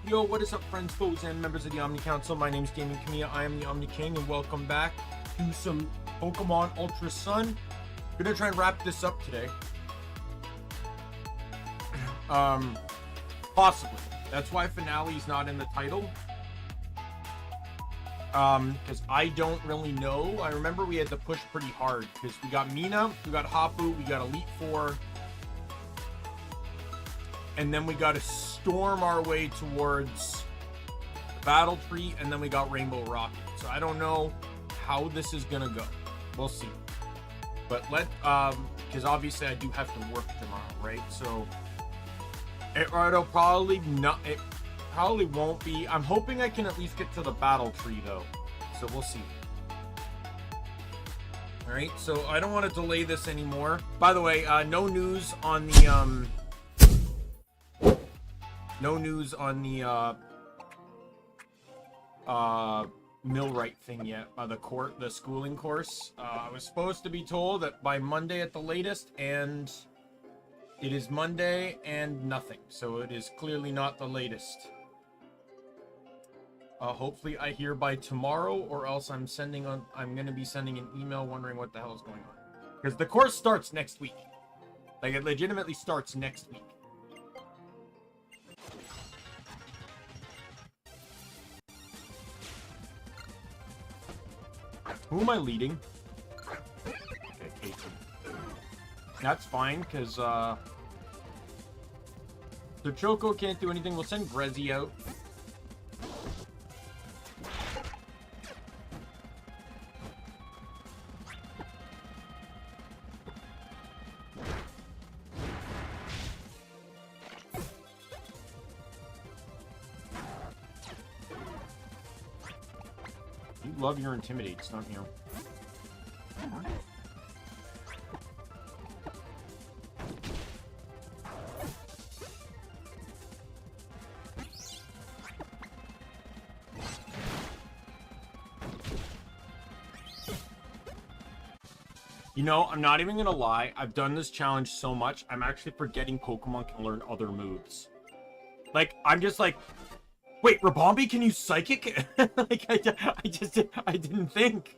Yo, what is up, friends, foes, and members of the Omni Council? My name is Daimien Kamiya. I am the Omni King, and welcome back to some Pokemon Ultra Sun. Gonna try and wrap this up today. Possibly. That's why finale is not in the title. Because I don't really know. I remember we had to push pretty hard because we got Mina, we got Hapu, we got Elite Four, and then we got to storm our way towards Battle Tree, and then we got Rainbow Rocket. So I don't know how this is gonna go. We'll see. But because obviously I do have to work tomorrow, right? So it'll probably not. It probably won't be. I'm hoping I can at least get to the Battle Tree though. So we'll see. All right. So I don't want to delay this anymore. By the way, no news on the millwright thing yet. The schooling course. I was supposed to be told that by Monday at the latest, and it is Monday and nothing. So it is clearly not the latest. Hopefully I hear by tomorrow, or else I'm going to be sending an email wondering what the hell is going on. Because the course starts next week. Like, it legitimately starts next week. Who am I leading? Okay, Casey. That's fine, because, so Choco can't do anything. We'll send Grezzy out. You love your intimidates, don't you? You know, I'm not even gonna lie. I've done this challenge so much, I'm actually forgetting Pokemon can learn other moves. Like, I'm just like, wait, Rabombi can use Psychic? Like, I didn't think.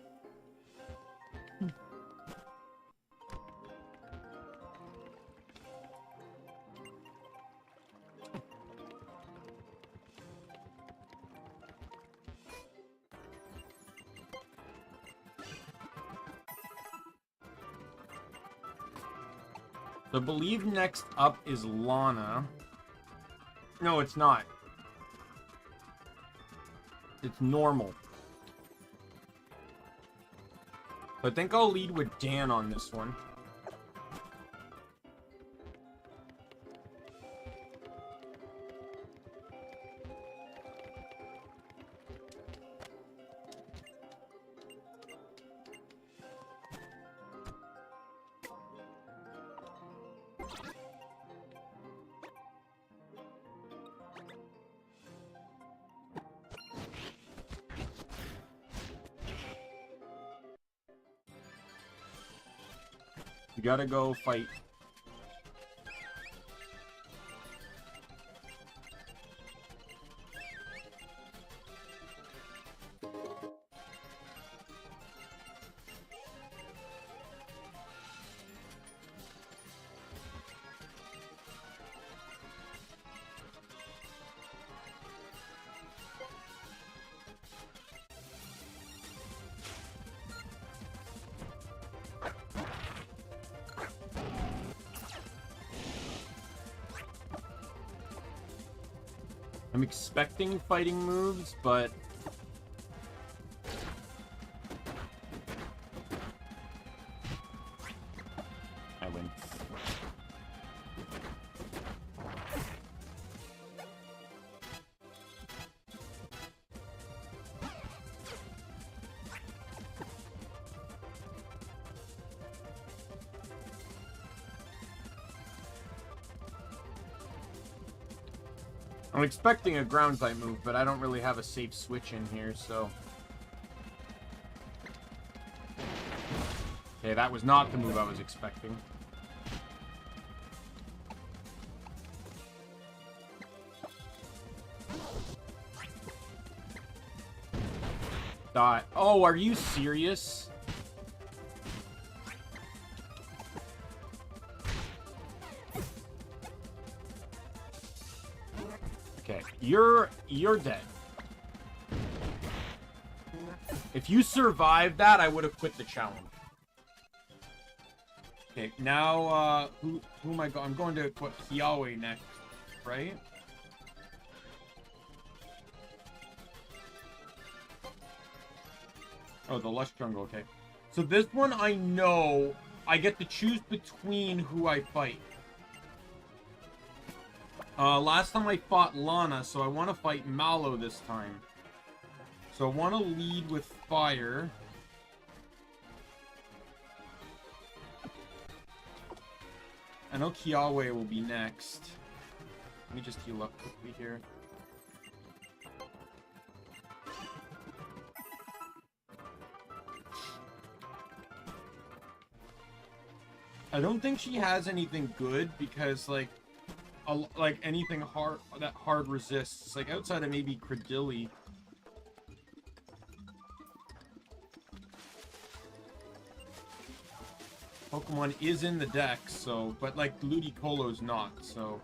I believe next up is Lana. No, it's not. It's normal. I think I'll lead with Dan on this one. You gotta go fight. I'm expecting fighting moves, but I win. I'm expecting a ground type move, but I don't really have a safe switch in here, so. Okay, that was not the move I was expecting. Die. Oh, are you serious? Okay, you're dead. If you survived that, I would have quit the challenge. Okay, now, who am I going? I'm going to put Kiawe next, right? Oh, the Lush Jungle, okay. So this one, I know I get to choose between who I fight. Last time I fought Lana, so I want to fight Mallow this time. So I want to lead with fire. I know Kiawe will be next. Let me just heal up quickly here. I don't think she has anything good because, like anything hard that hard resists, like outside of maybe Credilli. Pokemon is in the deck, so, but like Ludicolo's not, so.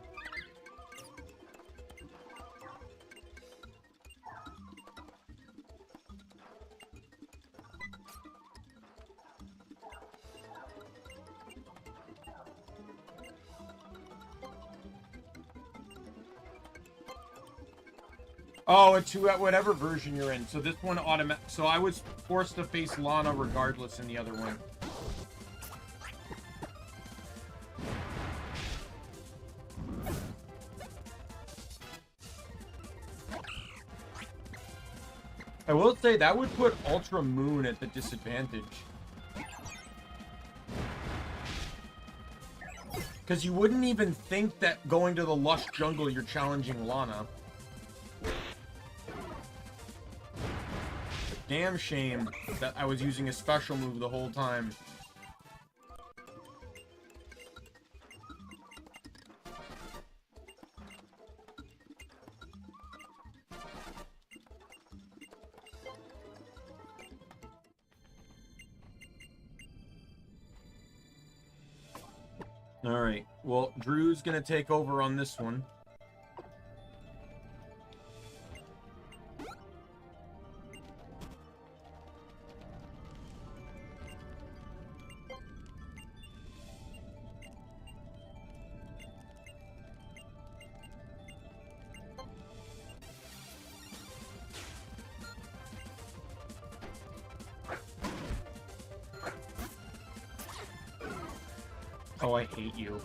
Oh, it's whatever version you're in. So this one so I was forced to face Lana regardless in the other one. I will say that would put Ultra Moon at the disadvantage. Because you wouldn't even think that going to the Lush Jungle you're challenging Lana. Damn shame that I was using a special move the whole time. Alright, well, Drew's gonna take over on this one. Oh, I hate you.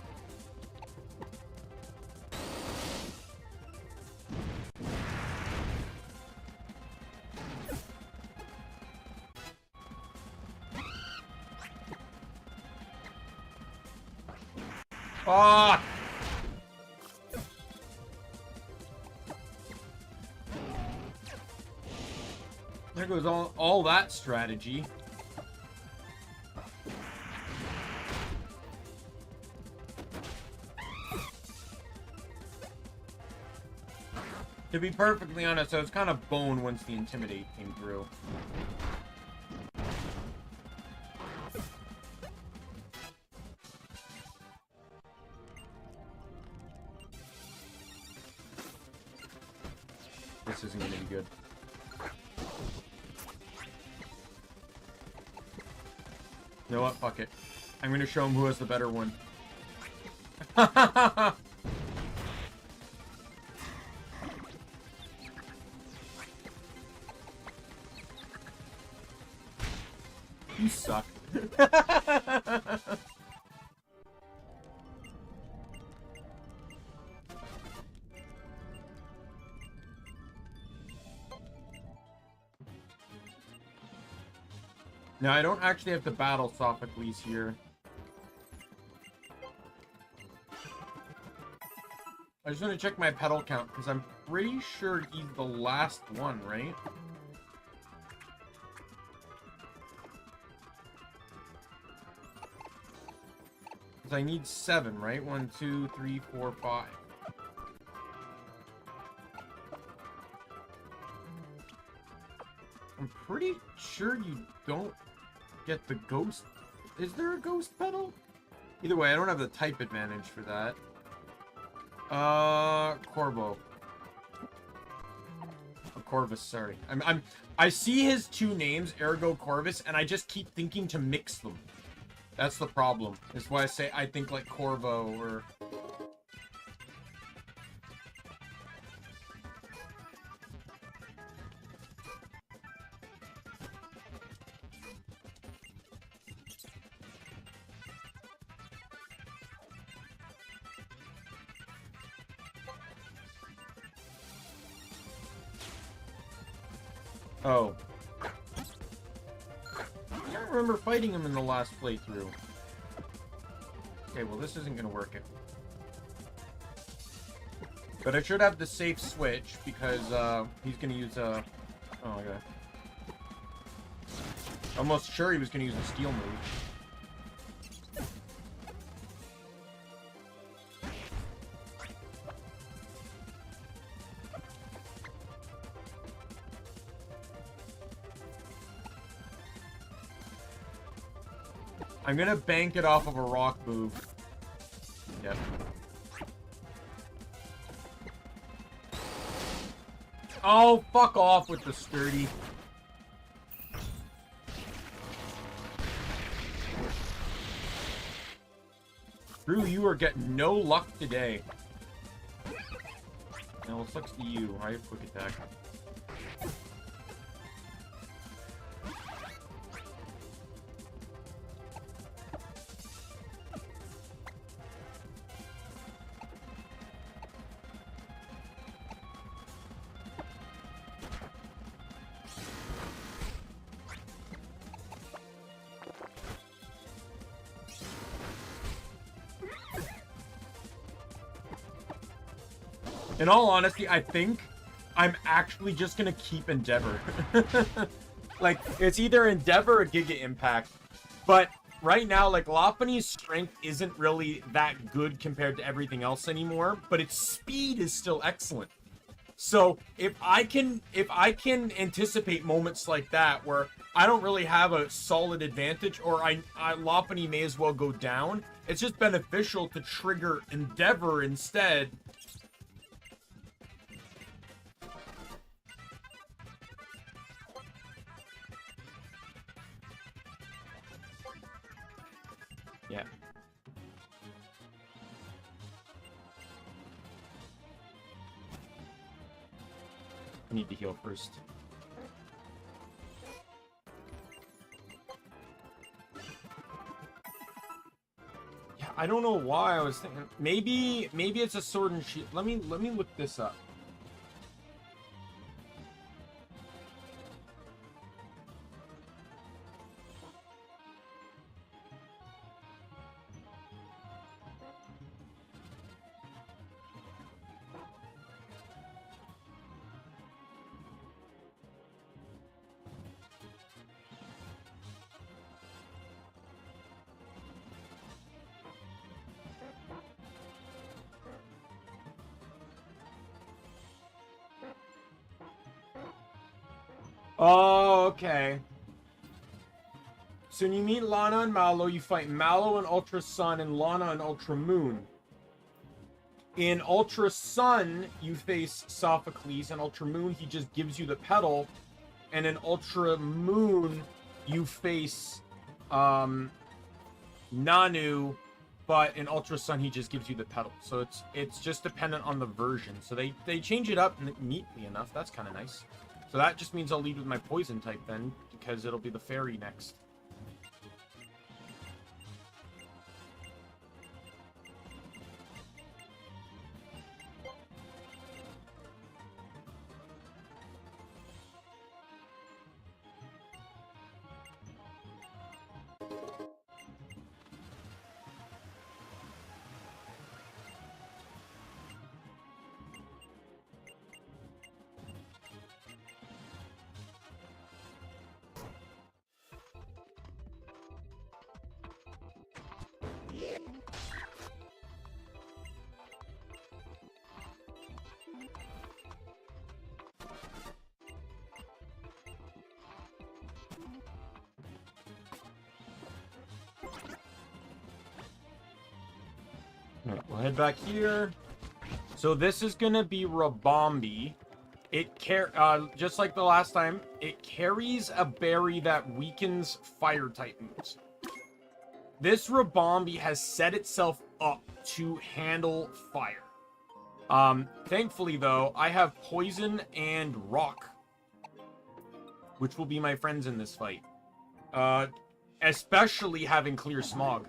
Ah! There goes all that strategy. To be perfectly honest, I was kind of boned once the Intimidate came through. This isn't going to be good. You know what? Fuck it. I'm going to show him who has the better one. You suck. Now, I don't actually have to battle Sophocles here. I just want to check my pedal count, because I'm pretty sure he's the last one, right? Because I need 7, right? 1, 2, 3, 4, 5. I'm pretty sure you don't get the ghost. Is there a ghost petal? Either way, I don't have the type advantage for that. Corvo. Oh, Corvus, sorry. I see his two names, ergo Corvus, and I just keep thinking to mix them. That's the problem. That's why I say I think like Corvo or... Oh. I don't remember fighting him in the last playthrough. Okay, well this isn't gonna work. But I should have the safe switch because he's gonna use a... Oh, okay. Almost sure he was gonna use a steel move. I'm gonna bank it off of a rock move. Yep. Oh, fuck off with the sturdy. Drew, you are getting no luck today. Now, what sucks to you? I have quick attack. In all honesty, I think I'm actually just gonna keep Endeavor. Like, it's either Endeavor or Giga Impact. But right now, like, Lopunny's strength isn't really that good compared to everything else anymore, but its speed is still excellent. So if I can anticipate moments like that where I don't really have a solid advantage, or Lopunny may as well go down, it's just beneficial to trigger Endeavor instead. Yeah. I need to heal first. Yeah, I don't know why I was thinking. Maybe it's a sword and shield. Let me look this up. Oh, okay. So when you meet Lana and Mallow, you fight Mallow and Ultra Sun and Lana and Ultra Moon. In Ultra Sun, you face Sophocles, and Ultra Moon, he just gives you the petal. And in Ultra Moon, you face Nanu, but in Ultra Sun, he just gives you the petal. So it's just dependent on the version. So they change it up neatly enough. That's kind of nice. So that just means I'll lead with my poison type then, because it'll be the fairy next. Alright, we'll head back here. So this is gonna be Rabombi. It just like the last time, it carries a berry that weakens fire type moves. This Rabombi has set itself up to handle fire. Thankfully though, I have poison and rock, which will be my friends in this fight. Especially having clear smog.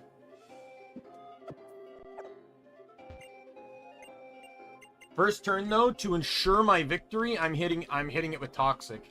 First turn though, to ensure my victory, I'm hitting it with Toxic.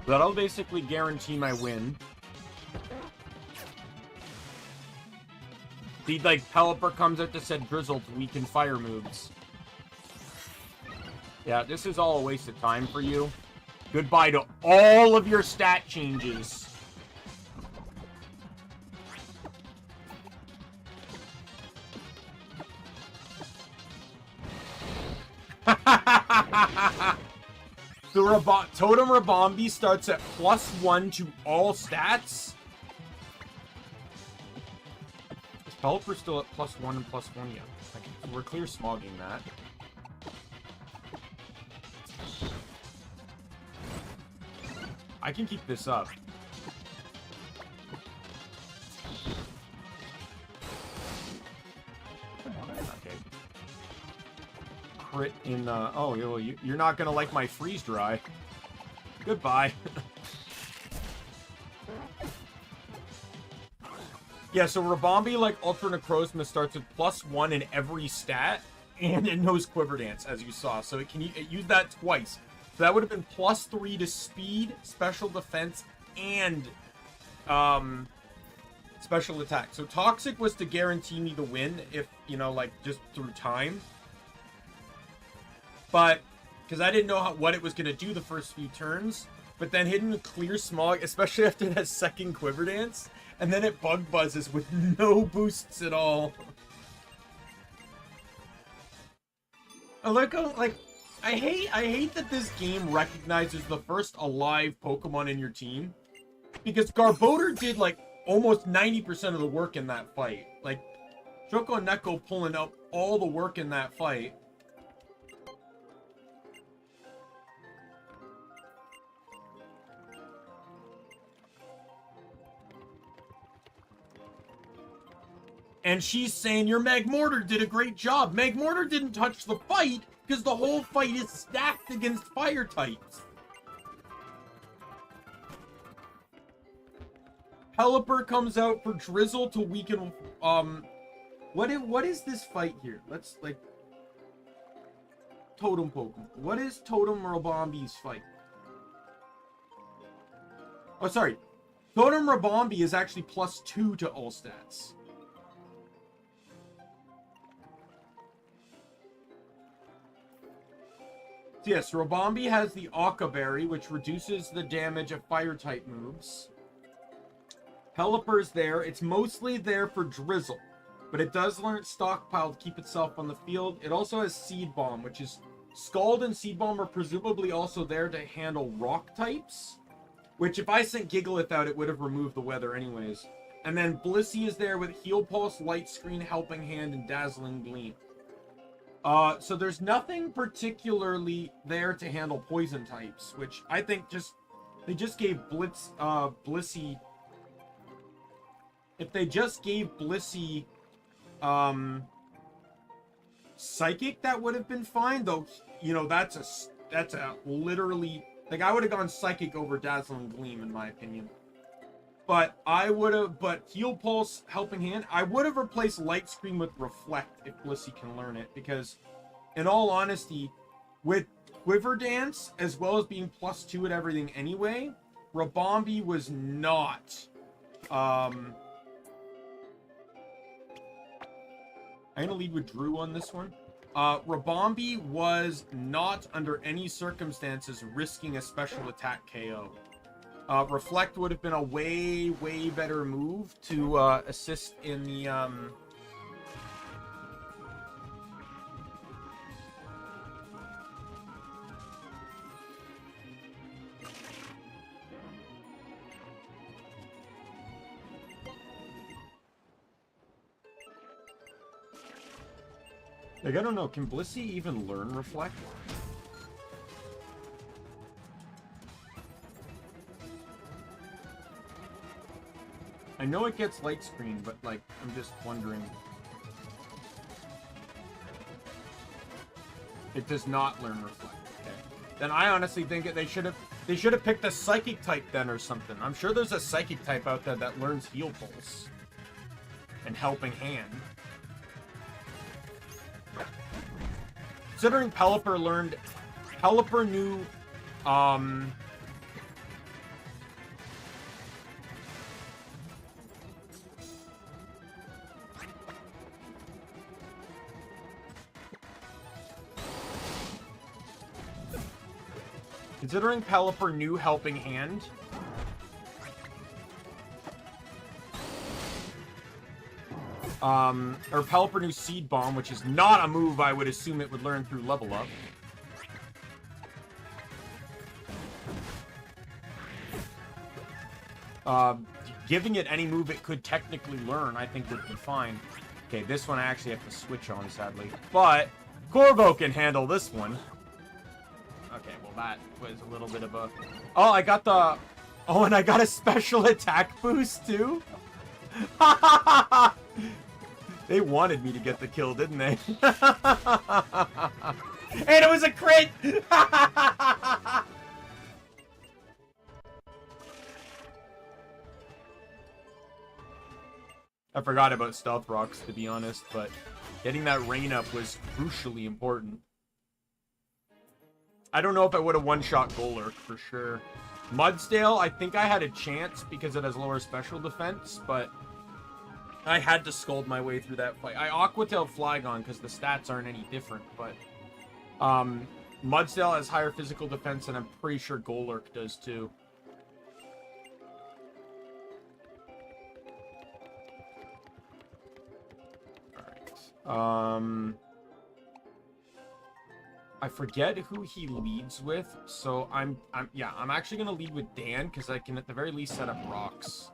That'll basically guarantee my win. The, like, Pelipper comes out to set Drizzle to weaken fire moves. Yeah, this is all a waste of time for you. Goodbye to all of your stat changes. The Totem Rabombi starts at +1 to all stats. Is Pelipper still at +1 and +1? Yeah. We're clear smogging that. I can keep this up. Okay. Crit in the... Oh, you're not gonna like my freeze dry. Goodbye. Yeah, so Rabombi, like Ultra Necrozma, starts with +1 in every stat, and it knows Quiver Dance, as you saw. So it used that twice. So that would have been +3 to speed, special defense, and special attack. So Toxic was to guarantee me the win, if, you know, like, just through time. But, because I didn't know what it was going to do the first few turns, but then hitting the Clear Smog, especially after that second Quiver Dance, and then it Bug Buzzes with no boosts at all. I hate that this game recognizes the first alive Pokemon in your team. Because Garbodor did, like, almost 90% of the work in that fight. Like, Choco and Neko pulling up all the work in that fight. And she's saying your Magmortar did a great job. Magmortar didn't touch the fight because the whole fight is stacked against fire types. Pelipper comes out for Drizzle to weaken. What is this fight here? Let's, like, Totem Pokemon. What is Totem Rabombi's fight? Oh, sorry. Totem Rabombi is actually +2 to all stats. So yes, Rabombi has the Occa Berry, which reduces the damage of fire-type moves. Pelipper's there. It's mostly there for Drizzle, but it does learn Stockpile to keep itself on the field. It also has Seed Bomb, which is... Scald and Seed Bomb are presumably also there to handle rock types, which if I sent Gigalith out, it would have removed the weather anyways. And then Blissey is there with Heal Pulse, Light Screen, Helping Hand, and Dazzling Gleam. So there's nothing particularly there to handle poison types, which I think they just gave Blissey. If they just gave Blissey, Psychic, that would have been fine, though, you know, that's a literally, like, I would have gone Psychic over Dazzling Gleam, in my opinion. But Heal Pulse, Helping Hand, I would have replaced Light Screen with Reflect if Blissey can learn it, because, in all honesty, with Quiver Dance, as well as being +2 at everything anyway, Rabombi was not, I'm gonna lead with Drew on this one. Rabombi was not under any circumstances risking a special attack KO. Reflect would have been a way better move to assist in the like, I don't know, can Blissey even learn Reflect? I know it gets light screen, but like, I'm just wondering. It does not learn Reflect. Okay. Then I honestly think they should have picked a Psychic type then or something. I'm sure there's a Psychic type out there that learns Heal Pulse and Helping Hand. Considering Pelipper knew, considering Pelipper knew Helping Hand, or Pelipper knew Seed Bomb, which is not a move I would assume it would learn through level up. Giving it any move it could technically learn, I think would be fine. Okay, this one I actually have to switch on, sadly. But Corvo can handle this one. Okay, well that was a little bit of a... Oh, I got the... Oh, and I got a special attack boost, too? They wanted me to get the kill, didn't they? And it was a crit! I forgot about Stealth Rocks, to be honest, but getting that rain up was crucially important. I don't know if I would have one-shot Golurk, for sure. Mudsdale, I think I had a chance because it has lower special defense, but I had to scold my way through that fight. I Aquatailed Flygon because the stats aren't any different, but Mudsdale has higher physical defense, and I'm pretty sure Golurk does too. Alright. I forget who he leads with, so I'm actually gonna lead with Dan because I can at the very least set up rocks.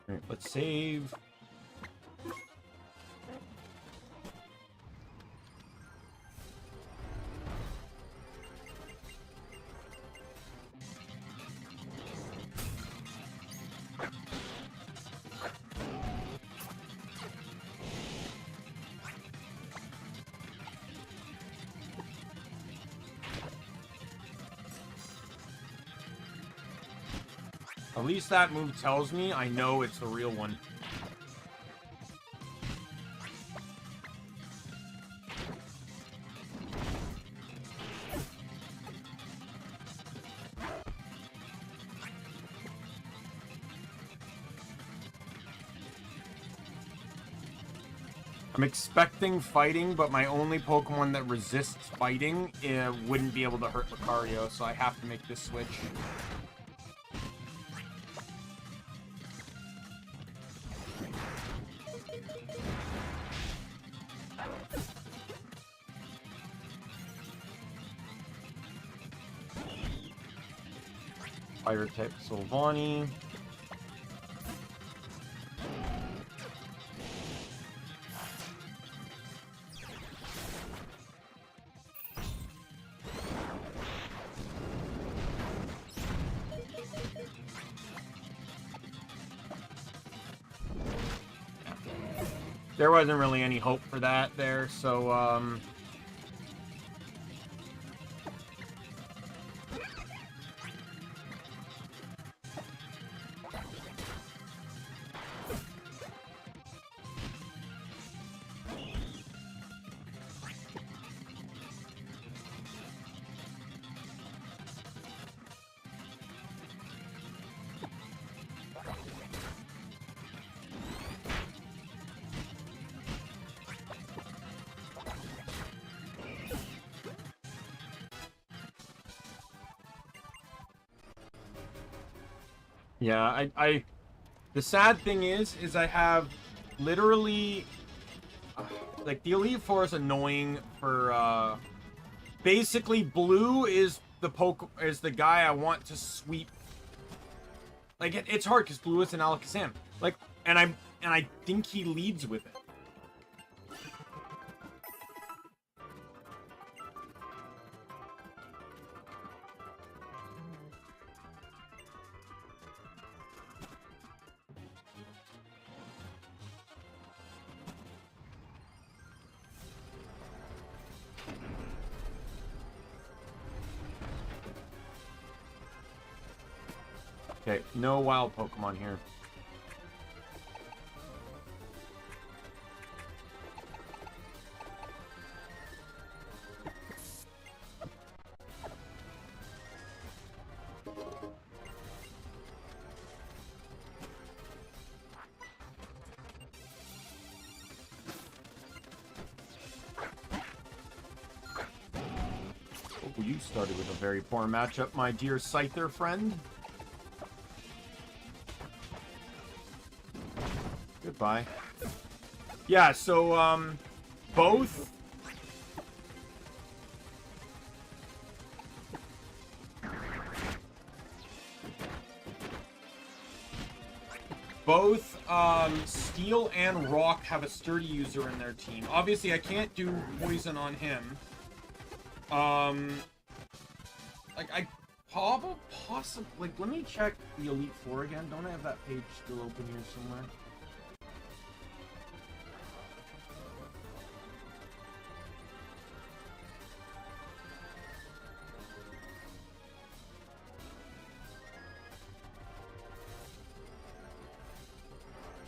Alright, let's save. At least that move tells me I know it's the real one. I'm expecting fighting, but my only Pokemon that resists fighting wouldn't be able to hurt Lucario, so I have to make this switch. Fire type Sylvani. There wasn't really any hope for that there, so Yeah, the sad thing is I have literally, like, the Elite Four is annoying for, basically blue is the guy I want to sweep. Like, it's hard because blue is an Alakazam. Like, and I think he leads with it. Okay, no wild Pokemon here. Oh, you started with a very poor matchup, my dear Scyther friend. Goodbye. Yeah, so, both... Both, Steel and Rock have a Sturdy user in their team. Obviously, I can't do Poison on him. Like, I possibly... Like, let me check the Elite Four again. Don't I have that page still open here somewhere?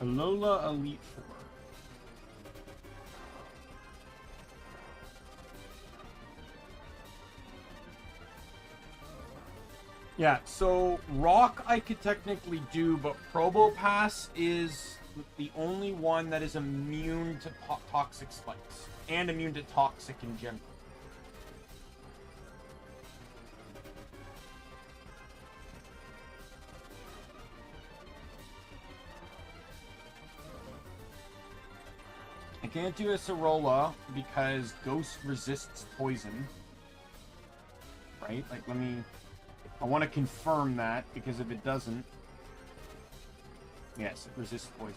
Alola Elite Four. Yeah, so Rock I could technically do, but Probopass is the only one that is immune to toxic spikes and immune to toxic in general. I can't do a Sorola because Ghost resists poison. Right? Like, I want to confirm that, because if it doesn't... Yes, it resists poison.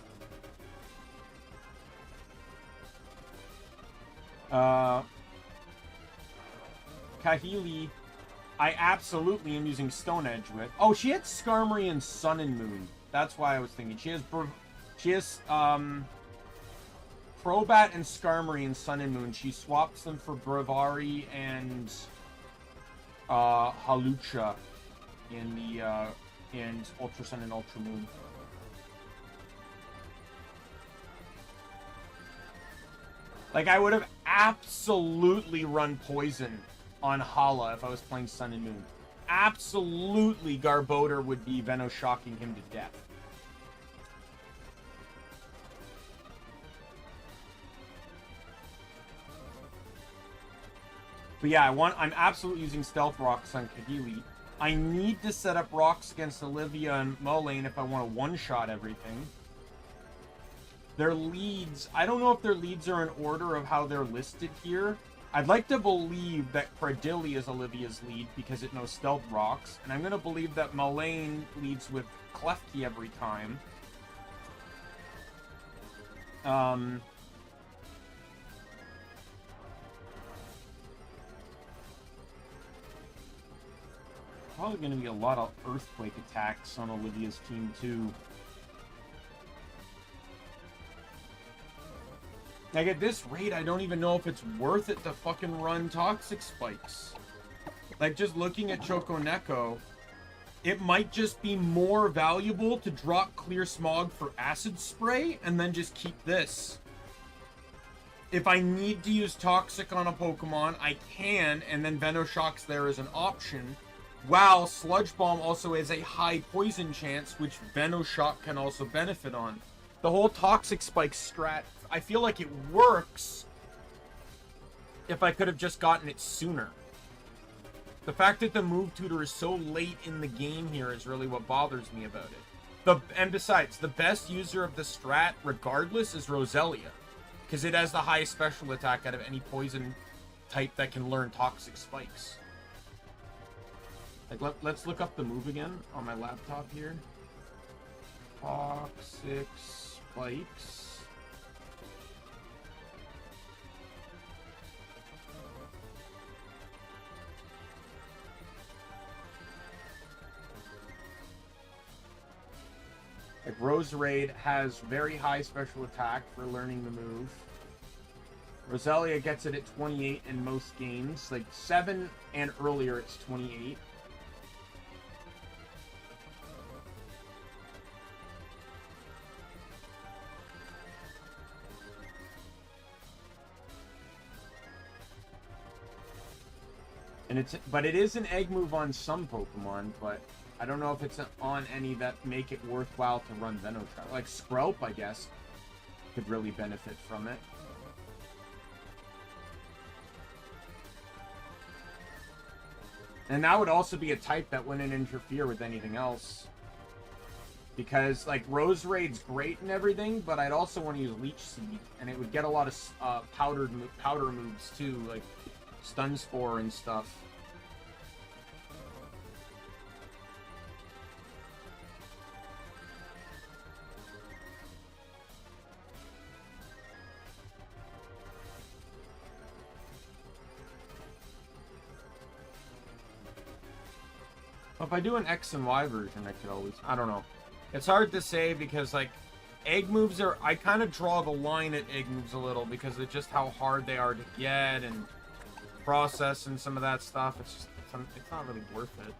Kahili, I absolutely am using Stone Edge with. Oh, she had Skarmory and Sun and Moon. That's why I was thinking. She has Crobat and Skarmory and Sun and Moon. She swaps them for Bravari and Halucha in the in Ultra Sun and Ultra Moon. Like, I would have absolutely run Poison on Hala if I was playing Sun and Moon. Absolutely, Garbodor would be Venoshocking him to death. But yeah, I'm absolutely using Stealth Rocks on Kahili. I need to set up Rocks against Olivia and Mulane if I want to one-shot everything. Their leads, I don't know if their leads are in order of how they're listed here. I'd like to believe that Cradilly is Olivia's lead because it knows Stealth Rocks. And I'm going to believe that Mulane leads with Klefki every time. Probably going to be a lot of Earthquake attacks on Olivia's team, too. Like, at this rate, I don't even know if it's worth it to fucking run Toxic Spikes. Like, just looking at Choco Neko, it might just be more valuable to drop Clear Smog for Acid Spray and then just keep this. If I need to use Toxic on a Pokemon, I can, and then Venoshock's there as an option. While Sludge Bomb also has a high poison chance, which Venoshock can also benefit on. The whole Toxic Spike strat, I feel like it works if I could have just gotten it sooner. The fact that the move tutor is so late in the game here is really what bothers me about it. And besides, the best user of the strat, regardless, is Roselia. Because it has the highest special attack out of any poison type that can learn toxic spikes. Like, let's look up the move again on my laptop here. Toxic spikes. Like, Roserade has very high special attack for learning the move. Roselia gets it at 28 in most games. Like, 7 and earlier, it's 28. And but it is an egg move on some Pokemon, but I don't know if it's on any that make it worthwhile to run Venotrap. Like Skrelp, I guess, could really benefit from it. And that would also be a type that wouldn't interfere with anything else. Because, like, Roserade's great and everything, but I'd also want to use Leech Seed. And it would get a lot of powder moves, too, like Stun Spore and stuff. If I do an X and Y version, I could always... I don't know. It's hard to say because, like, egg moves are... I kind of draw the line at egg moves a little because of just how hard they are to get and process and some of that stuff. It's just... It's not really worth it.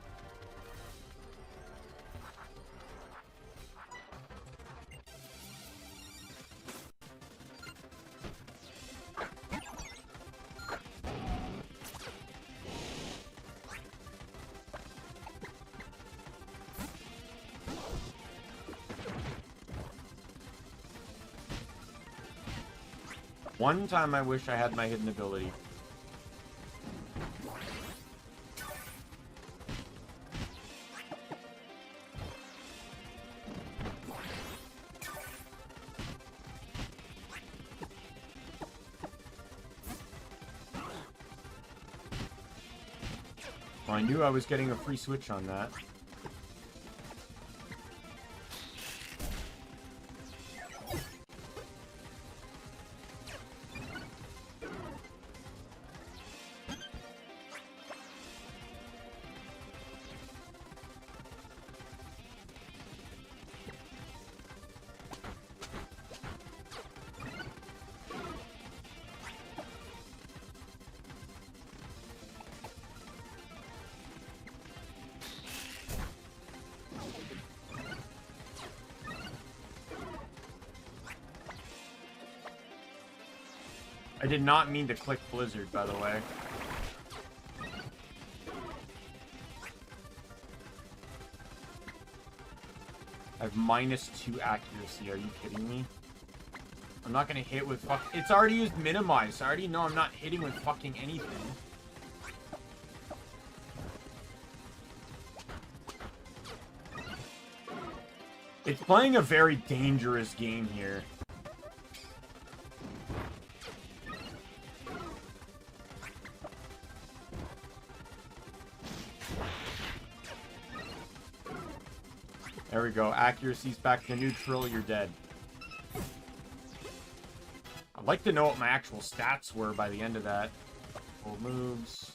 One time I wish I had my hidden ability. Well, I knew I was getting a free switch on that. I did not mean to click Blizzard, by the way. I have -2 accuracy. Are you kidding me? I'm not gonna hit with fuck. It's already used minimize. I already know I'm not hitting with fucking anything. It's playing a very dangerous game here. There we go. Accuracy's back to neutral. You're dead. I'd like to know what my actual stats were by the end of that. Full moves.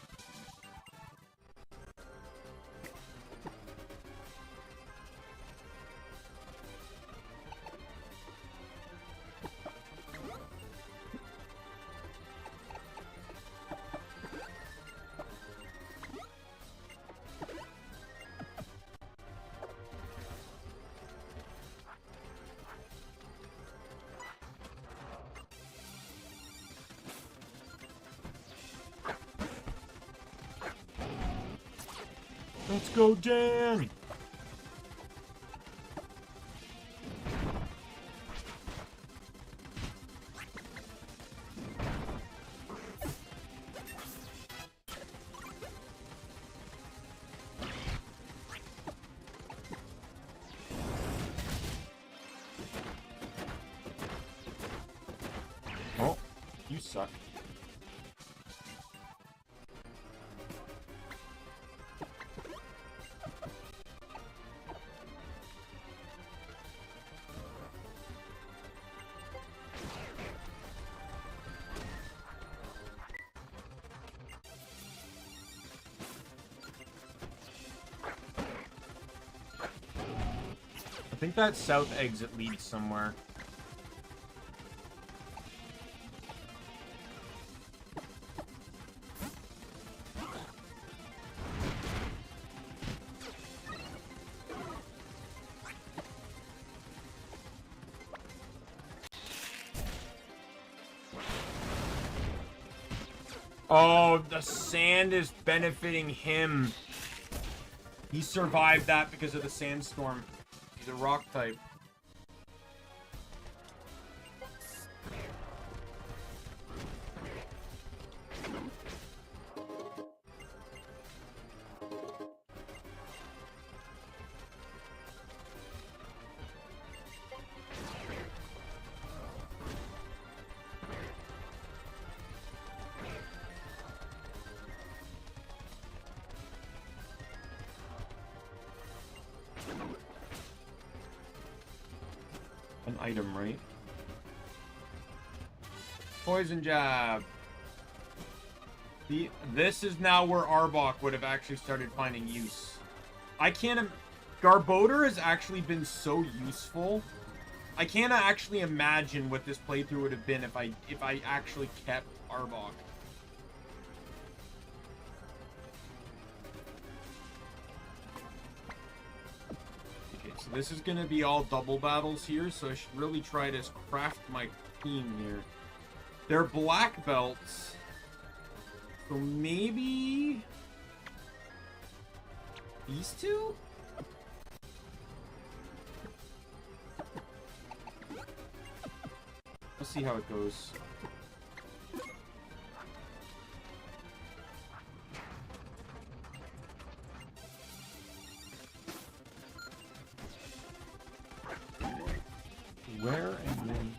Let's go, Dan! suck. I think that south exit leads somewhere. Oh, the sand is benefiting him. He survived that because of the sandstorm. He's a rock type. Item, right? Poison jab. This is now where Arbok would have actually started finding use. I can't. Garbodor has actually been so useful. I can't actually imagine what this playthrough would have been if I actually kept Arbok. So this is going to be all double battles here, so I should really try to craft my team here. They're black belts, so maybe these two? Let's see how it goes. Where and then...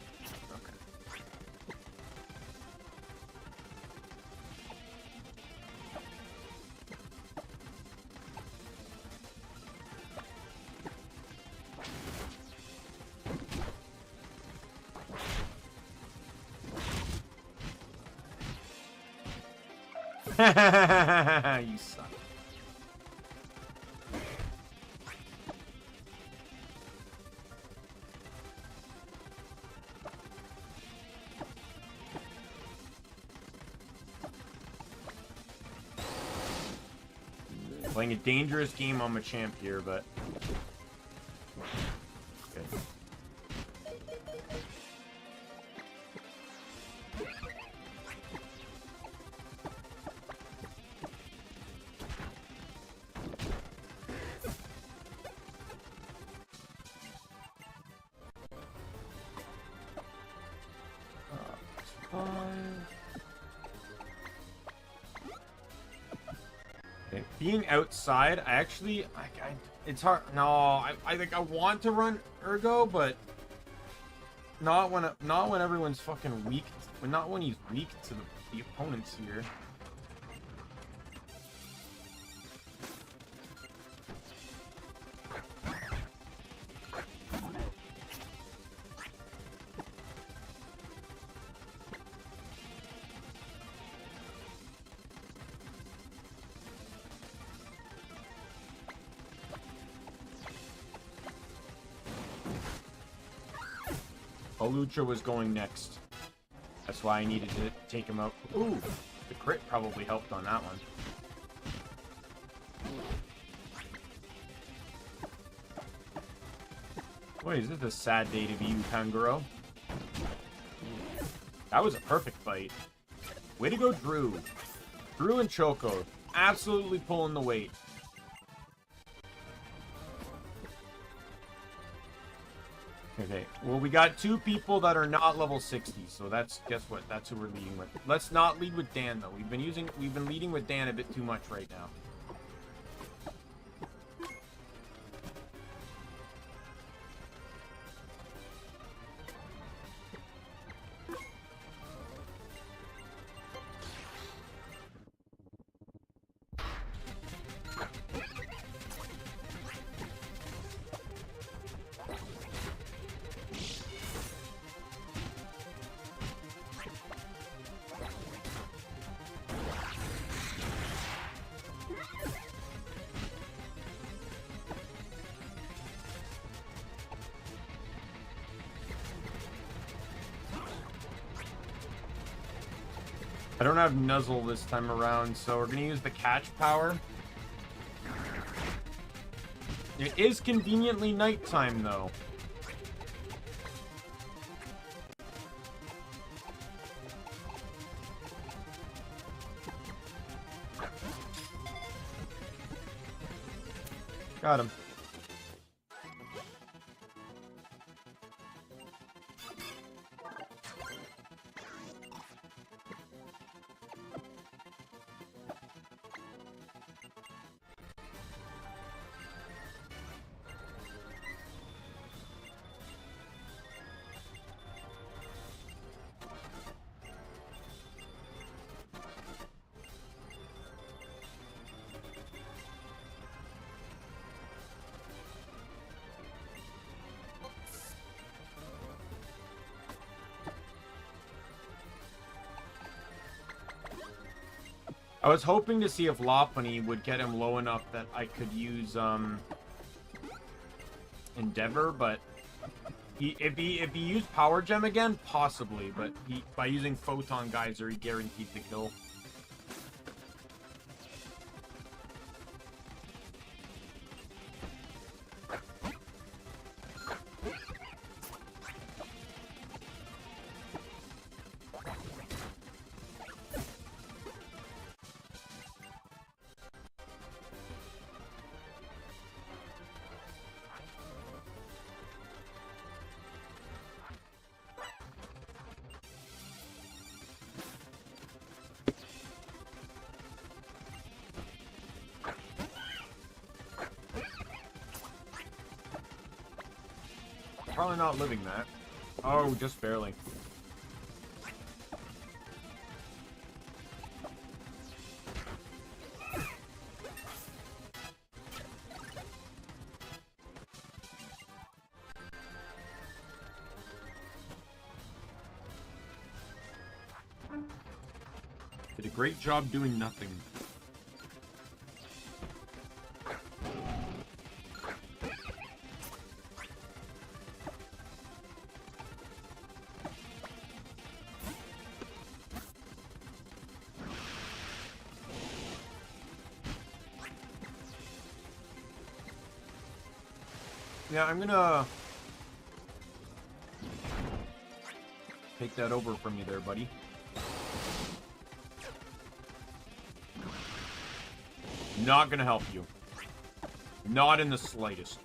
Okay. You suck. Playing a dangerous game on Machamp here, but good. Being outside, I actually, it's hard. No, I think I want to run Ergo, but not when everyone's fucking weak. Not when he's weak to the opponents here. Lucha was going next. That's why I needed to take him out. Ooh, the crit probably helped on that one. Boy, is this a sad day to be you, Kanguro? That was a perfect fight. Way to go, Drew. Drew and Choco, absolutely pulling the weight. Okay, well, we got two people that are not level 60, so guess what? That's who we're leading with. Let's not lead with Dan, though. We've been leading with Dan a bit too much right now. I don't have Nuzzle this time around, so we're gonna use the catch power. It is conveniently nighttime, though. Got him. I was hoping to see if Lopunny would get him low enough that I could use Endeavor, but if he used Power Gem again, possibly, but by using Photon Geyser, he guaranteed the kill. Probably not living that. Oh, just barely. Did a great job doing nothing. Yeah, I'm gonna take that over from you there, buddy. Not gonna help you. Not in the slightest.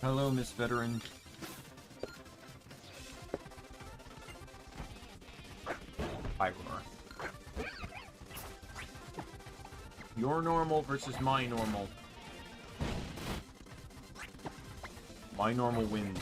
Hello, Miss Veteran. Hi, Roar. Your normal versus my normal. My normal wins.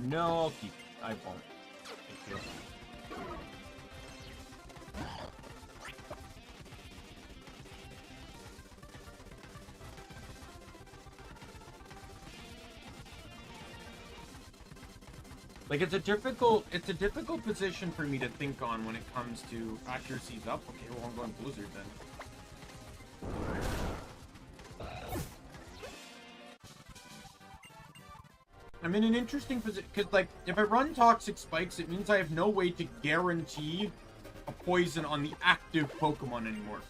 No, I'll keep. I won't. Thank you. Like it's a difficult position for me to think on when it comes to accuracy's up. Okay, well I'm going Blizzard then. I'm in an interesting position, because, like, if I run Toxic Spikes, it means I have no way to guarantee a poison on the active Pokemon anymore.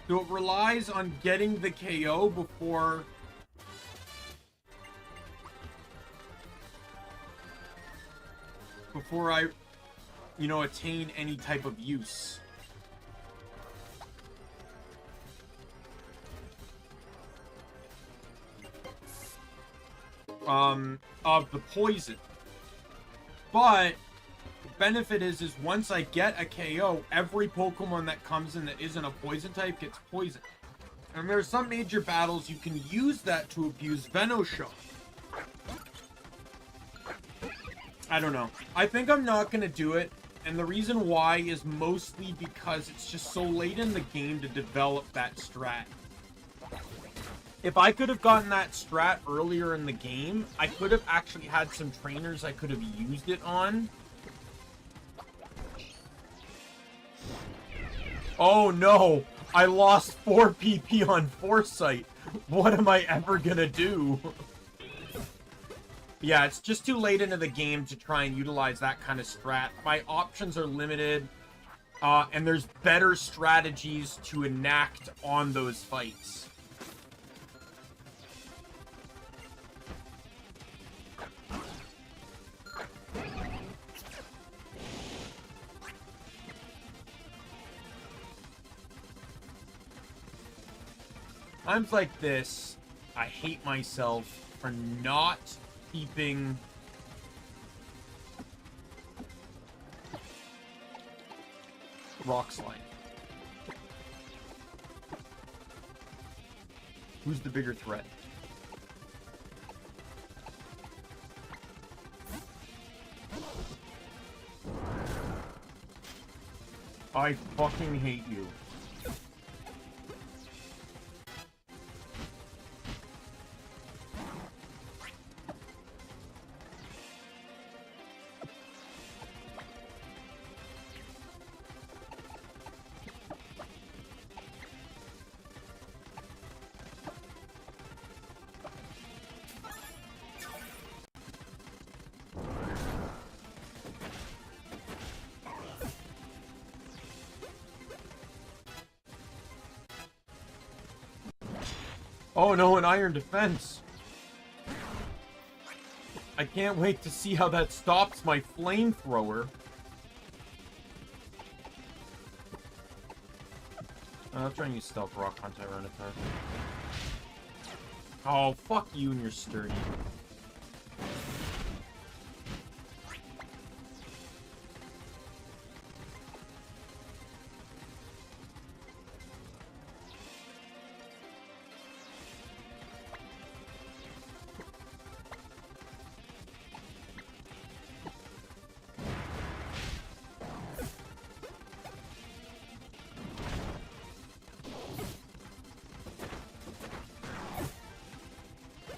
So it relies on getting the KO before I, you know, attain any type of use. Of the poison. But the benefit is once I get a KO, every Pokemon that comes in that isn't a poison type gets poisoned. And there are some major battles you can use that to abuse Venoshock. I don't know. I think I'm not going to do it. And the reason why is mostly because it's just so late in the game to develop that strat. If I could have gotten that strat earlier in the game, I could have actually had some trainers I could have used it on. Oh no! I lost 4 PP on Foresight. What am I ever gonna do? Yeah, it's just too late into the game to try and utilize that kind of strat. My options are limited, and there's better strategies to enact on those fights. Times like this, I hate myself for not keeping Rock Slide. Who's the bigger threat? I fucking hate you. Oh no, an iron defense. I can't wait to see how that stops my flamethrower. I'll try and use Stealth Rock on Tyranitar. Oh, fuck you and your sturdy.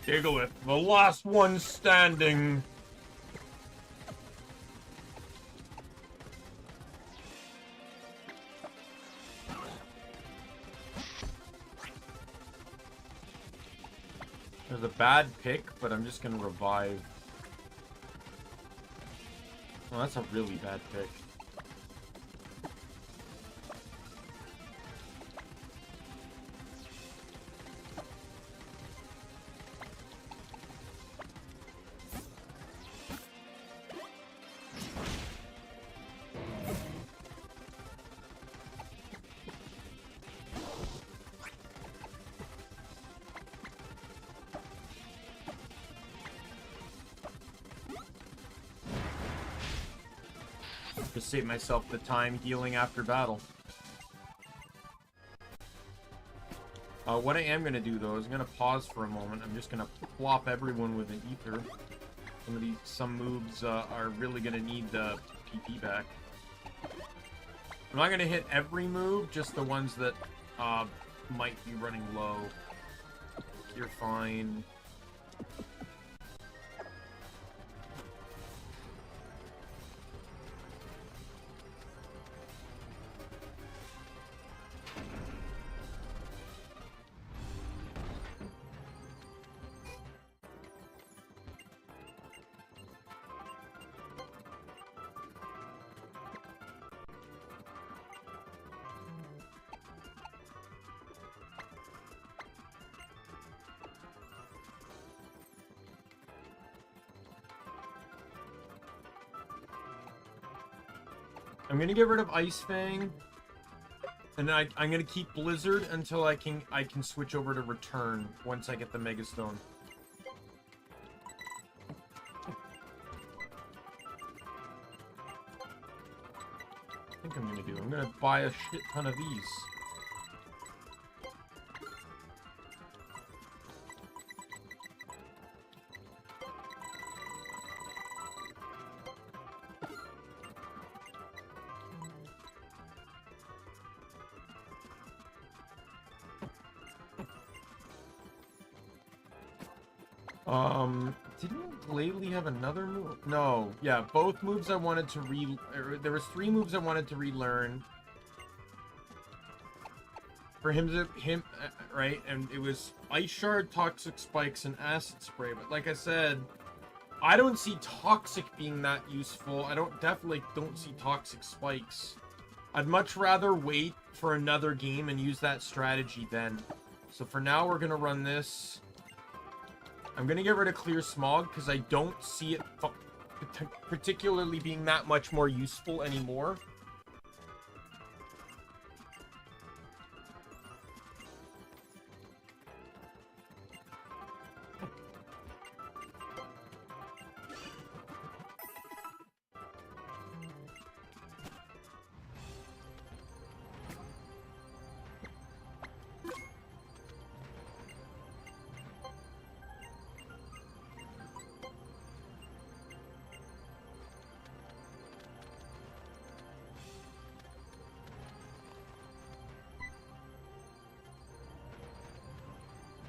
Diglett, the last one standing. It was a bad pick, but I'm just gonna revive. Well, that's a really bad pick. Just save myself the time healing after battle. What I am going to do, though, is I'm going to pause for a moment. I'm just going to plop everyone with an ether. Some moves are really going to need the PP back. I'm not going to hit every move, just the ones that might be running low. You're fine. I'm gonna get rid of Ice Fang, and then I'm gonna keep Blizzard until I can switch over to Return once I get the Mega Stone. I think I'm gonna do. I'm gonna buy a shit ton of these. Didn't Glalie have another move? No, yeah, both moves I wanted to there was 3 moves I wanted to relearn. For him, right? And it was Ice Shard, Toxic Spikes, and Acid Spray. But like I said, I don't see Toxic being that useful. I definitely don't see Toxic Spikes. I'd much rather wait for another game and use that strategy then. So for now, we're gonna run this. I'm gonna get rid of Clear Smog because I don't see it particularly being that much more useful anymore.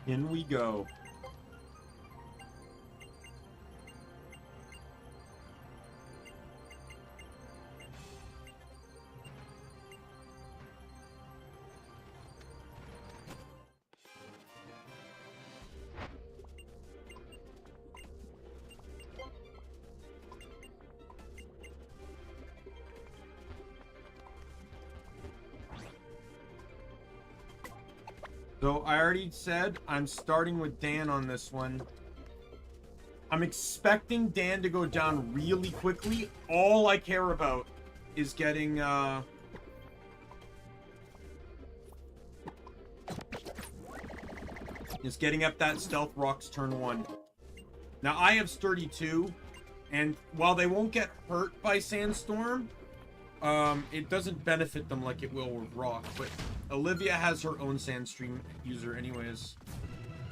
In we go. So I already said I'm starting with Dan on this one. I'm expecting Dan to go down really quickly. All I care about is getting up that Stealth Rocks turn 1. Now I have Sturdy 2, and while they won't get hurt by Sandstorm, it doesn't benefit them like it will with Rock, but Olivia has her own Sandstream user anyways.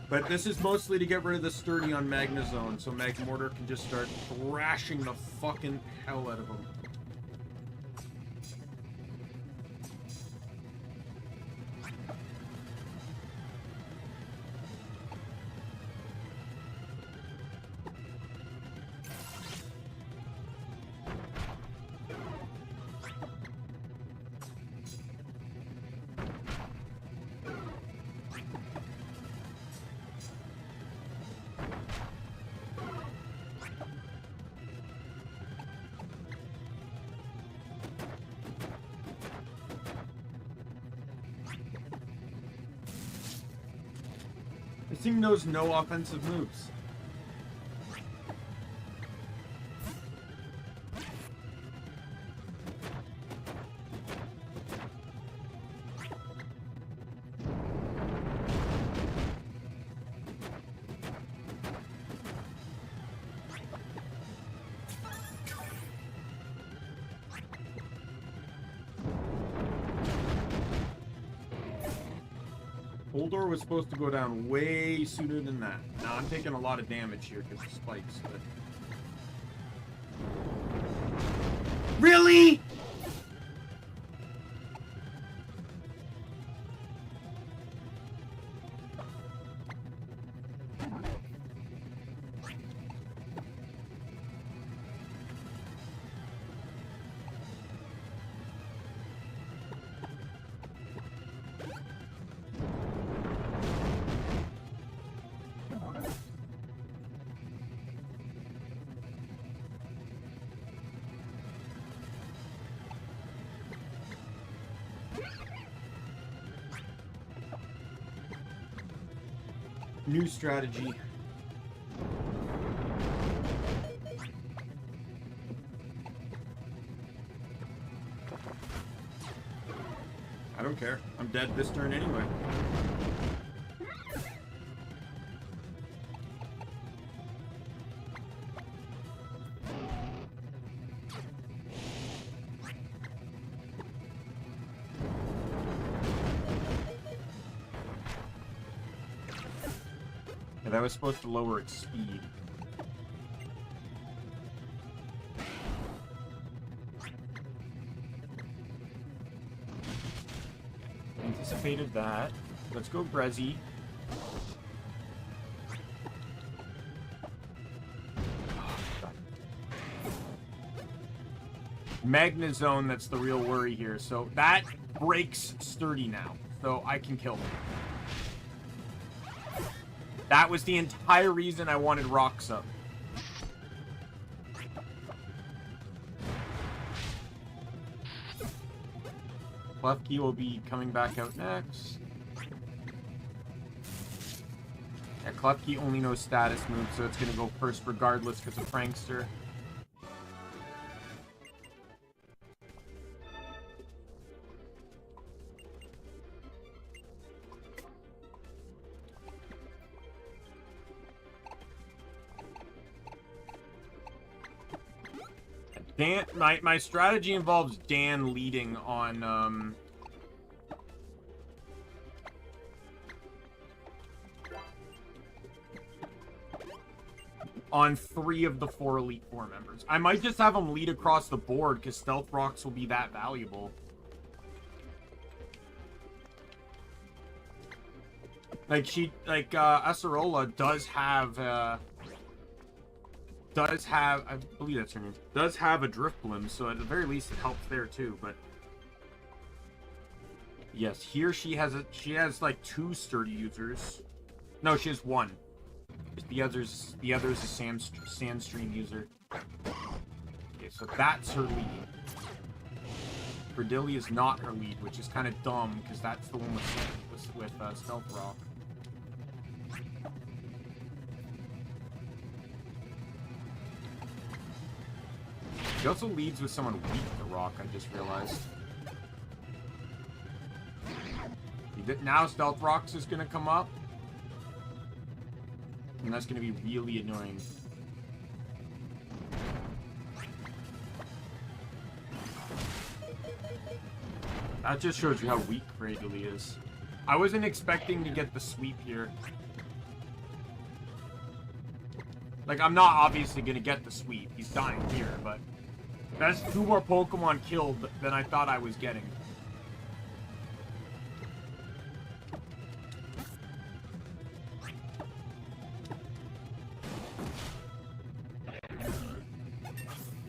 But this is mostly to get rid of the Sturdy on Magnezone, so Magmortar can just start thrashing the fucking hell out of him. This thing knows no offensive moves. Holdor was supposed to go down way sooner than that. Now I'm taking a lot of damage here because of spikes, but... Really?! New strategy. I don't care. I'm dead this turn anyway. Yeah, that was supposed to lower its speed. Anticipated that. Let's go Brezzy. Magnezone, that's the real worry here. So that breaks Sturdy now. So I can kill him. That was the entire reason I wanted Rocks up. Klefki will be coming back out next. Yeah, Klefki only knows status moves, so it's going to go first regardless because of Prankster. Dan, my strategy involves Dan leading on on 3 of the 4 Elite Four members. I might just have him lead across the board because Stealth Rocks will be that valuable. Like Acerola does have I believe that's her name, does have a Drifblim, so at the very least it helps there too. But yes, here she has like 2 sturdy users. No, she has 1. The other's a Sandstream user. Okay, so that's her lead. Verdilli is not her lead, which is kind of dumb because that's the one with Stealth Rock. She also leads with someone weak to Rock, I just realized. Now Stealth Rocks is going to come up. And that's going to be really annoying. That just shows you how weak Verdilli is. I wasn't expecting to get the sweep here. Like, I'm not obviously going to get the sweep. He's dying here, but that's 2 more Pokemon killed than I thought I was getting.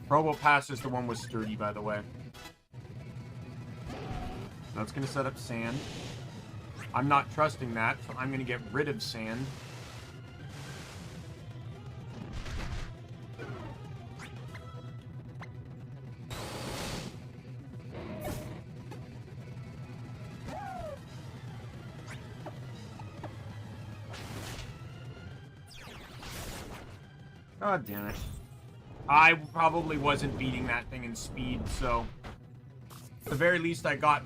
Probopass is the one with Sturdy, by the way. That's going to set up Sand. I'm not trusting that, so I'm going to get rid of Sand. God damn it. I probably wasn't beating that thing in speed, so at the very least I got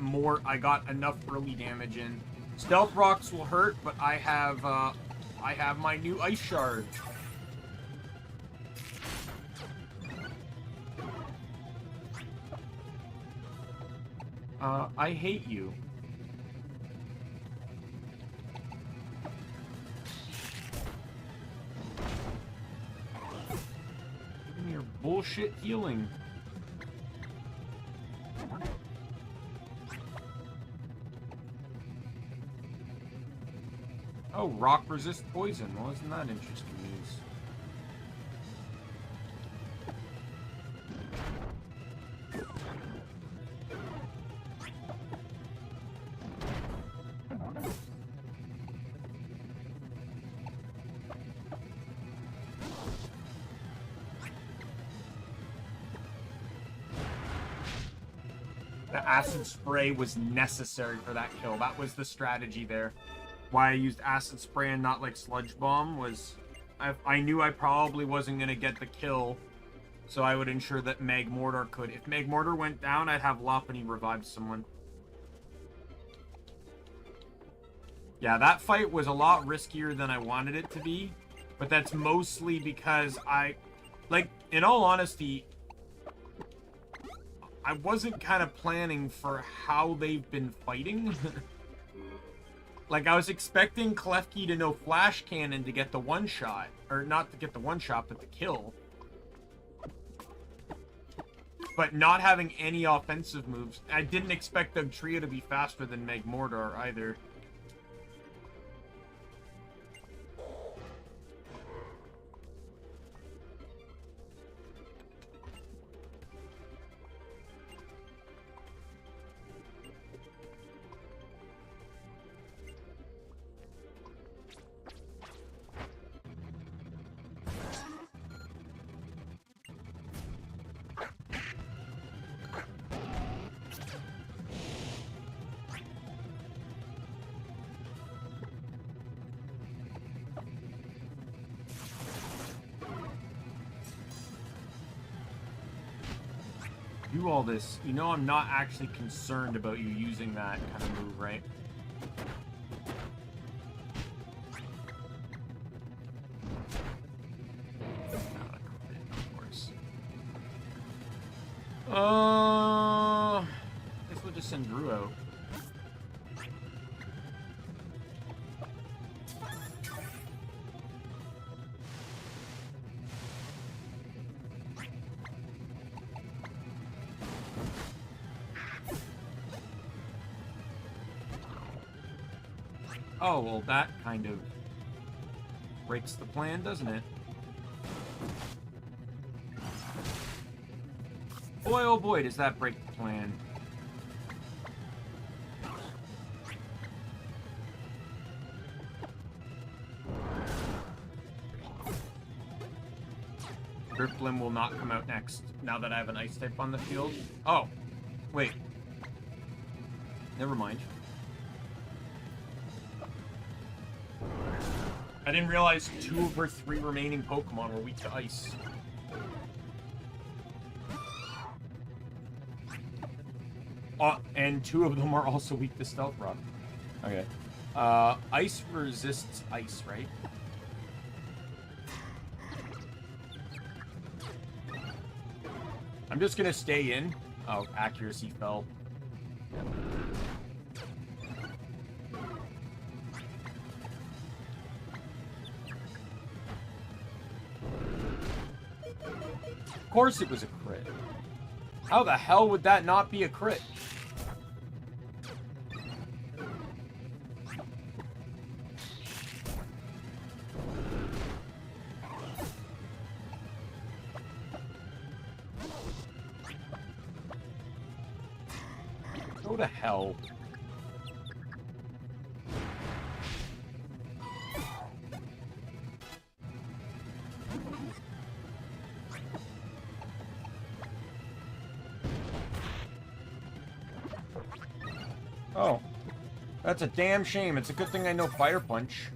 enough early damage in. Stealth Rocks will hurt, but I have my new Ice Shard. I hate you. Your bullshit healing. Oh, rock resist poison. Well, isn't that interesting news? The acid spray was necessary for that kill. That was the strategy there. Why I used acid spray and not like sludge bomb was I knew I probably wasn't going to get the kill, so I would ensure that Magmortar could. If Magmortar went down, I'd have Lopunny revive someone. Yeah, that fight was a lot riskier than I wanted it to be, but that's mostly because like, in all honesty, I wasn't kind of planning for how they've been fighting. Like, I was expecting Klefki to know Flash Cannon to get the one-shot. Or not to get the one-shot, but the kill. But not having any offensive moves. I didn't expect the trio to be faster than Meg Mordor either. Do all this, you know I'm not actually concerned about you using that kind of move, right? Not a crit, of course. I guess we'll just send Drew out. Oh, well, that kind of breaks the plan, doesn't it? Boy, oh boy, does that break the plan. Driplim will not come out next, now that I have an ice type on the field. Oh, wait. Never mind. I didn't realize 2 of her 3 remaining Pokemon were weak to ice. And 2 of them are also weak to Stealth Rock. Okay. Ice resists ice, right? I'm just gonna stay in. Oh, accuracy fell. Of course it was a crit. How the hell would that not be a crit? Go to hell. Oh, that's a damn shame. It's a good thing I know Fire Punch.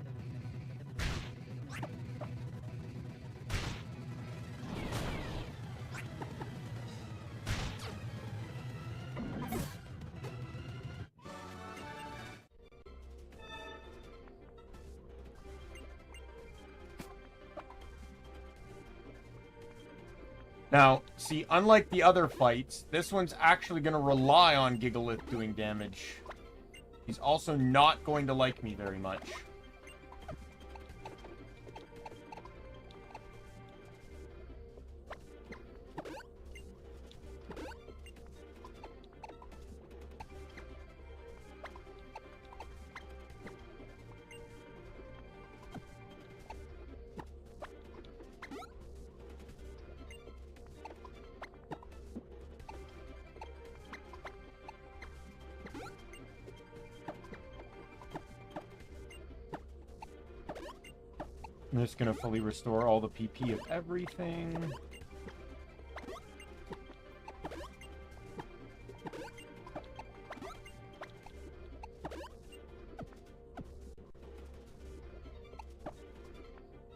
Now, see, unlike the other fights, this one's actually going to rely on Gigalith doing damage. He's also not going to like me very much. I'm just going to fully restore all the PP of everything.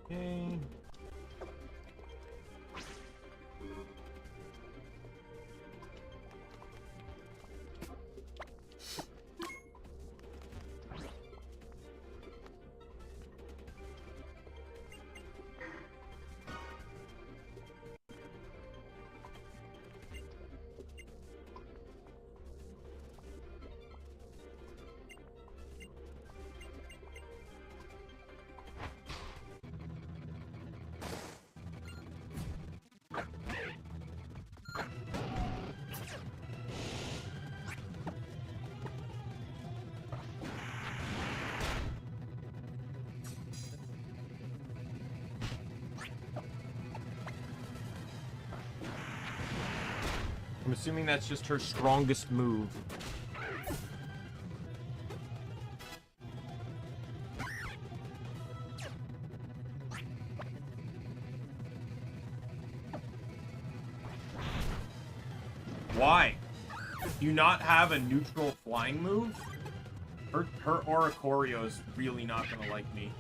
Okay. I'm assuming that's just her strongest move. Why? Do you not have a neutral flying move? Her Oricorio is really not gonna like me.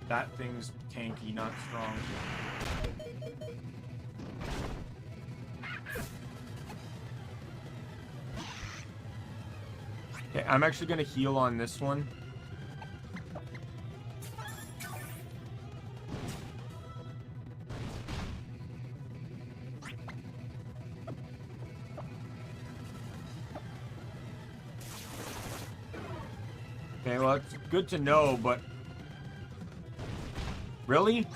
That thing's tanky, not strong. Okay, I'm actually gonna heal on this one. Okay, well, it's good to know, but... Really?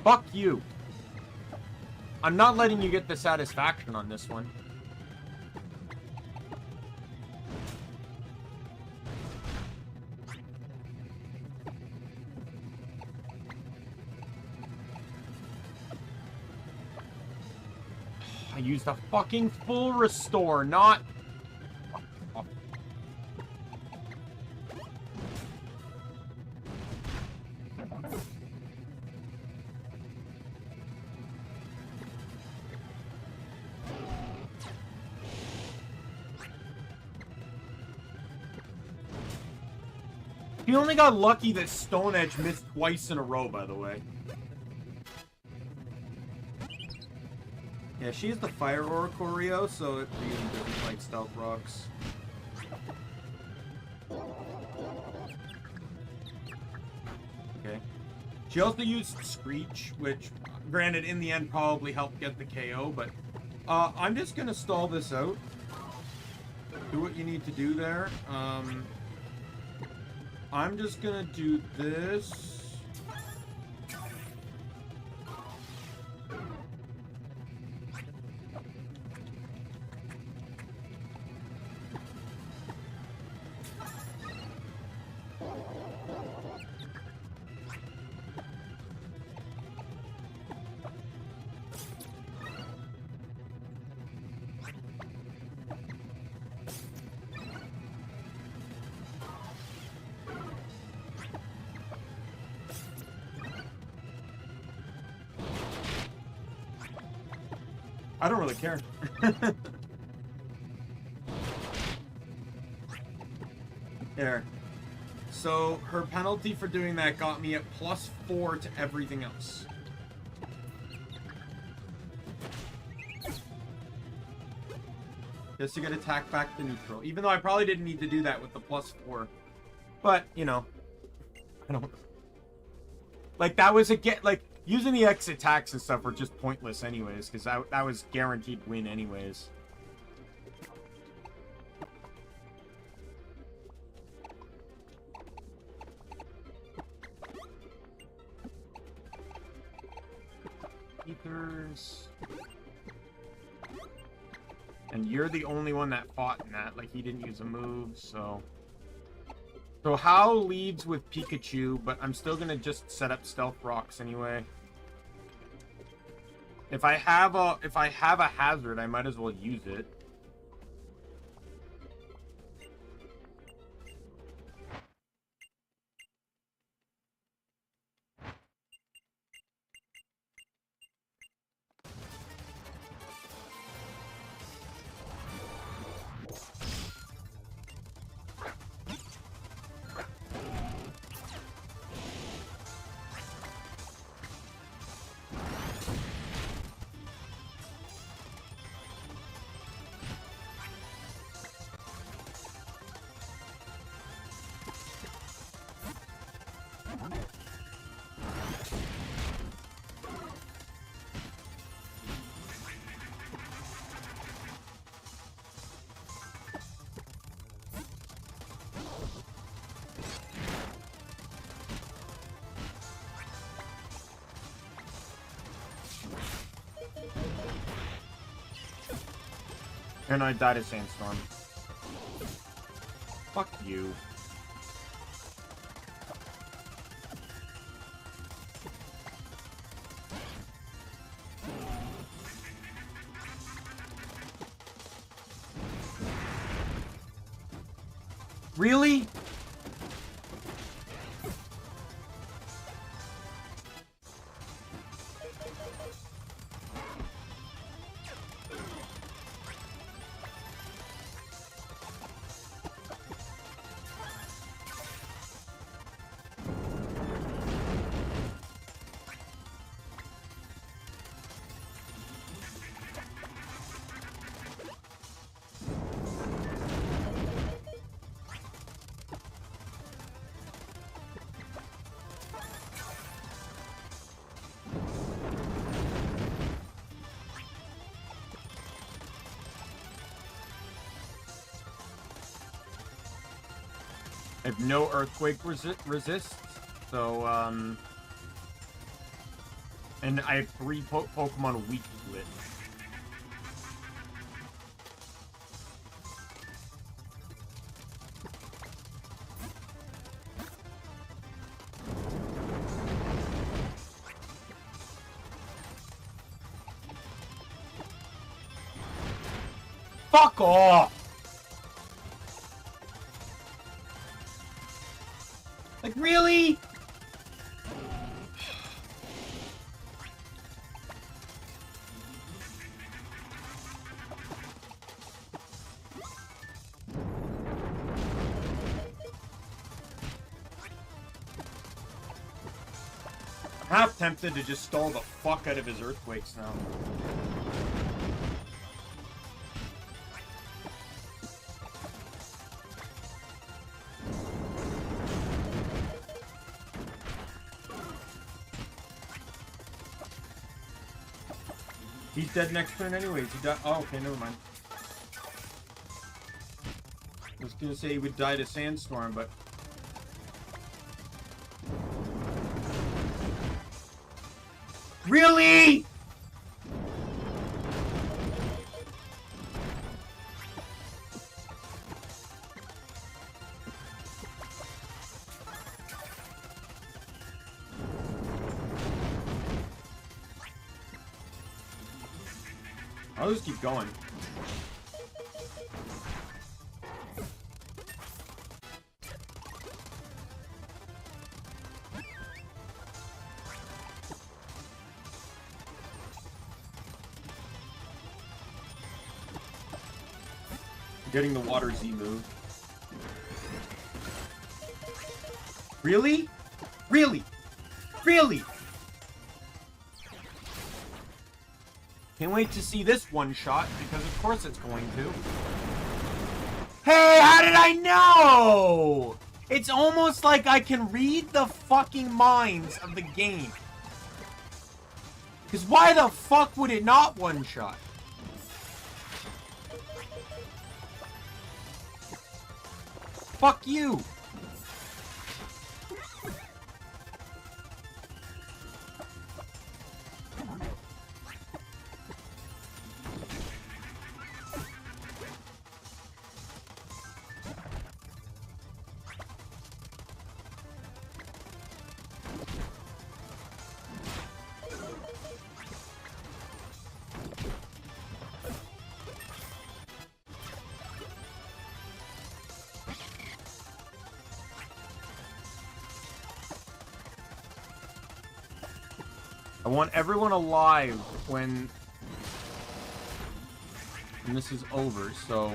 Fuck you. I'm not letting you get the satisfaction on this one. I used a fucking full restore, not... He only got lucky that Stone Edge missed twice in a row, by the way. Yeah, she has the Fire Oricorio, so it really doesn't like Stealth Rocks. Okay. She also used Screech, which, granted, in the end probably helped get the KO, but... I'm just gonna stall this out. Do what you need to do there. I'm just gonna do this. I don't really care. There. So, her penalty for doing that got me at +4 to everything else. Just to get attack back to neutral. Even though I probably didn't need to do that with the +4. But, you know. I don't... Like, that was a get... Like, using the X attacks and stuff were just pointless anyways, because that was guaranteed win anyways. Ethers. And you're the only one that fought in that. Like, he didn't use a move, so... So How leads with Pikachu, but I'm still gonna just set up Stealth Rocks anyway. If I have a hazard, I might as well use it. And I died of Sandstorm. Fuck you. Really? I have no earthquake resists, so, and I have 3 Pokemon weak to it. Fuck off! Like, really? I'm half tempted to just stall the fuck out of his earthquakes now. He's dead next turn anyways. He died. Oh, okay, never mind. I was gonna say he would die to Sandstorm, but... Really? I'll just keep going. Getting the water Z move. Really? Really? Really? Can't wait to see this one shot, because of course it's going to. Hey, how did I know? It's almost like I can read the fucking minds of the game. Because why the fuck would it not one shot? Fuck you. I want everyone alive when this is over, so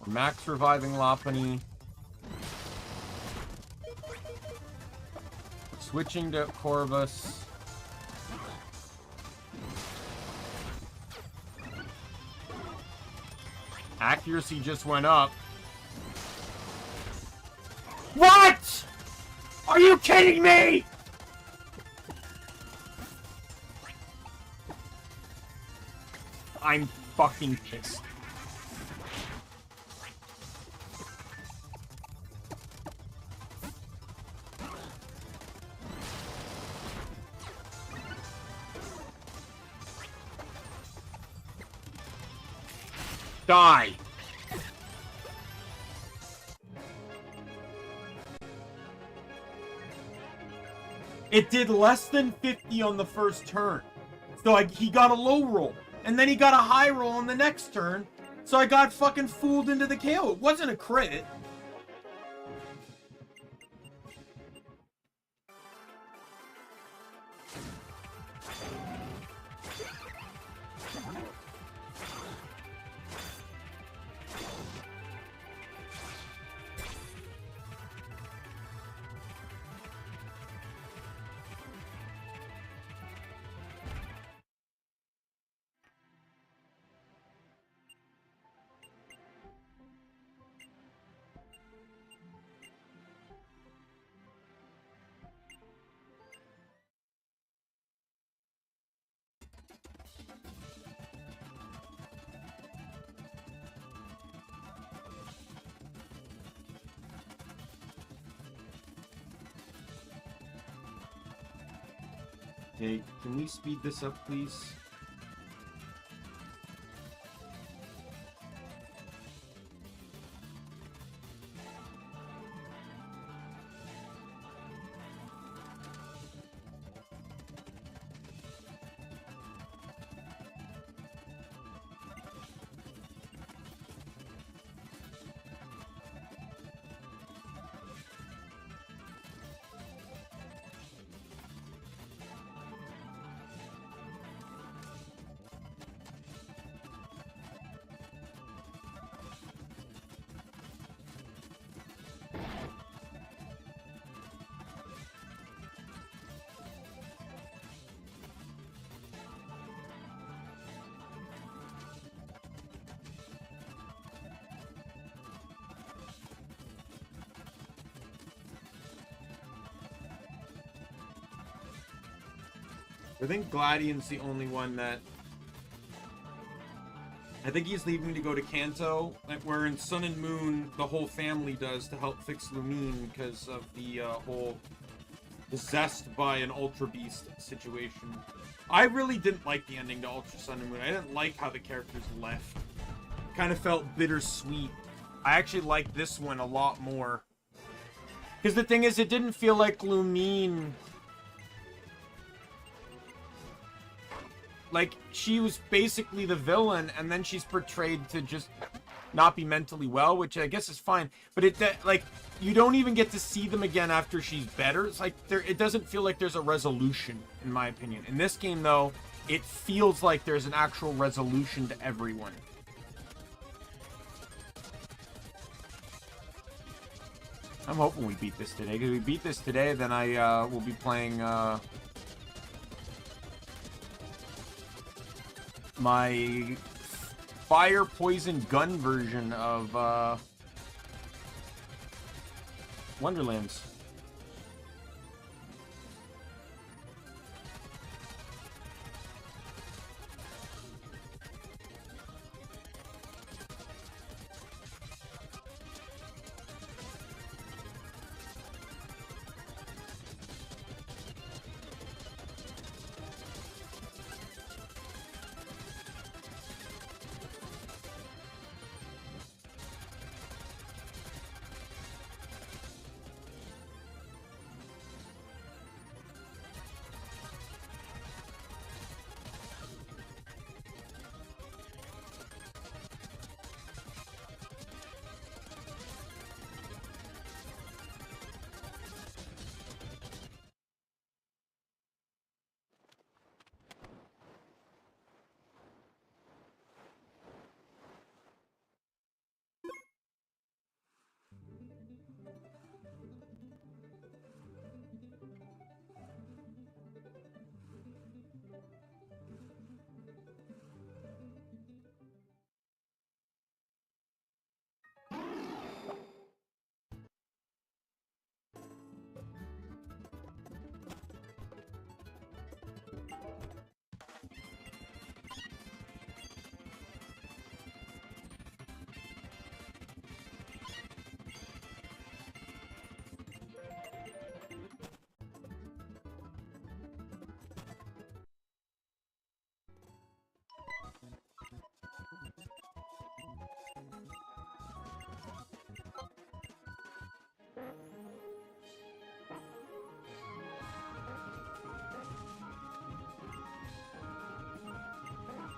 we're max reviving Lopunny. Switching to Corvus. Accuracy just went up. What? Are you kidding me? I'm fucking pissed. Die. It did less than 50 on the first turn. So he got a low roll. And then he got a high roll on the next turn. So I got fucking fooled into the KO. It wasn't a crit. Okay, can we speed this up, please? I think Gladian's the only one that... I think he's leaving to go to Kanto, where in Sun and Moon, the whole family does to help fix Lumine because of the whole possessed by an Ultra Beast situation. I really didn't like the ending to Ultra Sun and Moon. I didn't like how the characters left. Kind of felt bittersweet. I actually liked this one a lot more. Because the thing is, it didn't feel like Lumine... Like, she was basically the villain, and then she's portrayed to just not be mentally well, which I guess is fine. But like, you don't even get to see them again after she's better. It's like, it doesn't feel like there's a resolution, in my opinion. In this game, though, it feels like there's an actual resolution to everyone. I'm hoping we beat this today. Because if we beat this today, then I will be playing... my fire poison gun version of Wonderlands.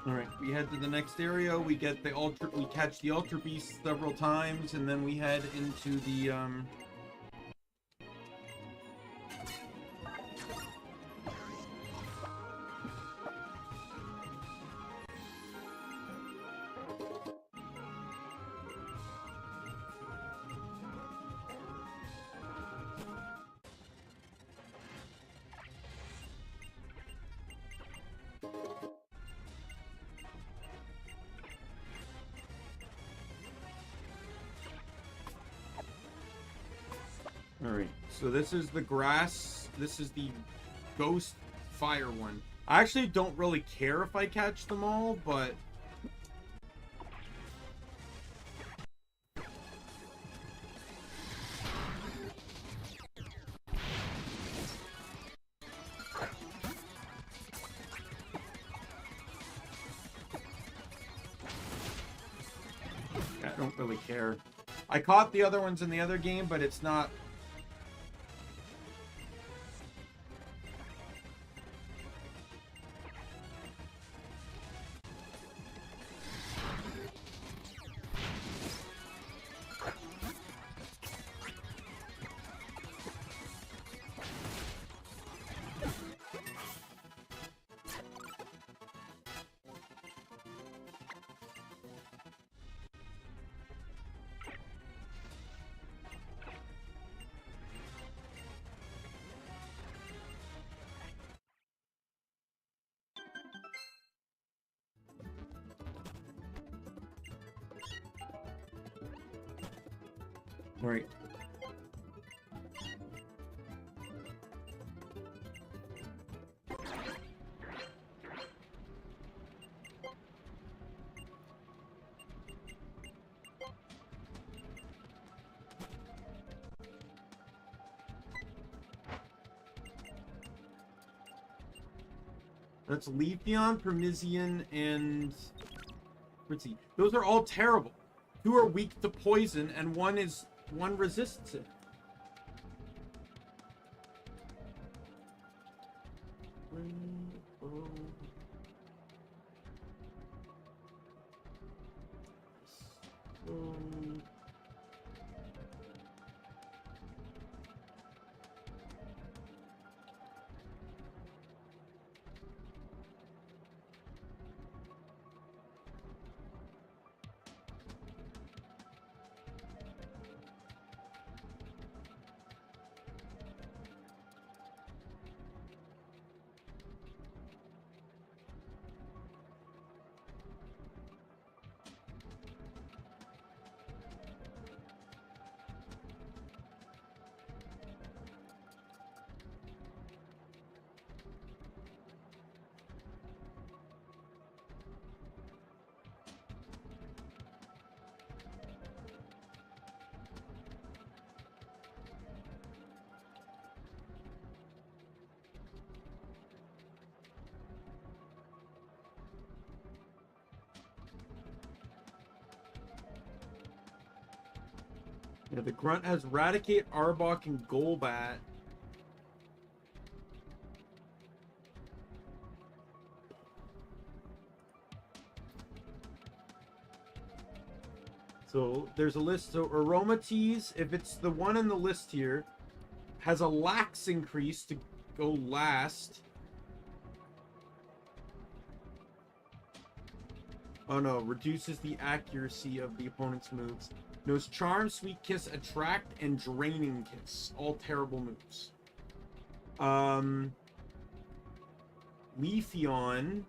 Alright, we head to the next area, we catch the Ultra Beast several times, and then we head into the, So this is the grass. This is the ghost fire one. I actually don't really care if I catch them all, but... I don't really care. I caught the other ones in the other game, but it's not... Right. That's Leafeon, Parmesan, and Fritzy. Those are all terrible. 2 are weak to poison, and one resists it. Yeah, the grunt has Raticate, Arbok, and Golbat. So there's a list. So Aromatisse, if it's the one in the list here, has a lax increase to go last. Oh no, reduces the accuracy of the opponent's moves. Knows Charm, Sweet Kiss, Attract, and Draining Kiss. All terrible moves. Leafeon.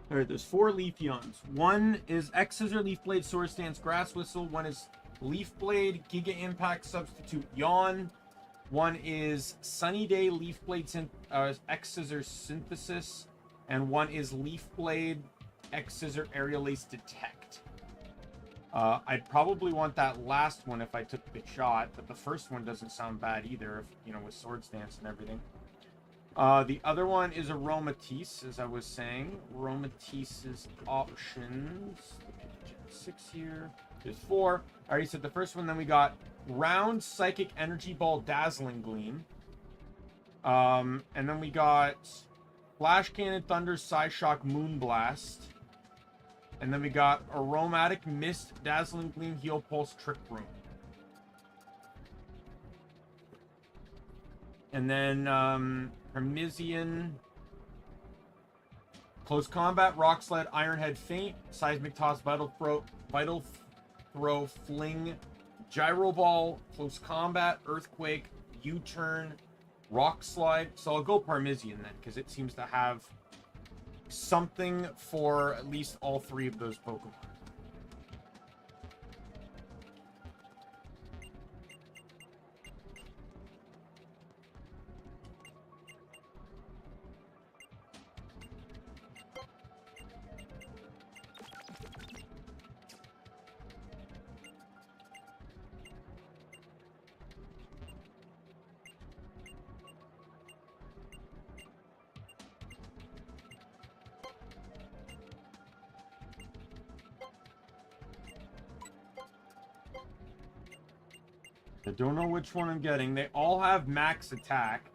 Alright, there's 4 Leafeons. One is X-Scissor, Leaf Blade, Sword Stance, Grass Whistle. One is Leaf Blade, Giga Impact, Substitute, Yawn. One is Sunny Day, Leaf Blade, X-Scissor, Synthesis. And one is Leaf Blade, X-Scissor, Aerial Ace, Detect. I'd probably want that last one if I took the shot, but the first one doesn't sound bad either, if, you know, with Sword Stance and everything. The other one is Aromatisse, as I was saying. Aromatisse's options. Look at Gen 6 here. There's 4. I already said the first one. Then we got Round, Psychic, Energy Ball, Dazzling Gleam. And then we got Flash Cannon, Thunder, Psyshock, Moonblast. And then we got Aromatic Mist, Dazzling Gleam, Heal Pulse, Trick Room. And then, Parmesian. Close combat, rock sled, iron head, feint, seismic toss, vital throw, fling, gyro ball, close combat, earthquake, U-turn, rock slide. So I'll go Parmesian then, because it seems to have something for at least all three of those Pokemon. I don't know which one I'm getting. They all have max attack.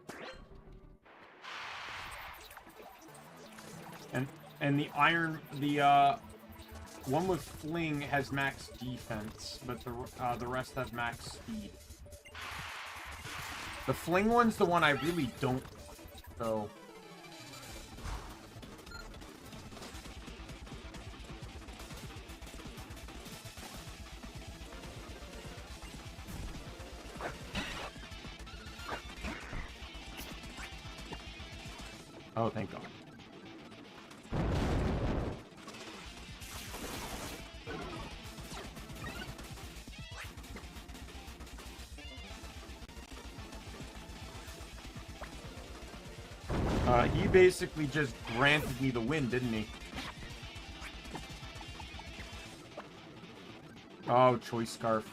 And the one with fling has max defense, but the rest have max speed. The fling one's the one I really don't, so. Oh, thank God. He basically just granted me the win, didn't he? Oh, choice scarf.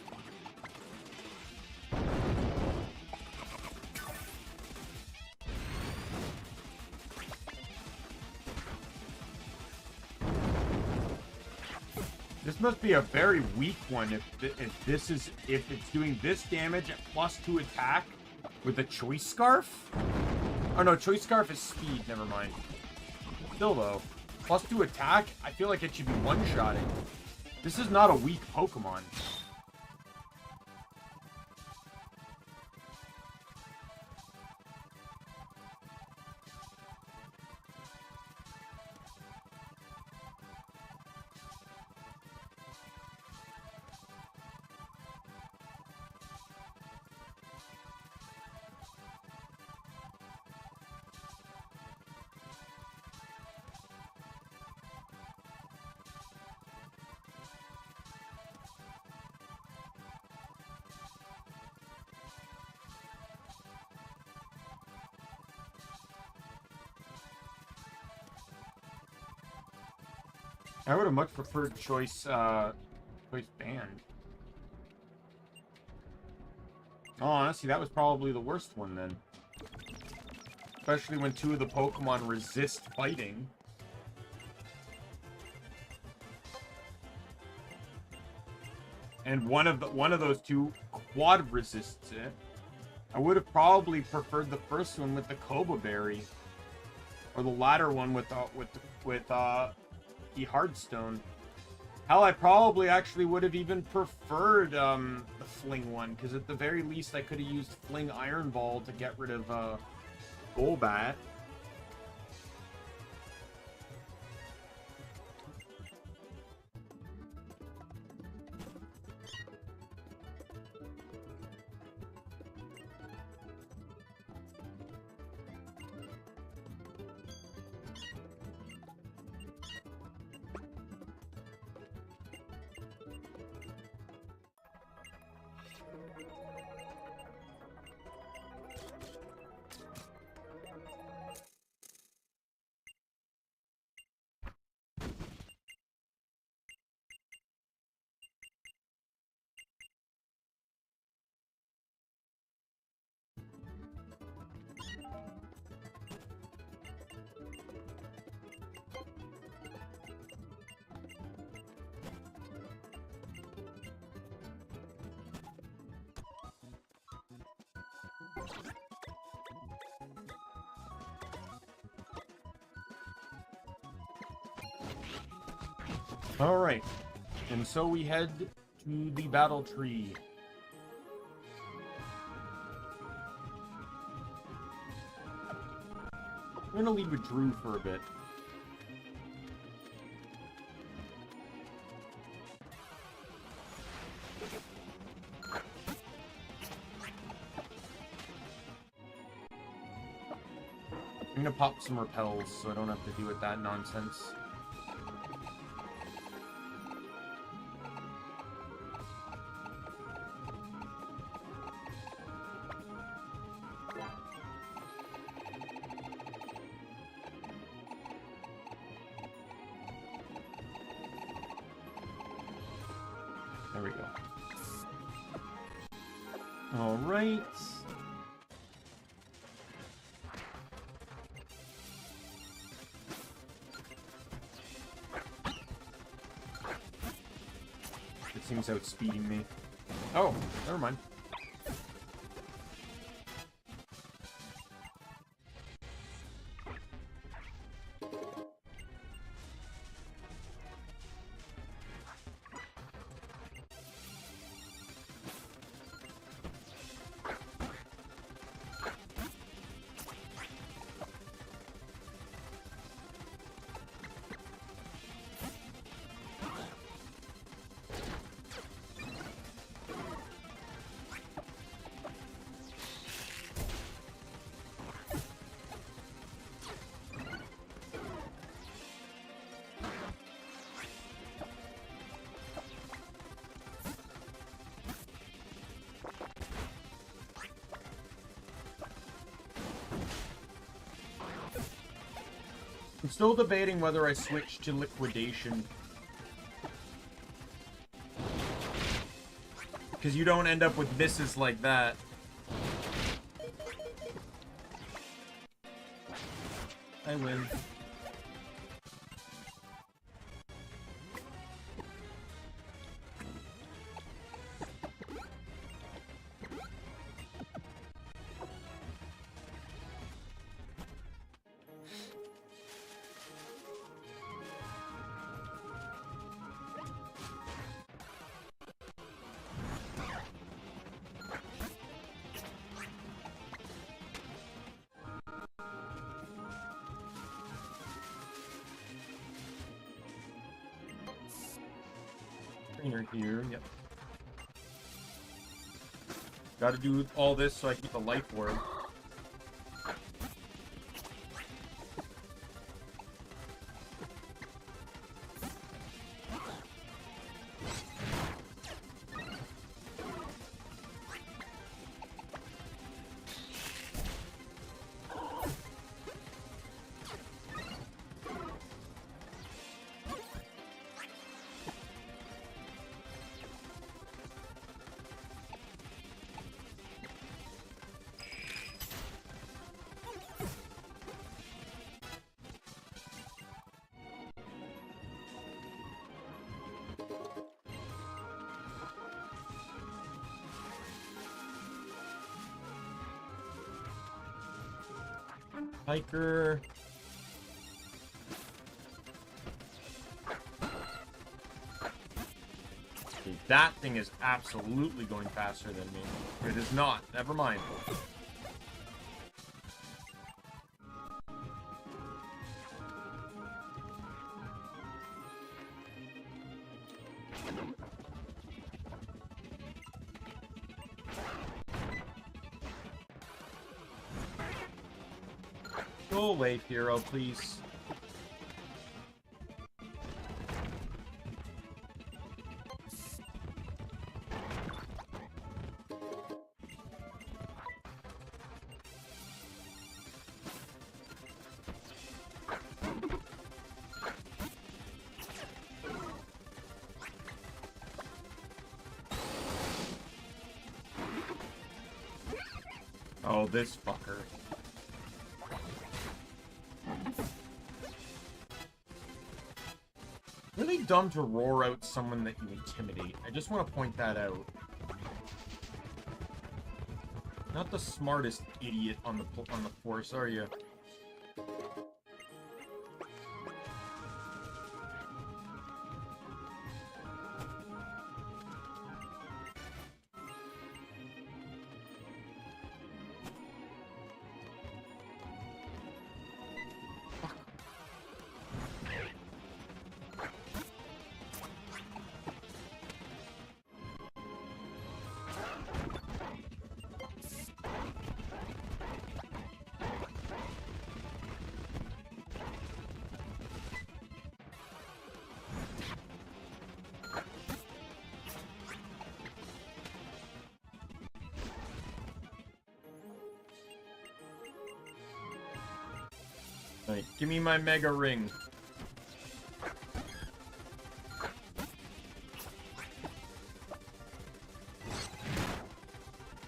This must be a very weak one if it's doing this damage at +2 attack with a choice scarf. Oh no, choice scarf is speed. Never mind. Still though, +2 attack. I feel like it should be one-shotting. This is not a weak Pokemon. I would have much preferred choice band. Oh, honestly, that was probably the worst one then. Especially when two of the Pokemon resist fighting. And one of those two quad resists it. I would have probably preferred the first one with the Koba Berry, or the latter one with the Hardstone. Hell, I probably actually would have even preferred the Fling one, because at the very least I could have used Fling Iron Ball to get rid of Golbat. Alright, and so we head to the battle tree. I'm gonna lead with Drew for a bit. I'm gonna pop some repels so I don't have to deal with that nonsense. There we go. All right. It seems outspeeding me. Oh, never mind. I'm still debating whether I switch to liquidation. Because you don't end up with misses like that. I win. Trainer here, yep. Gotta do all this so I keep a life orb. Hiker. Okay, that thing is absolutely going faster than me. It is not. Never mind. Go away, hero, please. Oh, this fucker. Really dumb to roar out someone that you intimidate. I just want to point that out. Not the smartest idiot on the force, are you? Alright, give me my mega ring.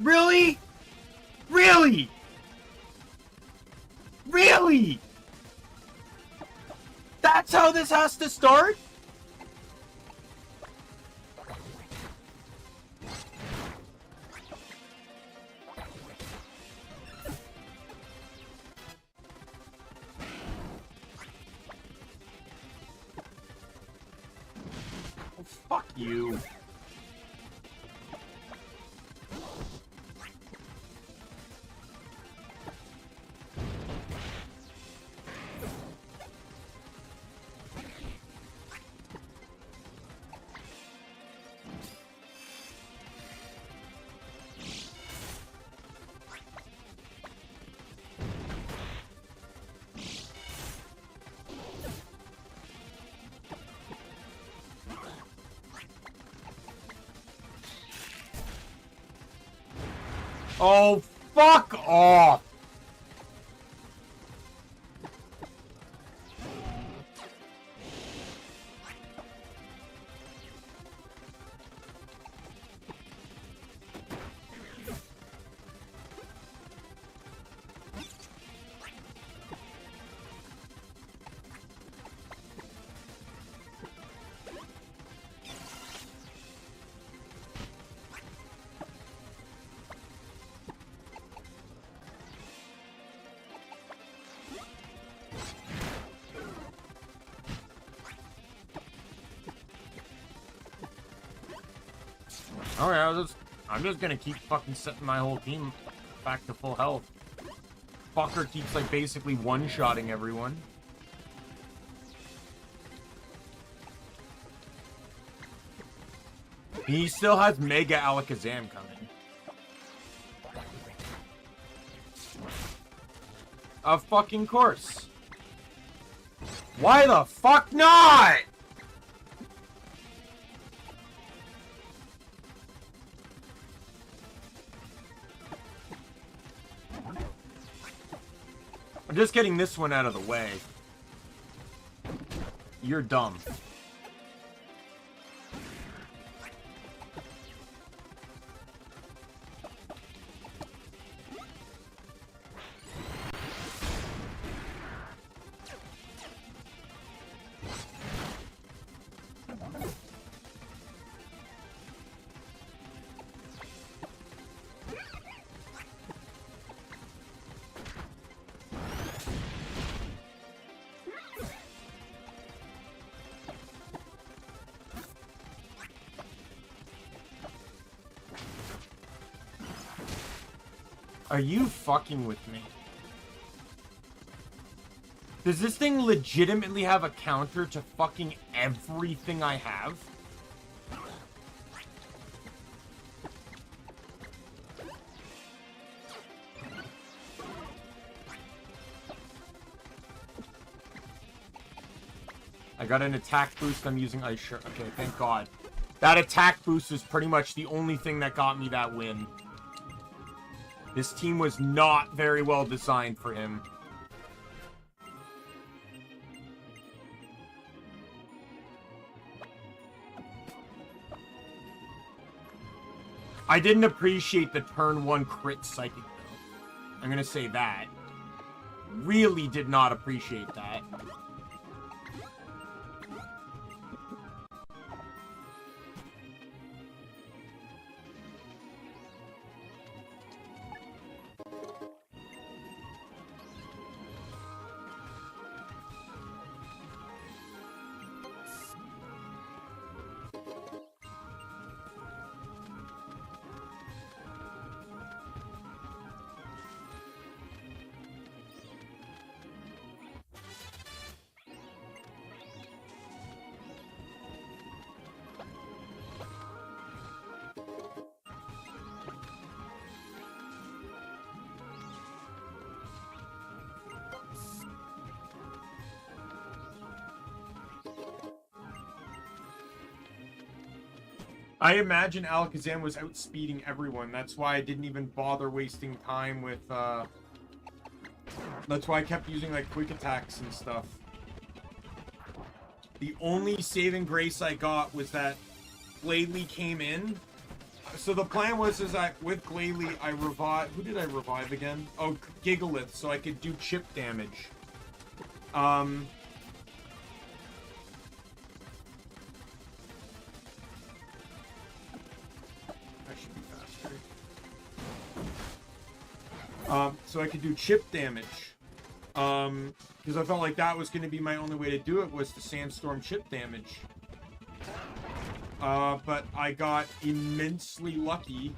Really? Really? Really? That's how this has to start? Oh, fuck you. Oh, fuck off! Alright, I'm just gonna keep fucking setting my whole team back to full health. Fucker keeps, like, basically one-shotting everyone. He still has Mega Alakazam coming. Of fucking course. Why the fuck not? I'm just getting this one out of the way. You're dumb. Are you fucking with me? Does this thing legitimately have a counter to fucking everything I have? I got an attack boost. I'm using Ice Shirt. Okay, thank God. That attack boost is pretty much the only thing that got me that win. This team was not very well designed for him. I didn't appreciate the turn 1 crit psychic, though. I'm gonna say that. Really did not appreciate that. I imagine Alakazam was outspeeding everyone. That's why I didn't even bother wasting time with That's why I kept using like quick attacks and stuff. The only saving grace I got was that Glalie came in. So the plan was is that with Glalie, I revived... Who did I revive again? Oh, Gigalith, so I could do chip damage. I should be faster. So I could do chip damage. Because I felt like that was going to be my only way to do it, was to Sandstorm chip damage. But I got immensely lucky.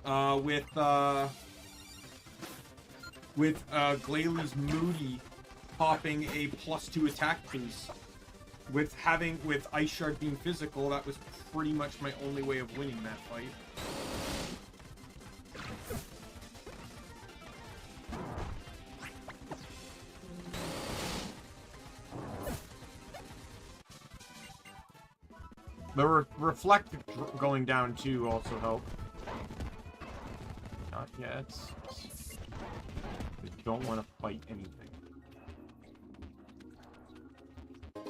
With Glalie's Moody popping a +2 attack boost. With Ice Shard being physical, that was pretty much my only way of winning that fight. The reflect going down too also helped. Not yet. I don't want to fight anything. Okay.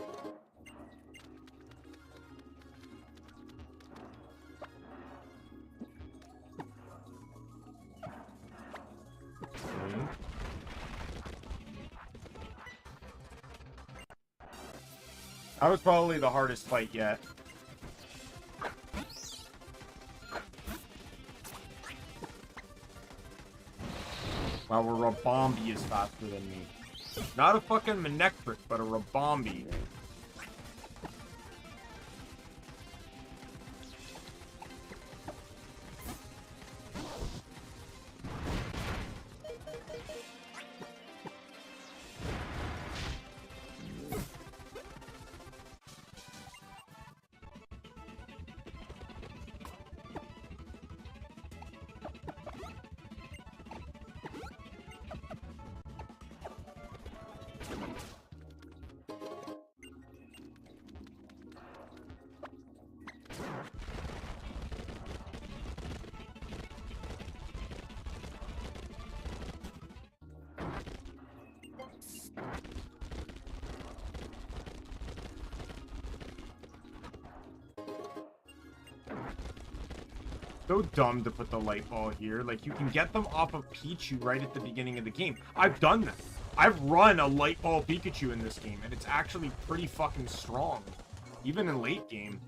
That was probably the hardest fight yet. Wow, a Rabombi is faster than me. Not a fucking Manectric, but a Rabombi. So dumb to put the light ball here. Like, you can get them off of Pichu right at the beginning of the game. I've done that. I've run a light ball Pikachu in this game, and it's actually pretty fucking strong. Even in late game.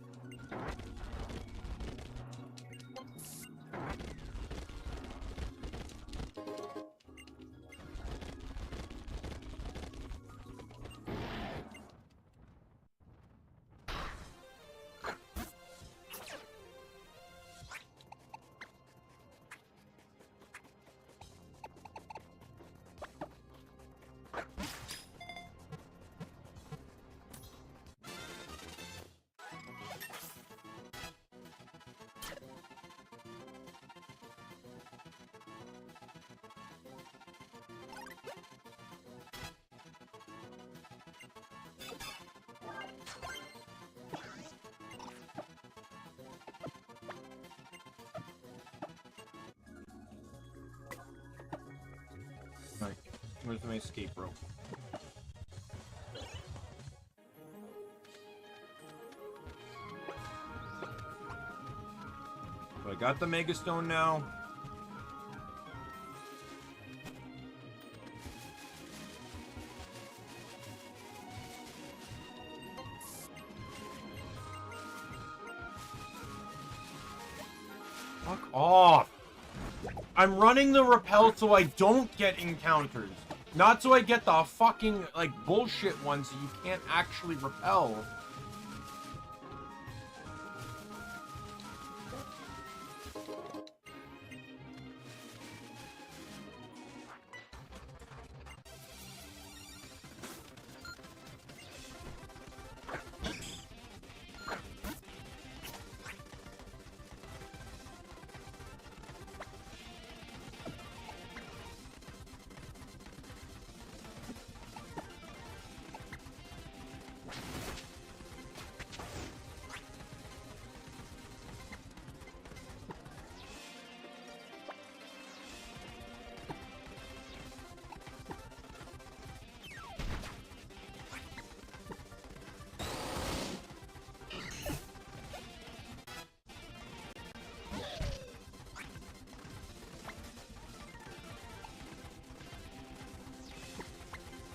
Where's my escape rope? So I got the Mega Stone now. Fuck off! I'm running the repel so I don't get encounters. Not so I get the fucking, like, bullshit ones that you can't actually repel.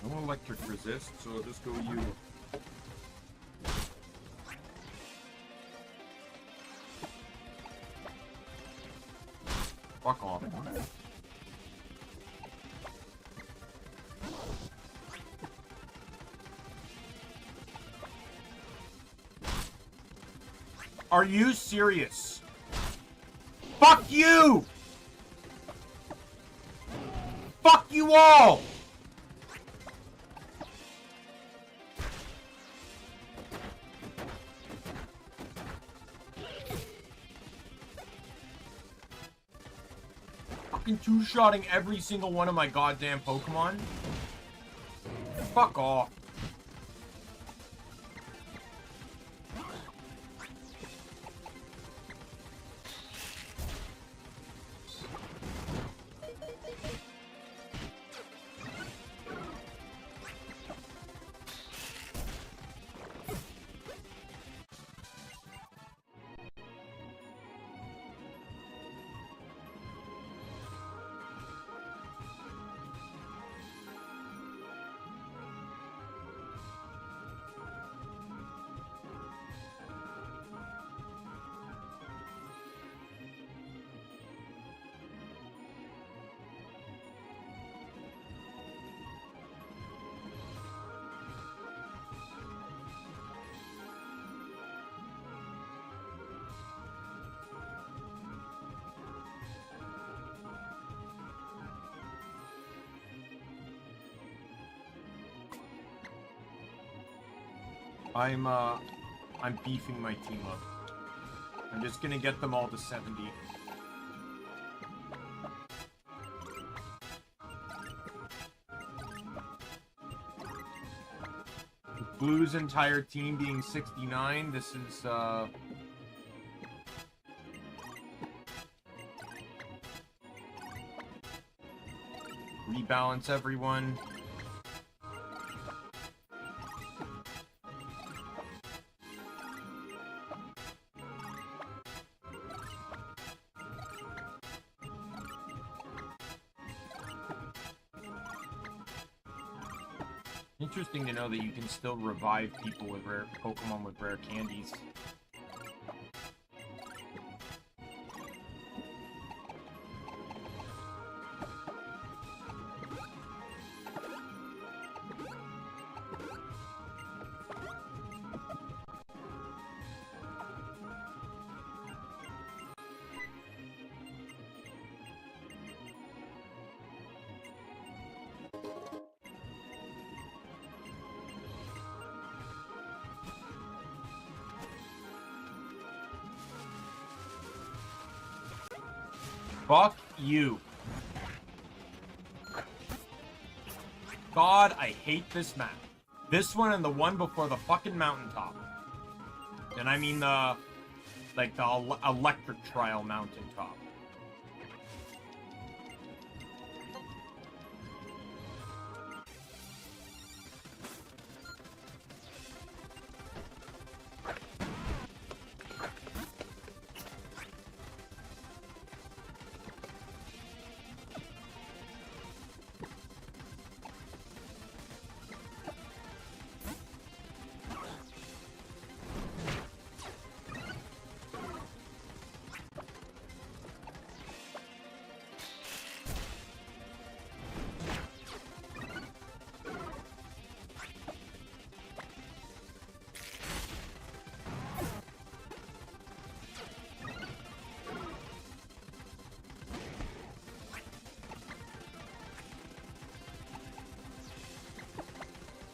No electric resist, so I'll just go you. Fuck off. Are you serious? Fuck you! Fuck you all! Fucking two-shotting every single one of my goddamn Pokemon. Fuck off. I'm beefing my team up. I'm just gonna get them all to 70. Blue's entire team being 69, this is, rebalance everyone. Interesting to know that you can still revive people with rare Pokemon with rare candies. Fuck you. God, I hate this map. This one and the one before the fucking mountaintop. And I mean the, like, the electric trial mountaintop.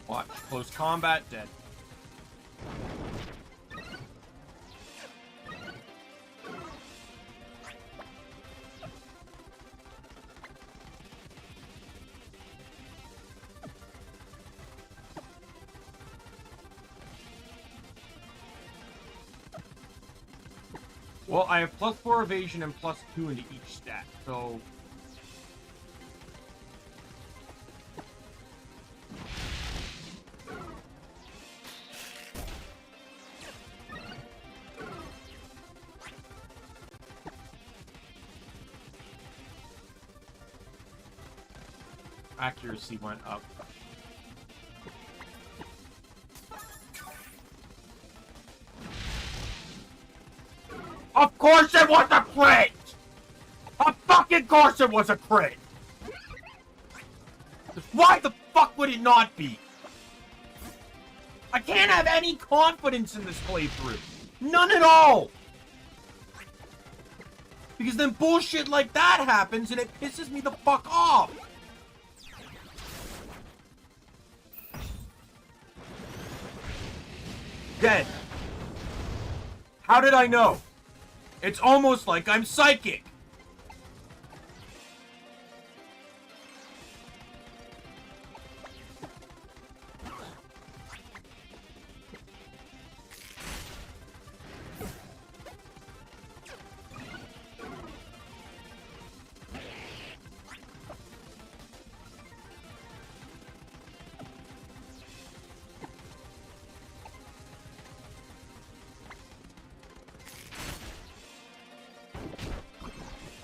Watch. Close combat, dead. Well, I have +4 evasion and +2 into each stat, so... Accuracy went up. Of course it was a crit! Of fucking course it was a crit! Why the fuck would it not be? I can't have any confidence in this playthrough. None at all! Because then bullshit like that happens and it pisses me the fuck off! Dead. How did I know? It's almost like I'm psychic.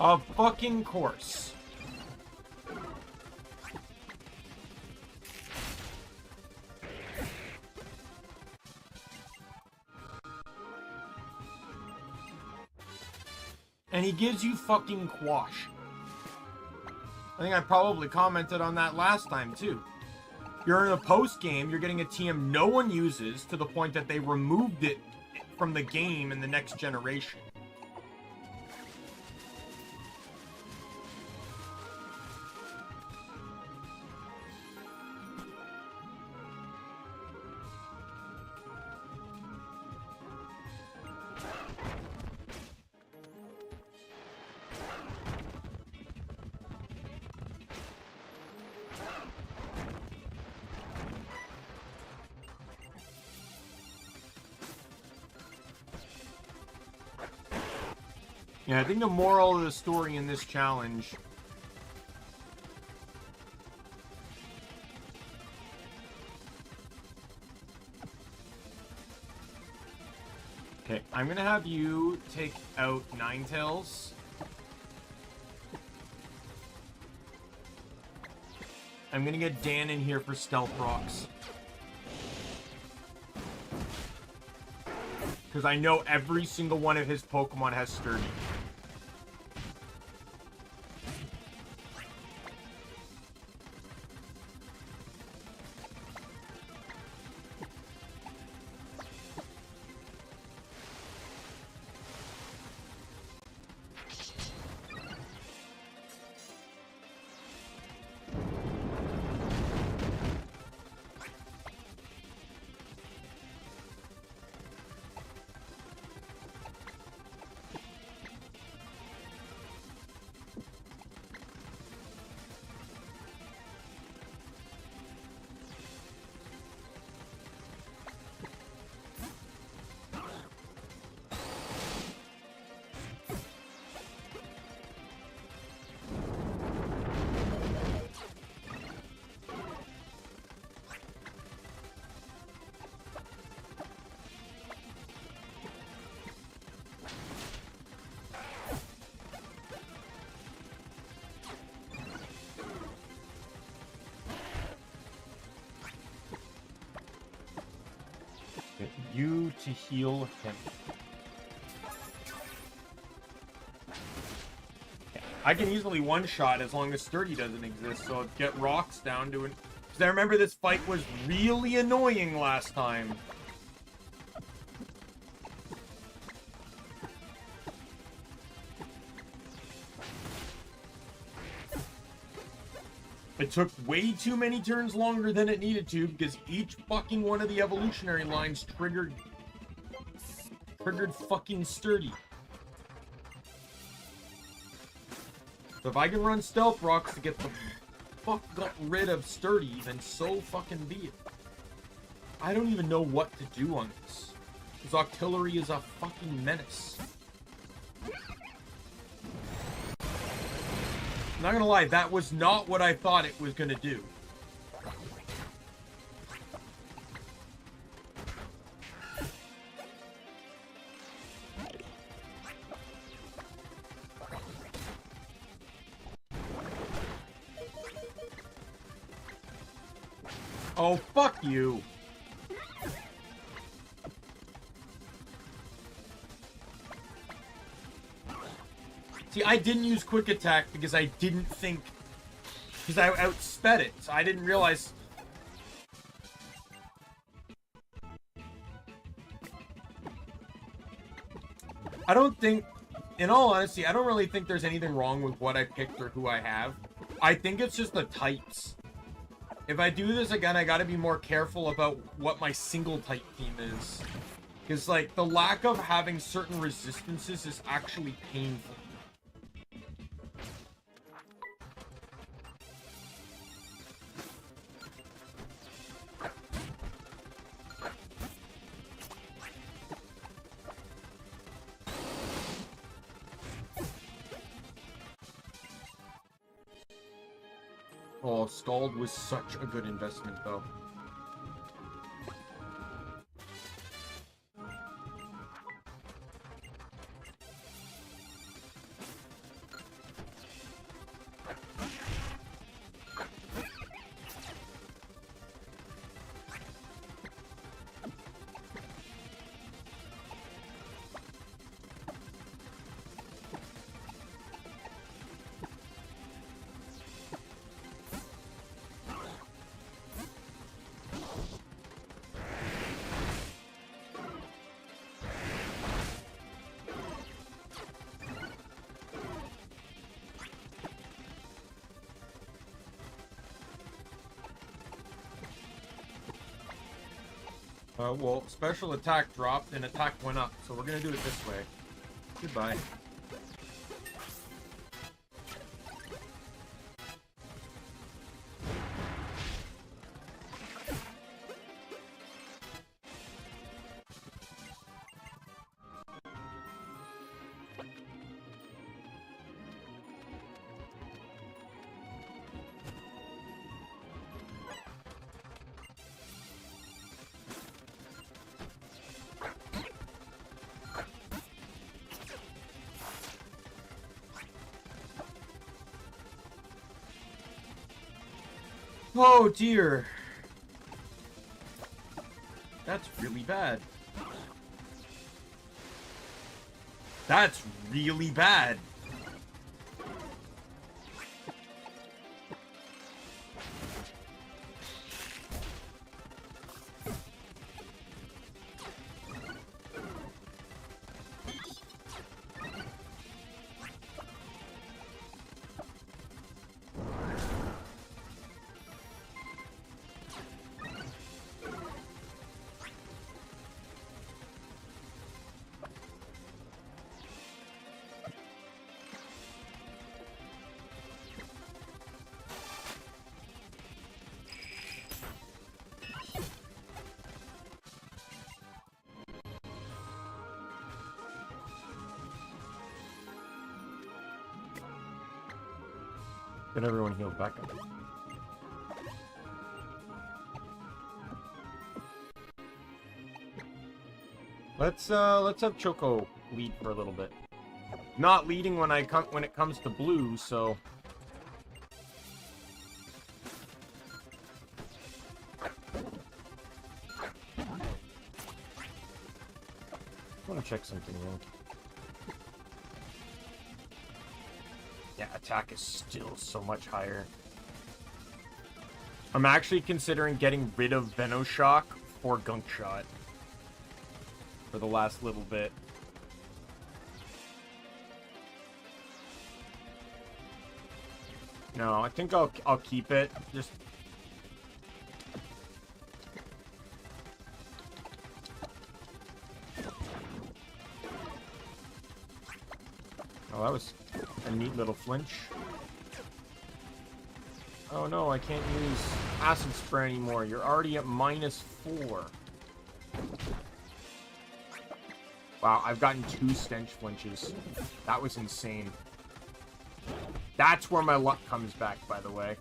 Of fucking course. And he gives you fucking quash. I think I probably commented on that last time too. You're in a post game, you're getting a TM no one uses to the point that they removed it from the game in the next generation. Yeah, I think the moral of the story in this challenge okay, I'm gonna have you take out Ninetales. I'm gonna get Dan in here for Stealth Rocks. Because I know every single one of his Pokemon has Sturdy. You to heal him. I can easily one-shot as long as Sturdy doesn't exist, so get Rocks down to it. Because I remember this fight was really annoying last time. It took way too many turns longer than it needed to because each fucking one of the evolutionary lines triggered fucking Sturdy. So if I can run Stealth Rocks to get the fuck rid of Sturdy, then so fucking be it. I don't even know what to do on this. Because Octillery is a fucking menace. I'm not gonna lie, that was not what I thought it was gonna do. Oh, fuck you. See, I didn't use quick attack because I didn't think... Because I outsped it, so I didn't realize... I don't think... In all honesty, I don't really think there's anything wrong with what I picked or who I have. I think it's just the types. If I do this again, I gotta be more careful about what my single type team is. Because, like, the lack of having certain resistances is actually painful. Oh, Scald was such a good investment, though. Well, special attack dropped and attack went up, so we're gonna do it this way. Goodbye. Oh dear. That's really bad. That's really bad. Get everyone healed back up. Let's have Choco lead for a little bit. Not leading when it comes to blue, so I want to check something real. Yeah, attack is still so much higher. I'm actually considering getting rid of Venoshock for Gunk Shot for the last little bit. No, I think I'll keep it. Just oh, that was a neat little flinch. Oh no, I can't use Acid Spray anymore. You're already at -4. Wow, I've gotten 2 stench flinches. That was insane. That's where my luck comes back, by the way.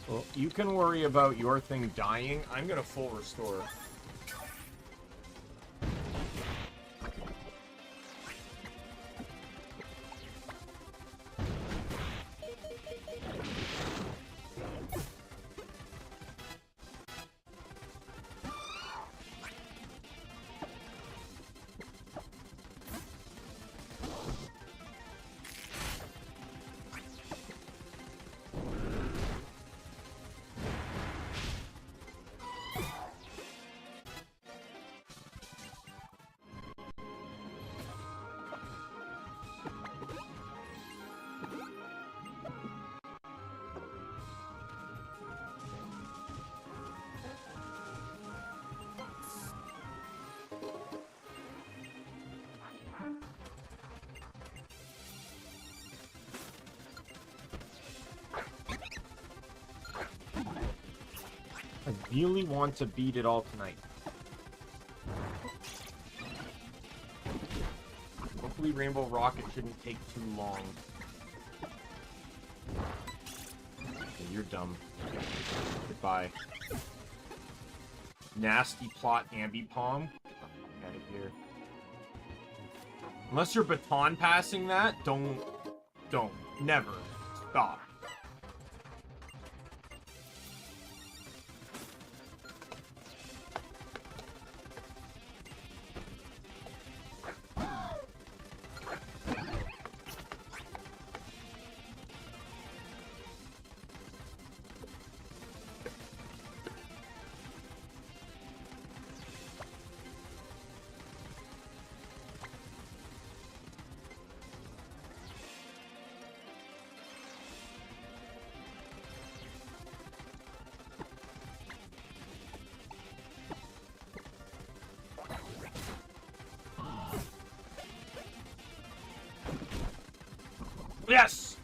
Well, you can worry about your thing dying. I'm gonna full restore. really want to beat it all tonight. Hopefully Rainbow Rocket shouldn't take too long. Okay, you're dumb. Goodbye. Nasty plot Ambipom. Get the fuck out of here. Unless you're baton passing that, don't. Never. Stop. Yes!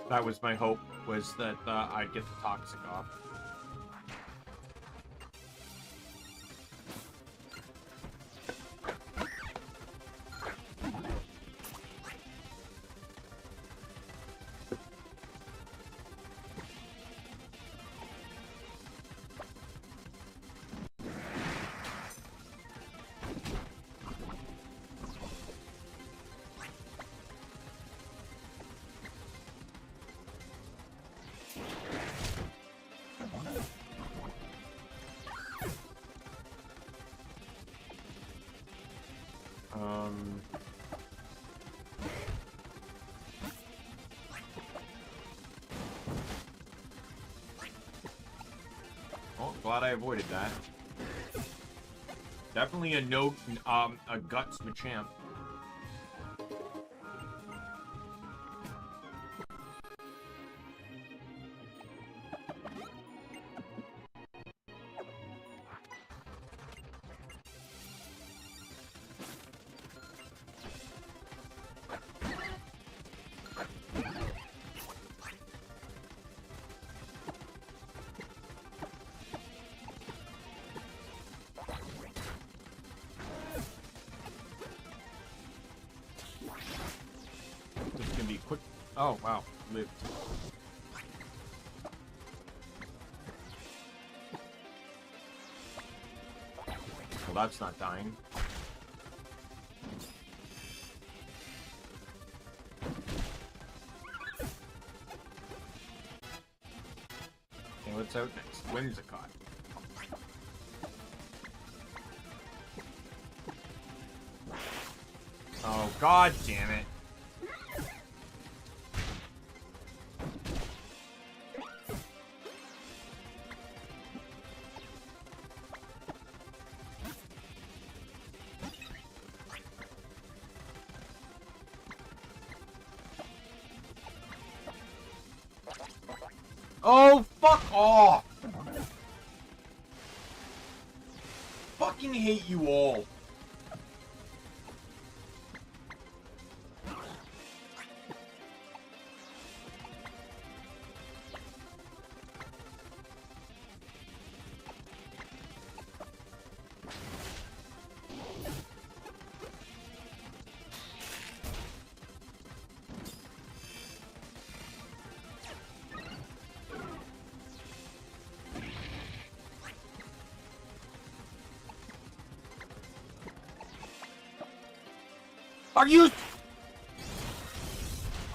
That was my hope, was that I'd get the toxic off. Oh, glad I avoided that. Definitely a no, a guts Machamp. Oh, wow. Lived. Well, that's not dying. Okay, what's out next? Whimsicott. Oh, god damn it. Oh, fuck off! Fucking hate you all.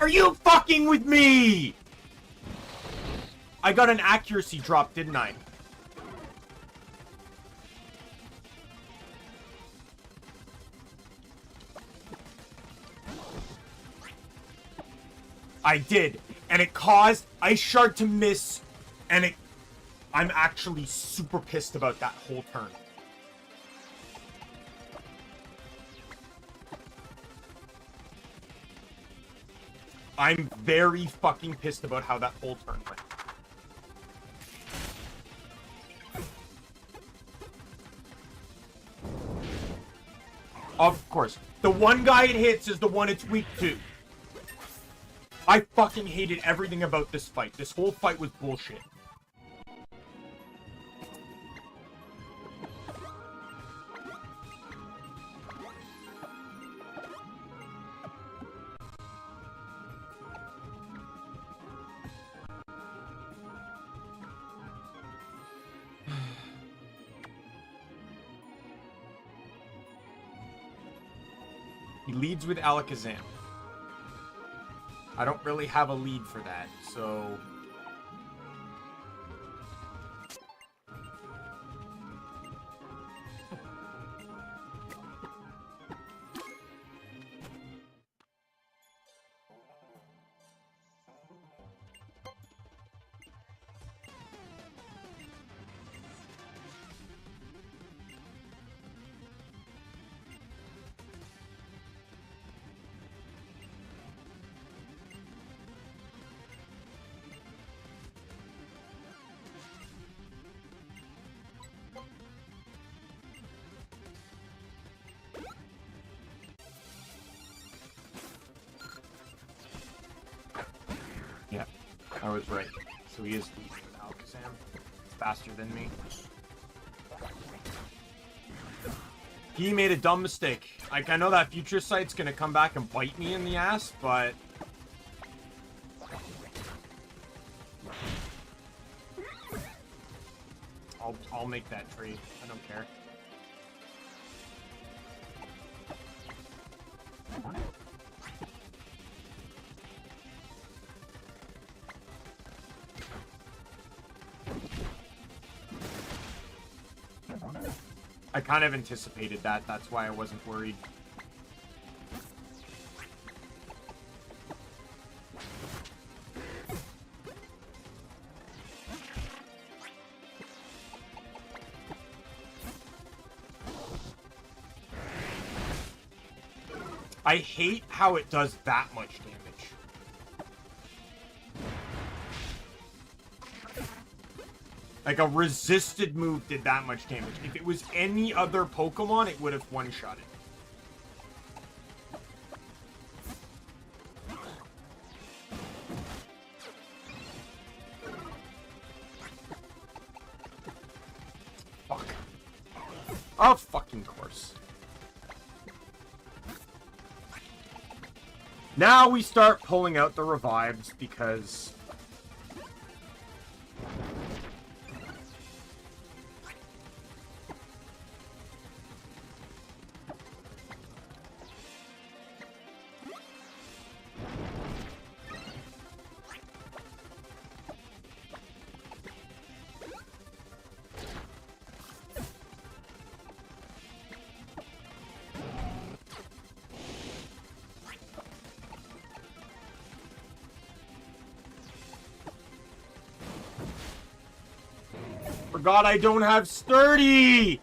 Are you fucking with me? I got an accuracy drop, didn't I? I did, and it caused Ice Shard to miss, and I'm actually super pissed about that whole turn. I'm very fucking pissed about how that whole turn went. Of course. The one guy it hits is the one it's weak to. I fucking hated everything about this fight. This whole fight was bullshit. He leads with Alakazam. I don't really have a lead for that, so... Yeah, I was right. So he is leading with Alakazam. Faster than me. He made a dumb mistake. Like, I know that Future Sight's gonna come back and bite me in the ass, but... I'll make that trade. I don't care. I kind of anticipated that. That's why I wasn't worried. I hate how it does that much damage. Like, a resisted move did that much damage. If it was any other Pokemon, it would have one-shot it. Fuck. Of fucking course. Now we start pulling out the revives because... Forgot I don't have sturdy!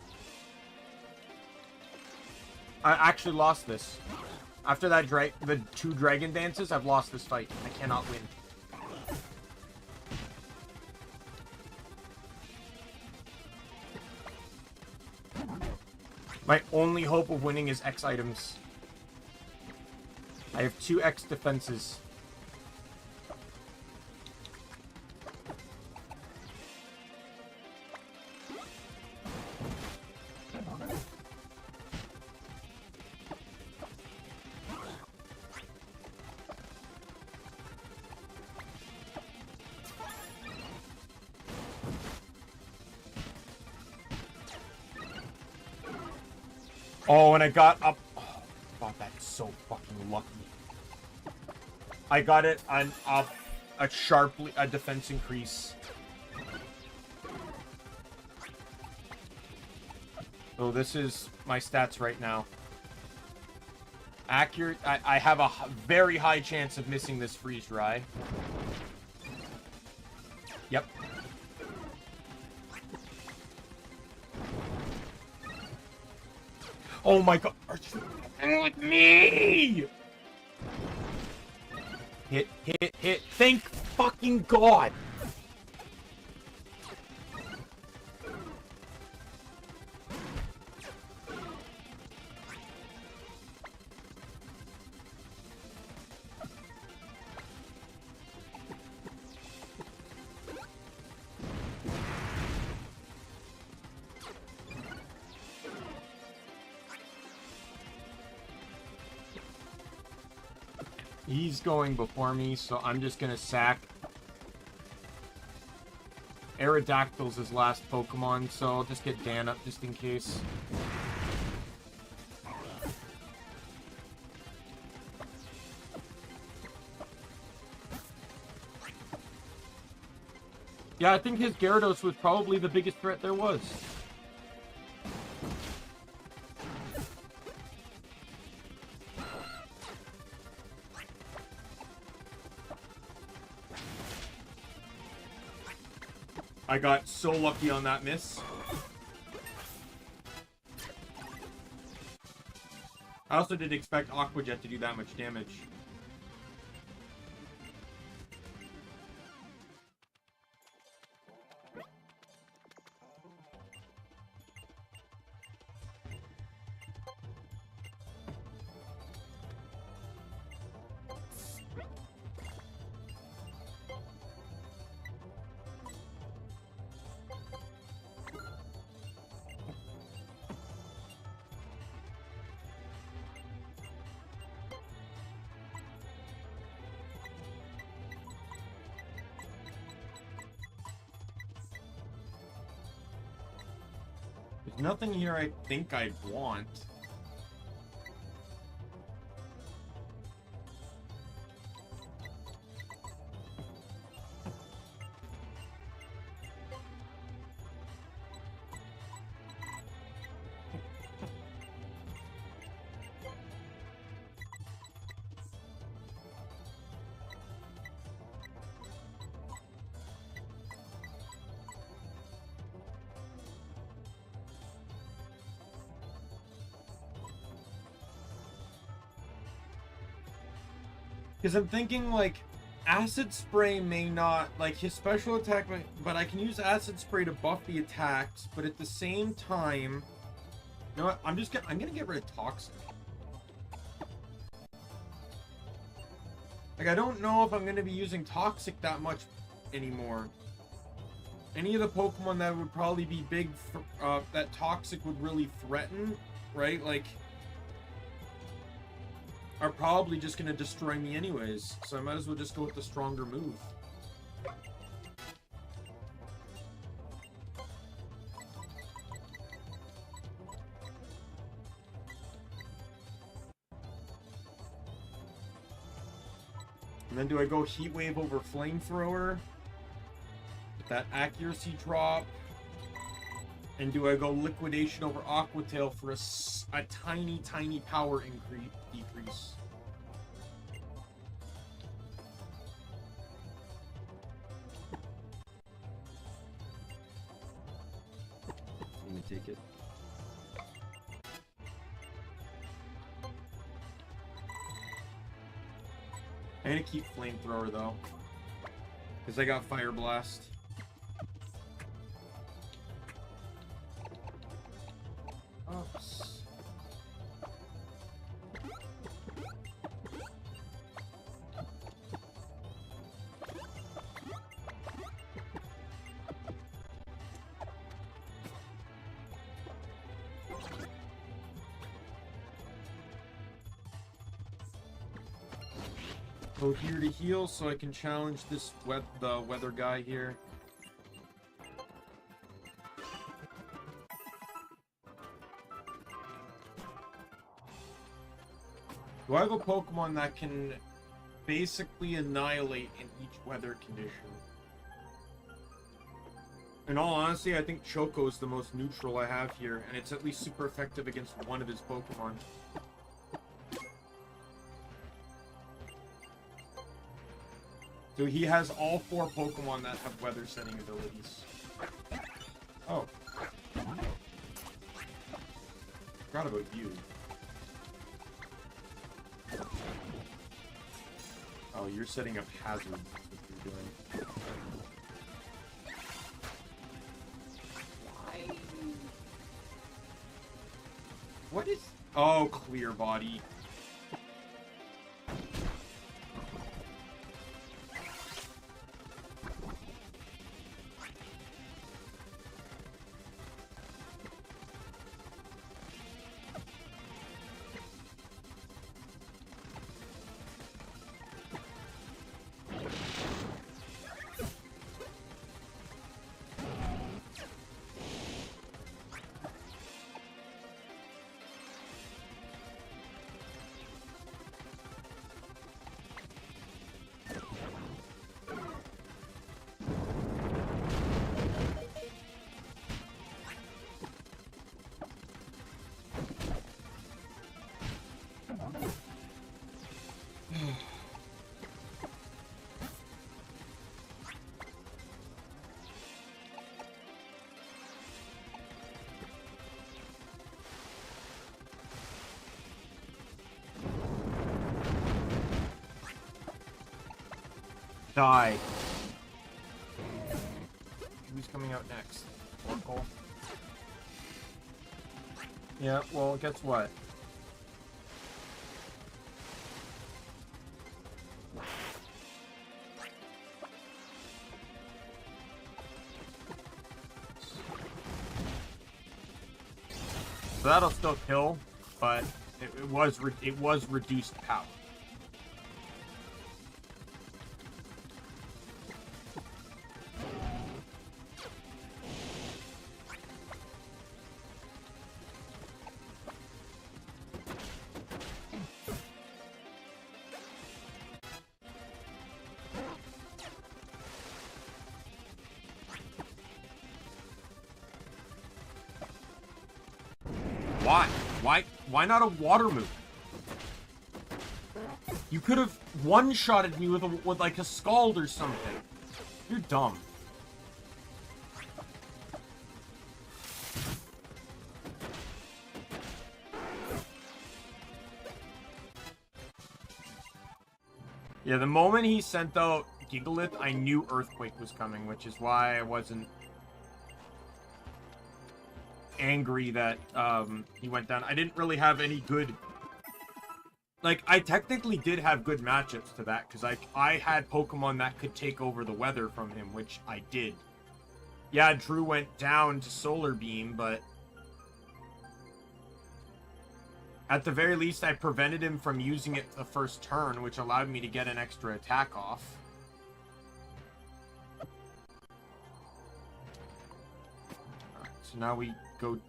I actually lost this. After that the 2 dragon dances, I've lost this fight. I cannot win. My only hope of winning is X items. I have 2 X defenses. Oh, and I got up. Oh, God, that's so fucking lucky. I got it on up a defense increase. So this is my stats right now. Accurate. I have a very high chance of missing this freeze dry. Yep. Oh my God! Are you fucking with me? Hit, hit, hit. Thank fucking God. He's going before me, so I'm just gonna sack. Aerodactyl's his last Pokemon, so I'll just get Dan up just in case. Yeah, I think his Gyarados was probably the biggest threat there was. I got so lucky on that miss. I also didn't expect Aqua Jet to do that much damage. There's nothing here I think I'd want. Because I'm thinking, like, Acid Spray may not, like, his special attack, but I can use Acid Spray to buff the attacks, but at the same time, you know what, I'm gonna get rid of Toxic. Like, I don't know if I'm gonna be using Toxic that much anymore. Any of the Pokemon that would probably be big, that Toxic would really threaten, right, like, are probably just going to destroy me anyways, so I might as well just go with the stronger move. And then do I go Heat Wave over Flamethrower? With that accuracy drop? And do I go Liquidation over Aqua Tail for a tiny, tiny power decrease? Let me take it. I'm gonna keep Flamethrower though, because I got Fire Blast. Oops. Go here to heal so I can challenge this the weather guy here. Do I have a Pokemon that can basically annihilate in each weather condition? In all honesty, I think Choco is the most neutral I have here, and it's at least super effective against one of his Pokemon. So he has all 4 Pokemon that have weather setting abilities. Oh. Forgot about you. Oh, you're setting up hazards. That's what you're doing. Why? What is... Oh, Clear Body. die. Who's coming out next? Oracle. Yeah, well, guess what? So that'll still kill, but it was reduced power. Why not a water move? You could have one-shotted me with like a scald or something. You're dumb. Yeah, the moment he sent out Gigalith, I knew Earthquake was coming, which is why I wasn't angry that he went down. I didn't really have any good... Like, I technically did have good matchups to that, because I had Pokemon that could take over the weather from him, which I did. Yeah, Drew went down to Solar Beam, but... At the very least, I prevented him from using it the first turn, which allowed me to get an extra attack off. Alright, so now we go...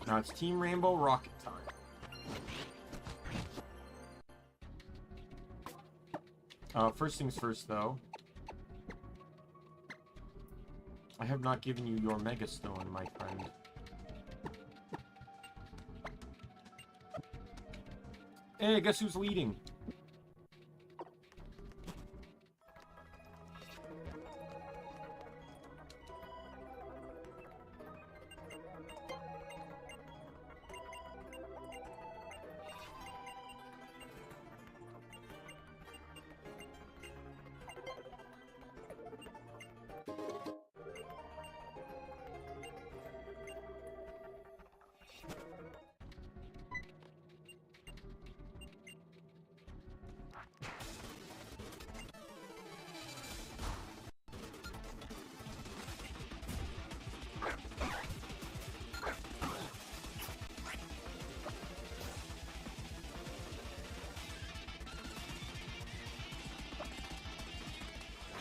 Now it's Team Rainbow Rocket time. First things first, though. I have not given you your Mega Stone, my friend. Hey, guess who's leading?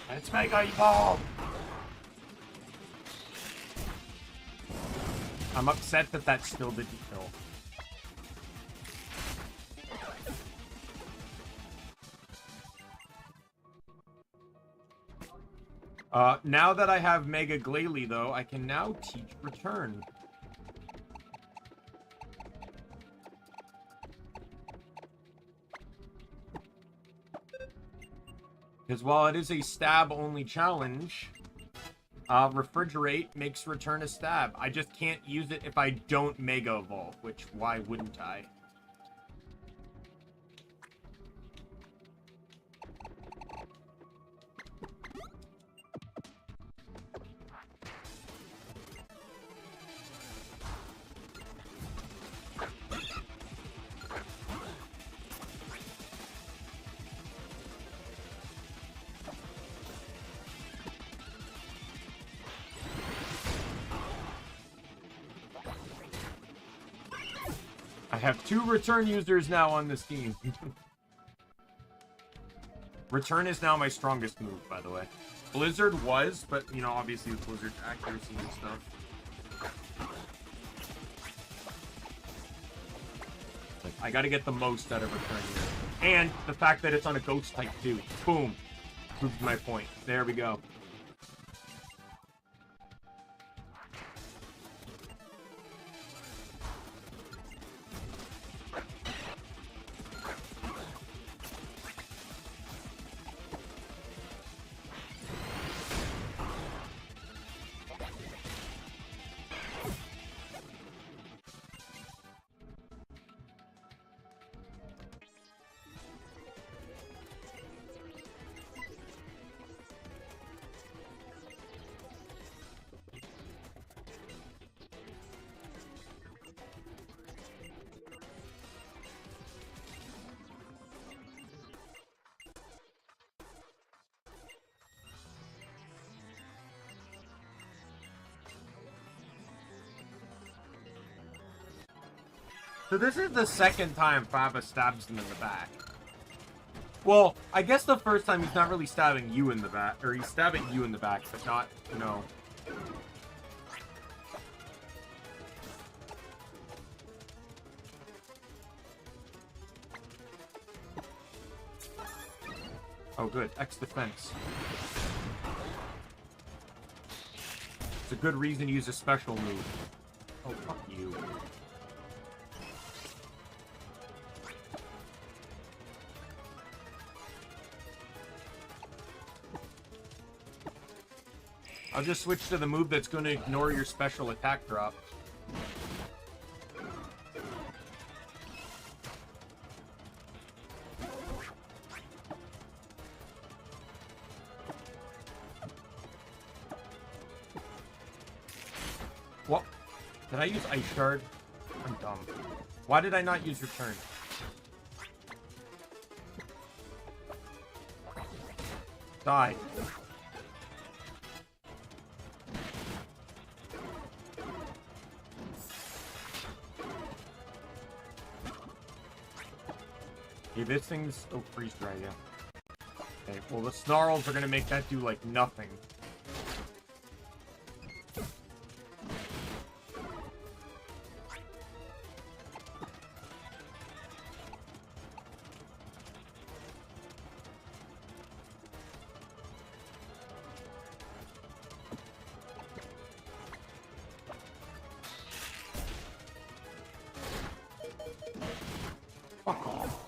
Let's make a evolve! I'm upset that that still didn't kill. Now that I have Mega Glalie, though, I can now teach Return. Because while it is a stab-only challenge, Refrigerate makes Return a stab. I just can't use it if I don't Mega Evolve, which, why wouldn't I? I have 2 Return users now on this team. Return is now my strongest move, by the way. Blizzard was, but, you know, obviously with Blizzard's accuracy and stuff. Like, I gotta get the most out of Return here. And the fact that it's on a Ghost type, too. Boom. Proves my point. There we go. So this is the second time Faba stabs him in the back. Well, I guess the first time he's not really stabbing you in the back, or he's stabbing you in the back, but not, you know. Oh, good. X defense. It's a good reason to use a special move. Oh, fuck you. I'll just switch to the move that's going to ignore your special attack drop. What? Did I use Ice Shard? I'm dumb. Why did I not use Return? Die. Okay, this thing's... Oh, freeze dry, yeah. Okay, well, the snarls are gonna make that do, like, nothing. Fuck off.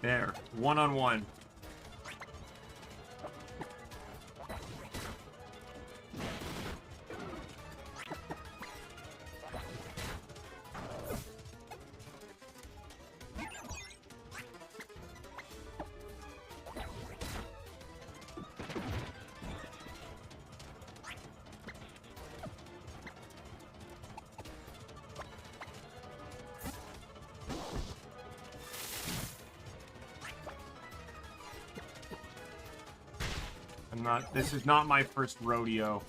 There. One-on-one. This is not my first rodeo.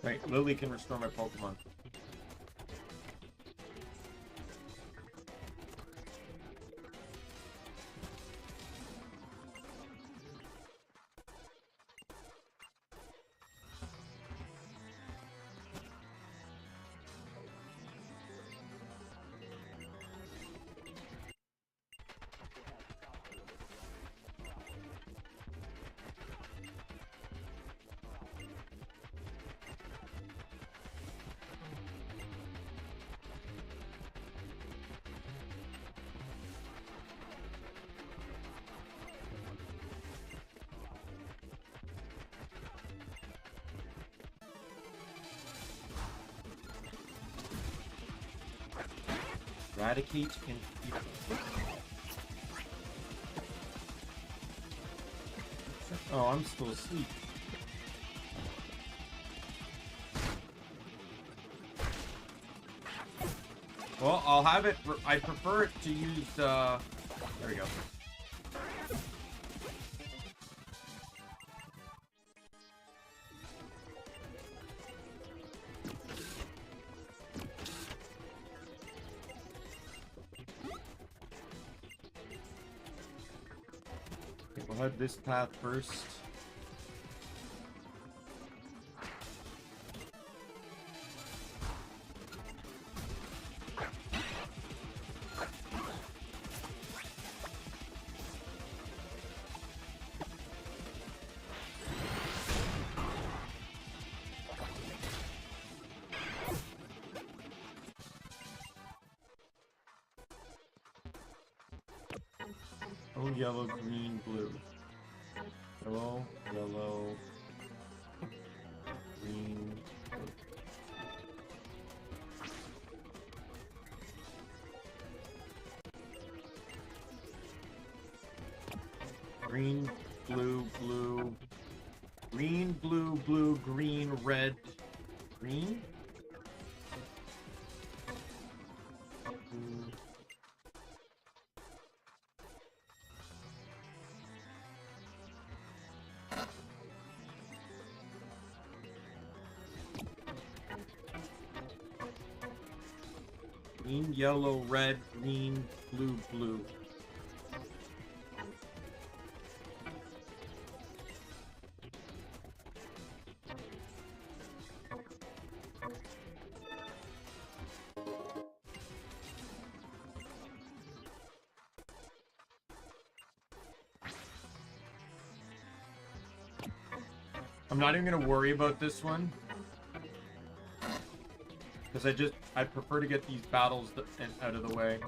Right, Lily can restore my Pokemon. Eradicate and oh, I'm still asleep. Well, I'll have it. I prefer it to use. There we go. We'll head this path first. Oh, yellow, green, blue. Yellow, yellow, green, blue. Green, blue, blue. Green, blue, blue, green, red, green? Green, yellow, red, green, blue, blue. I'm not even gonna worry about this one. Because I prefer to get these battles out of the way.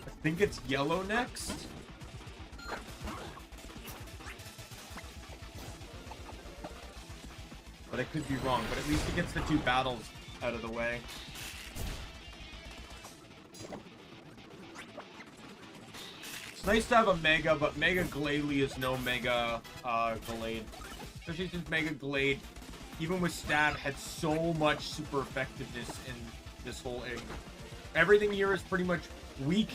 I think it's yellow next. But I could be wrong, but at least it gets the two battles out of the way. It's nice to have a Mega, but Mega Glalie is no Mega Glade. Especially since Mega Glade, even with Stab, had so much super effectiveness in this whole egg. Everything here is pretty much weak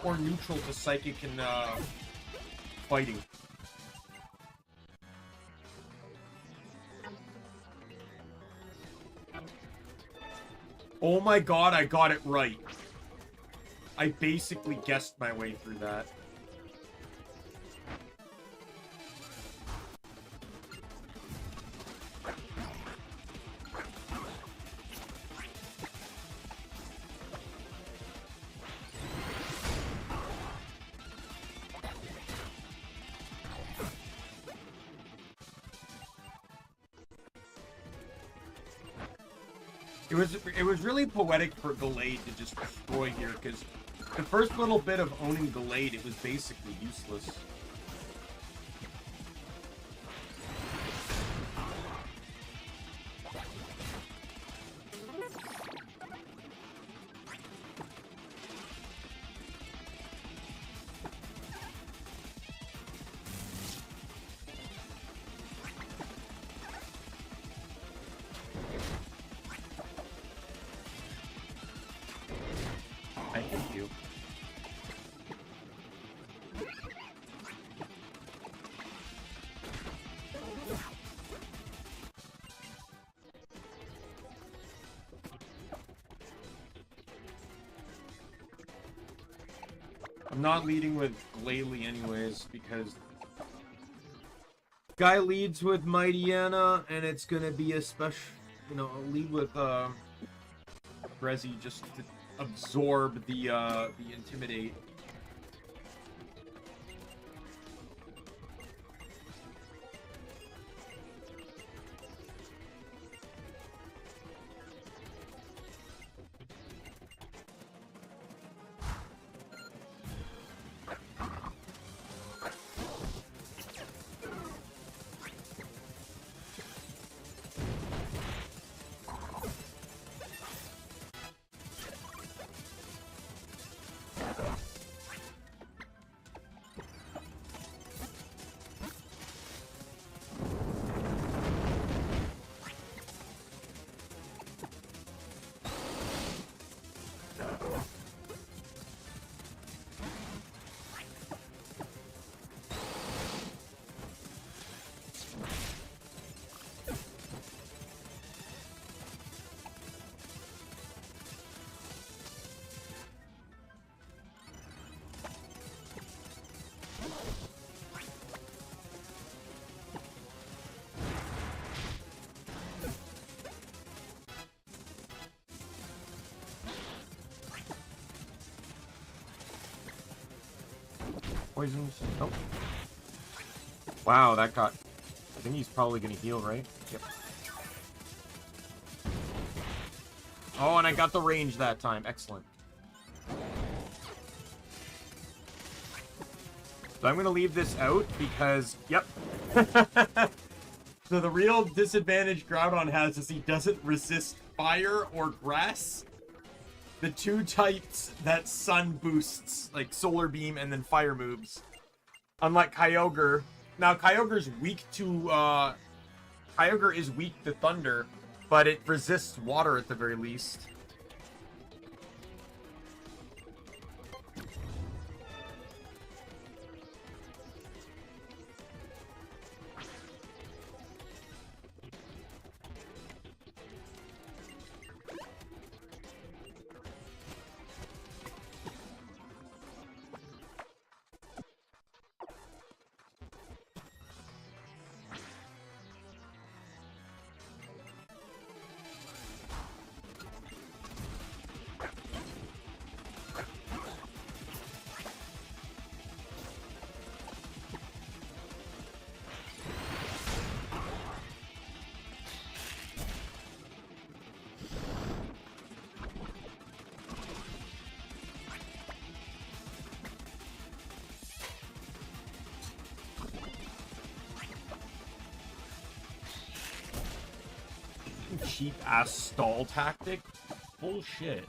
or neutral to Psychic and fighting. Oh my god, I got it right. I basically guessed my way through that. It was really poetic for Glade to just destroy here, because the first little bit of owning Glade, it was basically useless. I hate you. I'm not leading with Glalie anyways, because guy leads with Mightyana, and it's gonna be a special, you know, I'll lead with Brezzy just to absorb the Intimidate. Poisons. Nope. Wow, that got... I think he's probably going to heal, right? Yep. Oh, and I got the range that time. Excellent. So I'm going to leave this out because... Yep. So the real disadvantage Groudon has is he doesn't resist fire or grass. The two types that sun boosts, like Solar Beam and then Fire moves. Unlike Kyogre. Now, Kyogre's weak to... Kyogre is weak to Thunder, but it resists water at the very least. Cheap ass stall tactic? Bullshit.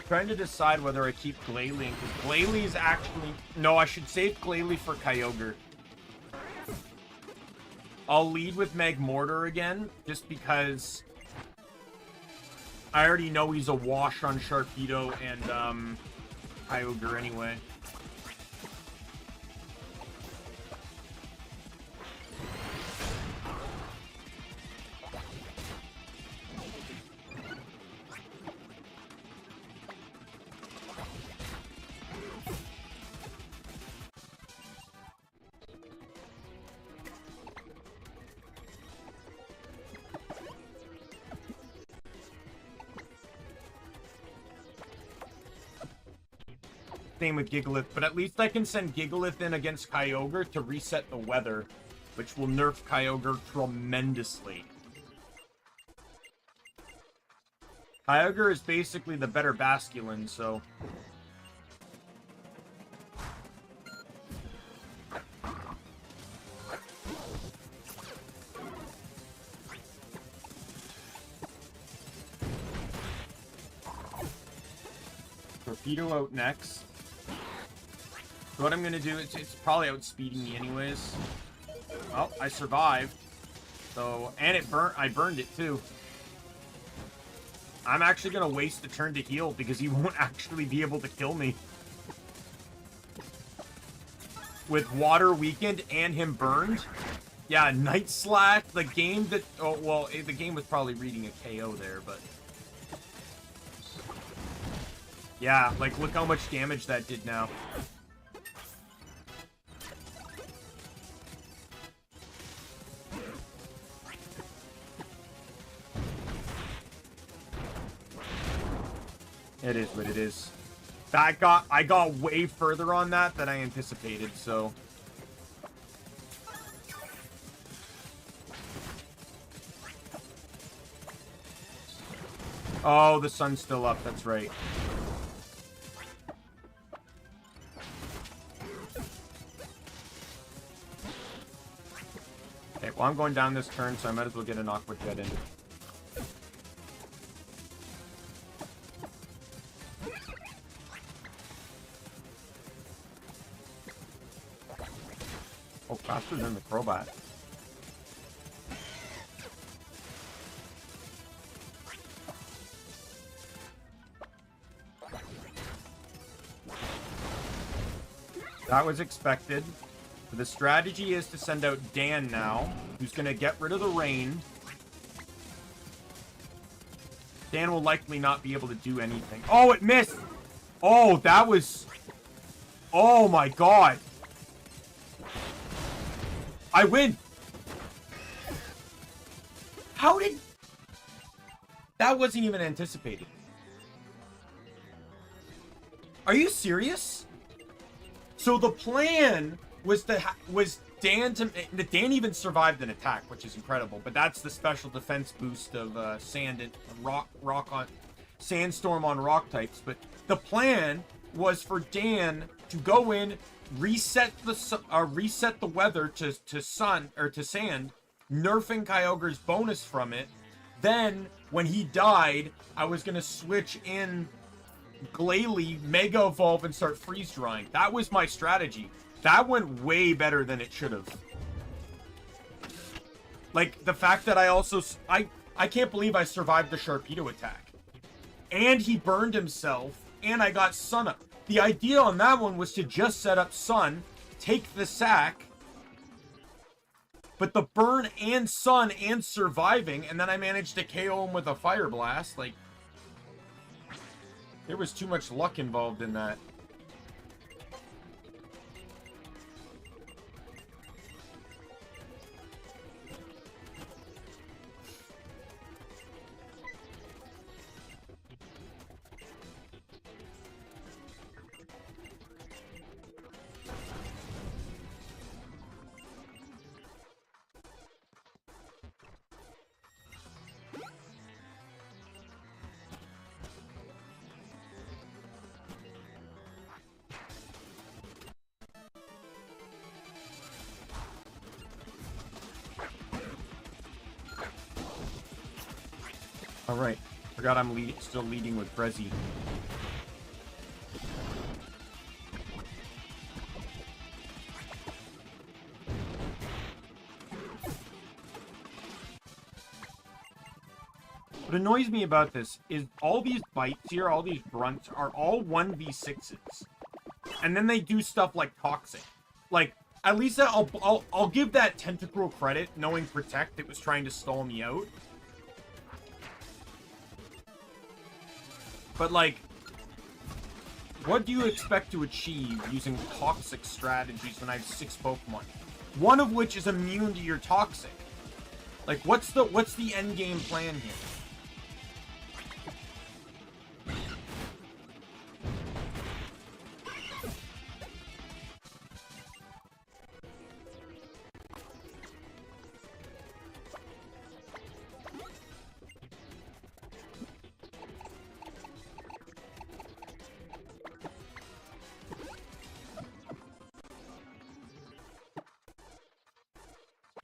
Trying to decide whether I keep Glalie, because Glalie's actually... No, I should save Glalie for Kyogre. I'll lead with Magmortar again, just because I already know he's a wash on Sharpedo and Kyogre anyway. Same with Gigalith, but at least I can send Gigalith in against Kyogre to reset the weather, which will nerf Kyogre tremendously. Kyogre is basically the better Basculin, so... Torpedo out next. So what I'm gonna do, it's probably outspeeding me anyways. Oh, I survived. So, and it burnt, I burned it too. I'm actually gonna waste the turn to heal because he won't actually be able to kill me. With water weakened and him burned. Yeah, Night Slack, the game that, oh, well, the game was probably reading a KO there, but. Yeah, like, look how much damage that did now. It is what it is. I got way further on that than I anticipated, so... Oh, the sun's still up. That's right. Okay, well, I'm going down this turn, so I might as well get an Aqua Jet in. Oh, faster than the Crobat. That was expected. The strategy is to send out Dan now, who's going to get rid of the rain. Dan will likely not be able to do anything. Oh, it missed! Oh, that was... Oh my god! I win! How did... That wasn't even anticipated. Are you serious? So the plan was Dan to... Dan even survived an attack, which is incredible. But that's the special defense boost of sand and rock on... Sandstorm on rock types. But the plan was for Dan to go in, reset the weather to sand, nerfing Kyogre's bonus from it. Then, when he died, I was gonna switch in Glalie, Mega Evolve, and start freeze drying. That was my strategy. That went way better than it should have. Like, the fact that I can't believe I survived the Sharpedo attack. And he burned himself, and I got Sun up. The idea on that one was to just set up Sun, take the sack, but the burn and Sun and surviving, and then I managed to KO him with a Fire Blast. Like, there was too much luck involved in that. Alright. Forgot I'm still leading with Brezzy. What annoys me about this is all these bites here, all these grunts, are all 1v6s. And then they do stuff like Toxic. Like, at least I'll give that Tentacruel credit, knowing Protect, it was trying to stall me out. But, like, what do you expect to achieve using Toxic strategies when I have 6 Pokemon? One of which is immune to your Toxic. Like, what's the end game plan here?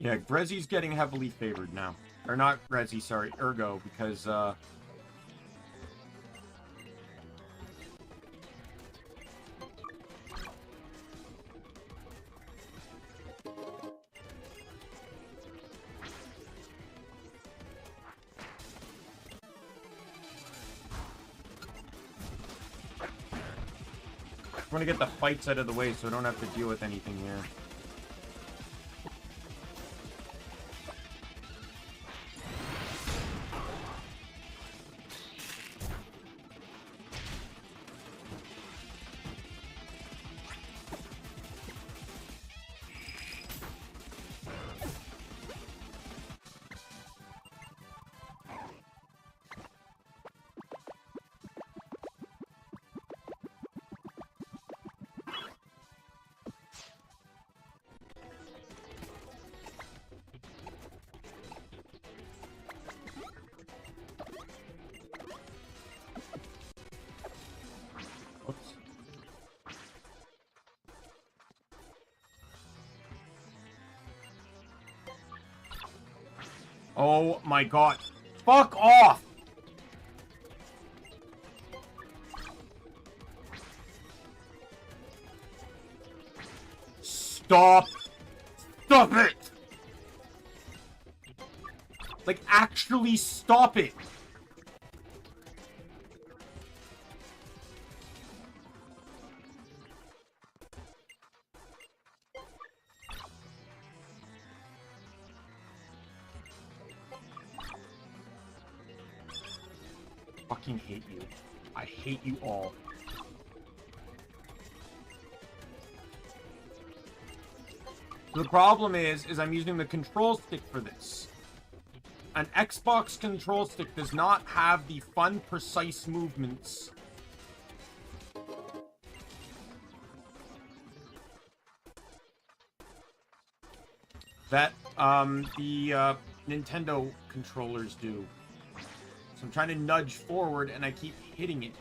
Yeah, Grezzy's getting heavily favored now. Or not Grezzy, sorry, Ergo, because, I want to get the fights out of the way so I don't have to deal with anything here. Oops. Oh my god. Fuck off! Stop! Stop it! Like, actually stop it! Fucking hate you. I hate you all. The problem is I'm using the control stick for this. An Xbox control stick does not have the fun, precise movements that the Nintendo controllers do. So I'm trying to nudge forward and I keep hitting it.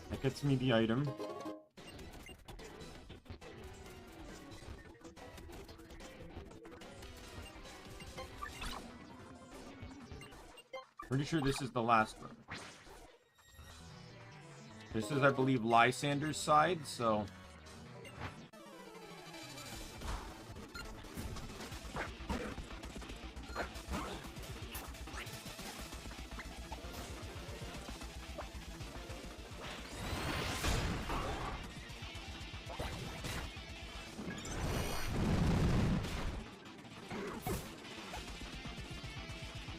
That gets me the item. Pretty sure this is the last one. This is, I believe, Lysander's side, so...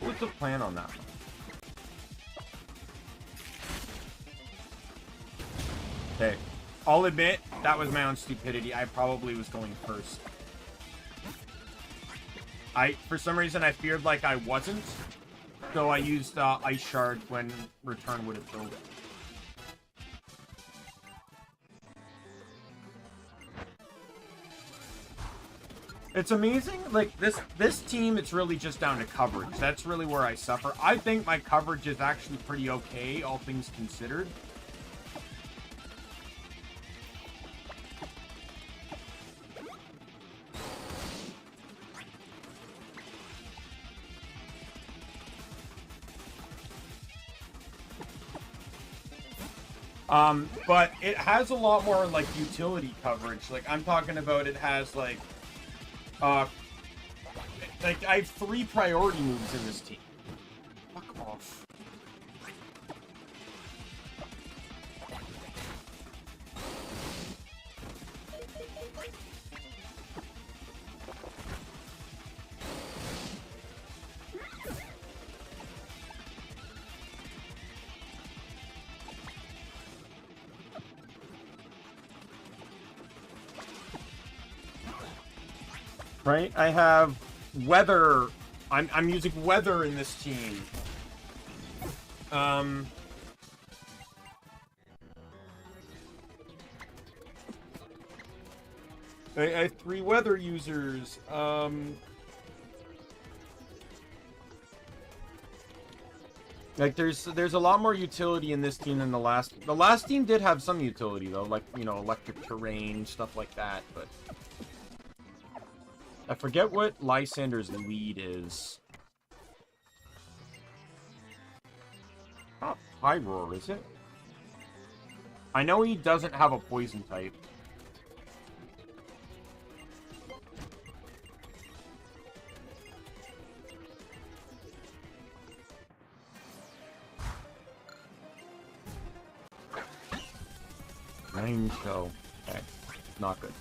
What's the plan on that one? Okay, I'll admit, that was my own stupidity. I probably was going first. For some reason, I feared like I wasn't, so I used Ice Shard when Return would have filled it. It's amazing, like, this team, it's really just down to coverage. That's really where I suffer. I think my coverage is actually pretty okay, all things considered. But it has a lot more, like, utility coverage. Like, I'm talking about it has, like, I have 3 priority moves in this team. Fuck off. Right? I have weather. I'm using weather in this team. I have 3 weather users. Like there's a lot more utility in this team than the last. The last team did have some utility though, like, you know, electric terrain, stuff like that, but I forget what Lysander's lead is. Not Pyroar, is it? I know he doesn't have a poison type. Rain show. Okay, not good.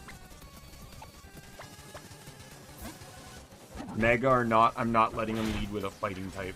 Mega or not, I'm not letting him lead with a fighting type.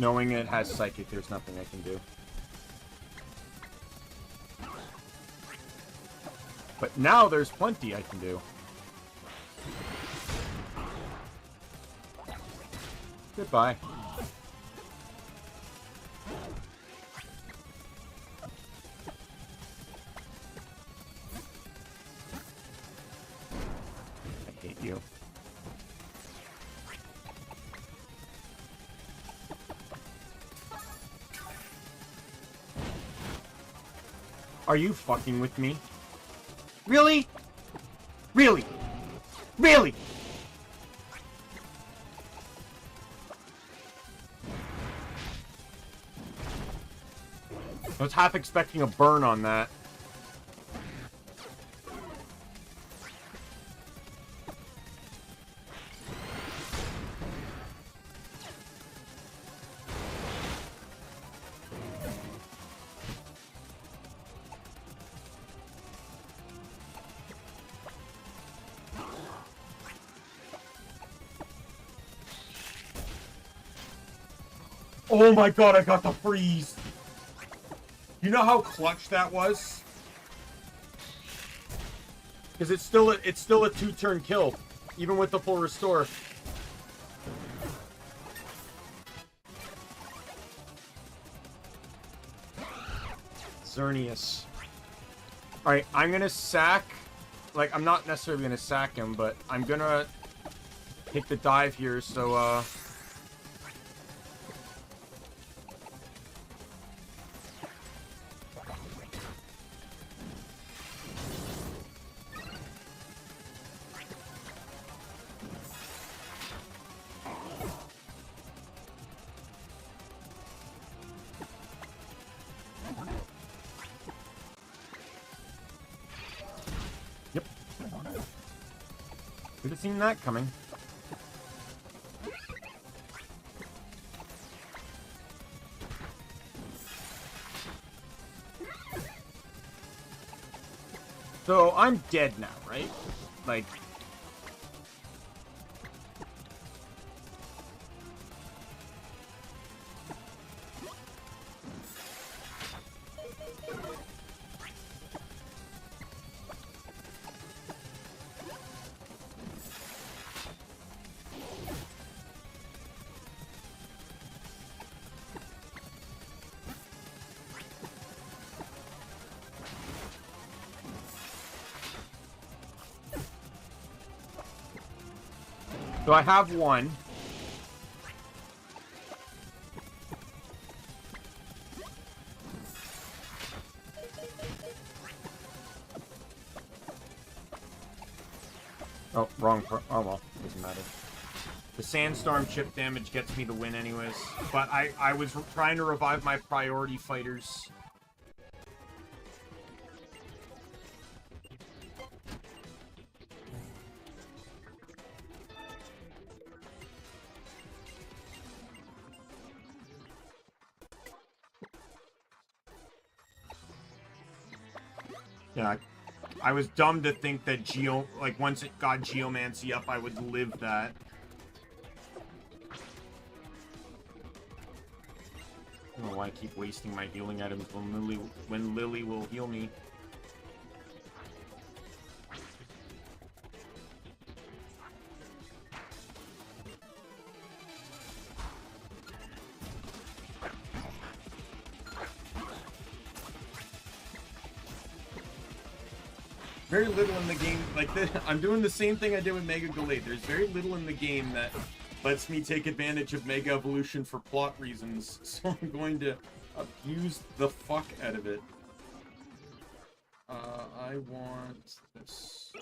Knowing it has Psychic, there's nothing I can do. But now there's plenty I can do. Goodbye. I hate you. Are you fucking with me? Really? Really? Really? I was half expecting a burn on that. Oh my god, I got the freeze! You know how clutch that was? Because it's still a 2-turn kill, even with the full restore. Xerneas. Alright, I'm gonna sack... Like, I'm not necessarily gonna sack him, but I'm gonna take the dive here, so, Yep. Could have seen that coming. So, I'm dead now, right? Like... So I have one. Oh, wrong. Oh well, doesn't matter. The sandstorm chip damage gets me the win anyways. But I was trying to revive my priority fighters. Yeah, I was dumb to think that like once it got Geomancy up, I would live that. I don't know why I keep wasting my healing items when Lily will heal me. Very little in the game, like I'm doing the same thing I did with Mega Gallade. There's very little in the game that lets me take advantage of Mega Evolution for plot reasons, so I'm going to abuse the fuck out of it. I want this.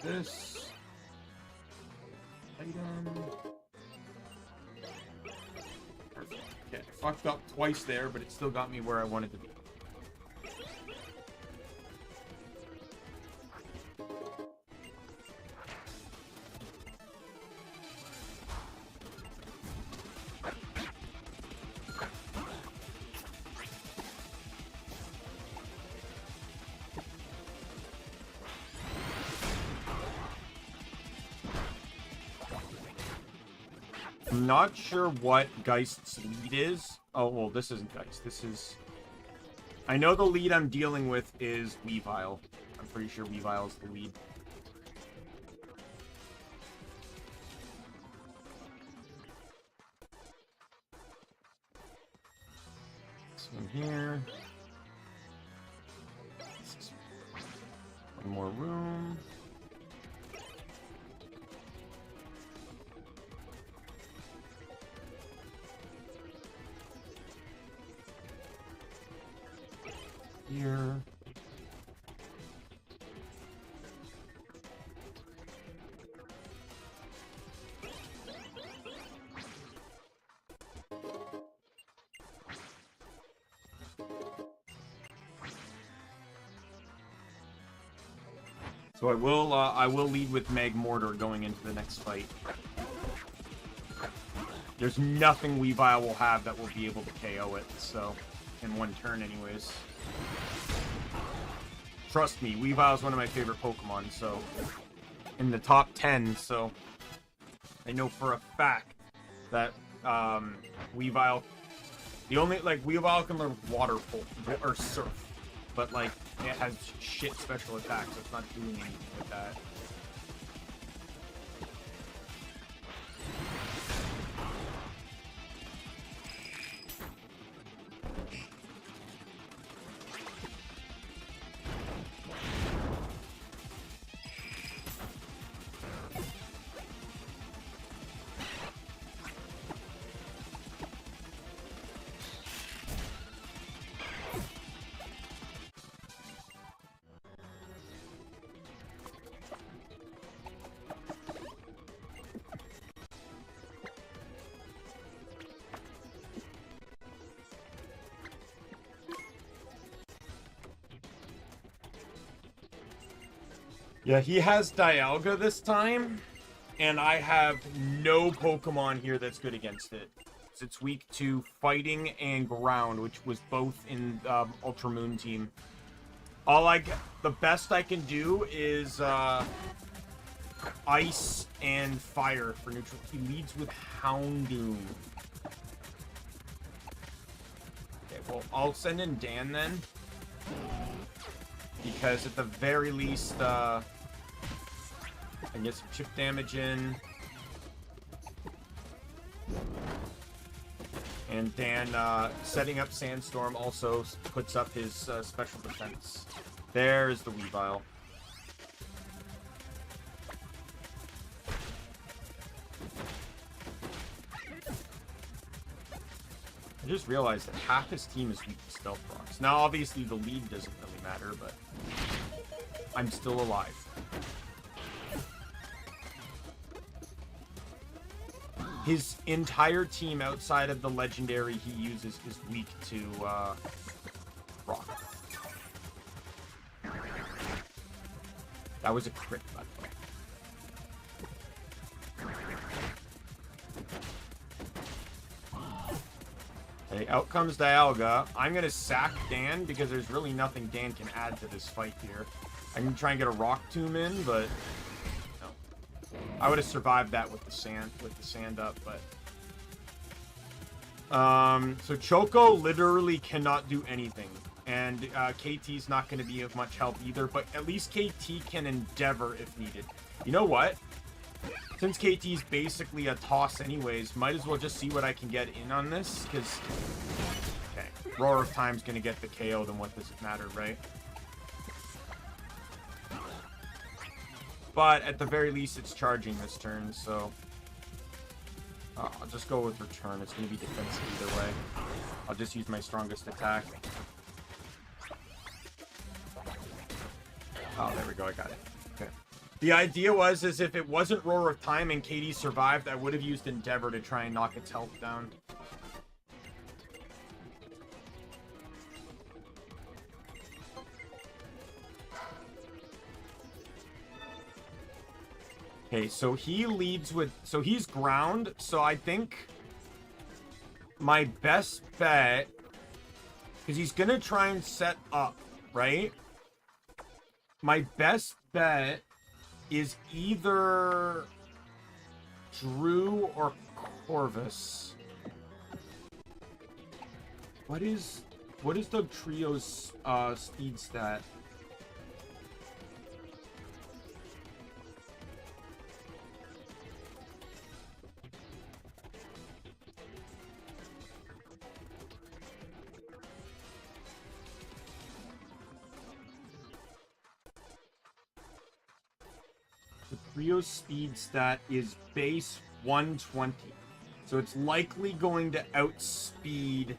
This. Item. Okay, fucked up twice there, but it still got me where I wanted to be. I'm not sure what Geist's lead is. Oh, well, this isn't Geist. This is... I know the lead I'm dealing with is Weavile. I'm pretty sure Weavile's the lead. This one here. One more room. Here. So I will lead with Meg Mortar going into the next fight. There's nothing Weavile will have that will be able to KO it, so in one turn anyways. Trust me, Weavile is one of my favorite Pokemon, so in the top 10, so I know for a fact that Weavile, Weavile can learn Water Pulse or Surf, but like it has shit special attacks, so it's not doing anything with that. Yeah, he has Dialga this time, and I have no Pokemon here that's good against it. It's weak to Fighting and Ground, which was both in Ultra Moon team. The best I can do is Ice and Fire for neutral. He leads with Houndoom. Okay, well, I'll send in Dan then. Because at the very least, I can get some chip damage in. And Dan, setting up Sandstorm also puts up his special defense. There's the Weavile. I just realized that half his team is weak to Stealth Rocks. Now, obviously, the lead doesn't really matter, but I'm still alive. His entire team outside of the legendary he uses is weak to rock. That was a crit, by the way. Okay, out comes Dialga. I'm gonna sack Dan because there's really nothing Dan can add to this fight here. I can try and get a Rock Tomb in, but no. I would have survived that with the sand up, but so Choco literally cannot do anything, and KT's not going to be of much help either. But at least KT can endeavor if needed. You know what? Since KT's basically a toss anyways, might as well just see what I can get in on this, because okay, Roar of Time's going to get the KO. Then what does it matter, right? But at the very least, it's charging this turn, so I'll just go with Return. It's going to be defensive either way. I'll just use my strongest attack. Oh, there we go. I got it. Okay. The idea was, is if it wasn't Roar of Time and Katie survived, I would have used Endeavor to try and knock its health down. Okay, so he leads with... So he's ground, so I think my best bet... Because he's going to try and set up, right? My best bet is either Drew or Corvus. What is the trio's speed stat? The trio's speed stat is base 120. So it's likely going to outspeed.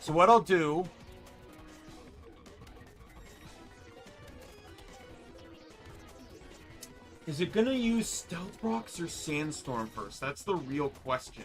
So what I'll do... Is it going to use Stealth Rocks or Sandstorm first? That's the real question.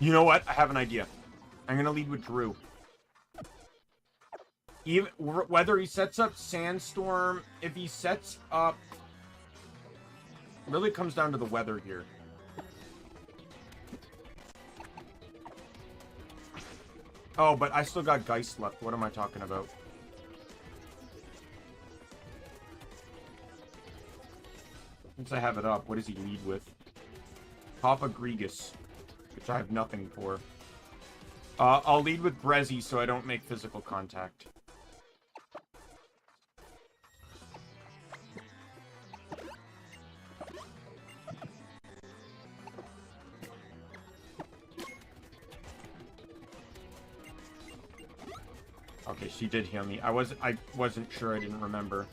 You know what? I have an idea. I'm going to lead with Drew. Even, whether he sets up Sandstorm, if he sets up... It really comes down to the weather here. Oh, but I still got Geist left. What am I talking about? Since I have it up, what does he lead with? Papa Grigus. Which I have nothing for. I'll lead with Brezzy so I don't make physical contact. Okay, she did heal me. I wasn't sure, I didn't remember.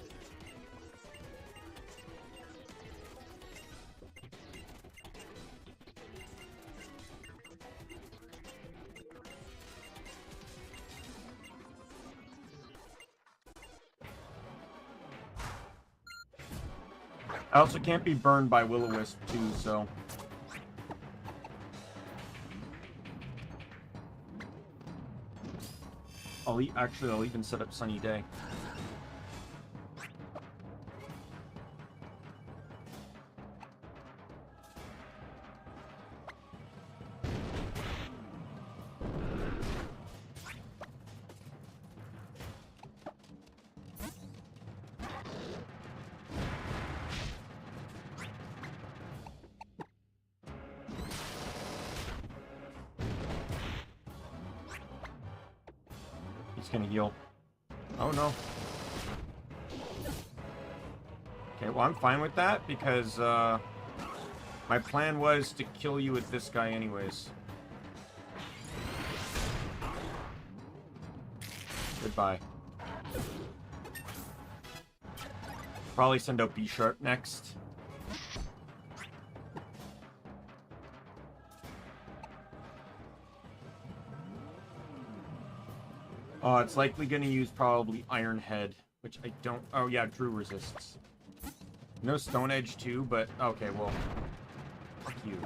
I also can't be burned by Will-O-Wisp too, so... I'll even set up Sunny Day. Gonna heal. Oh no. Okay, well I'm fine with that because my plan was to kill you with this guy anyways. Goodbye. Probably send out B-Sharp next. It's likely going to use probably Iron Head, which I don't... Oh, yeah, Drew resists. No Stone Edge, too, but... Okay, well... Fuck you.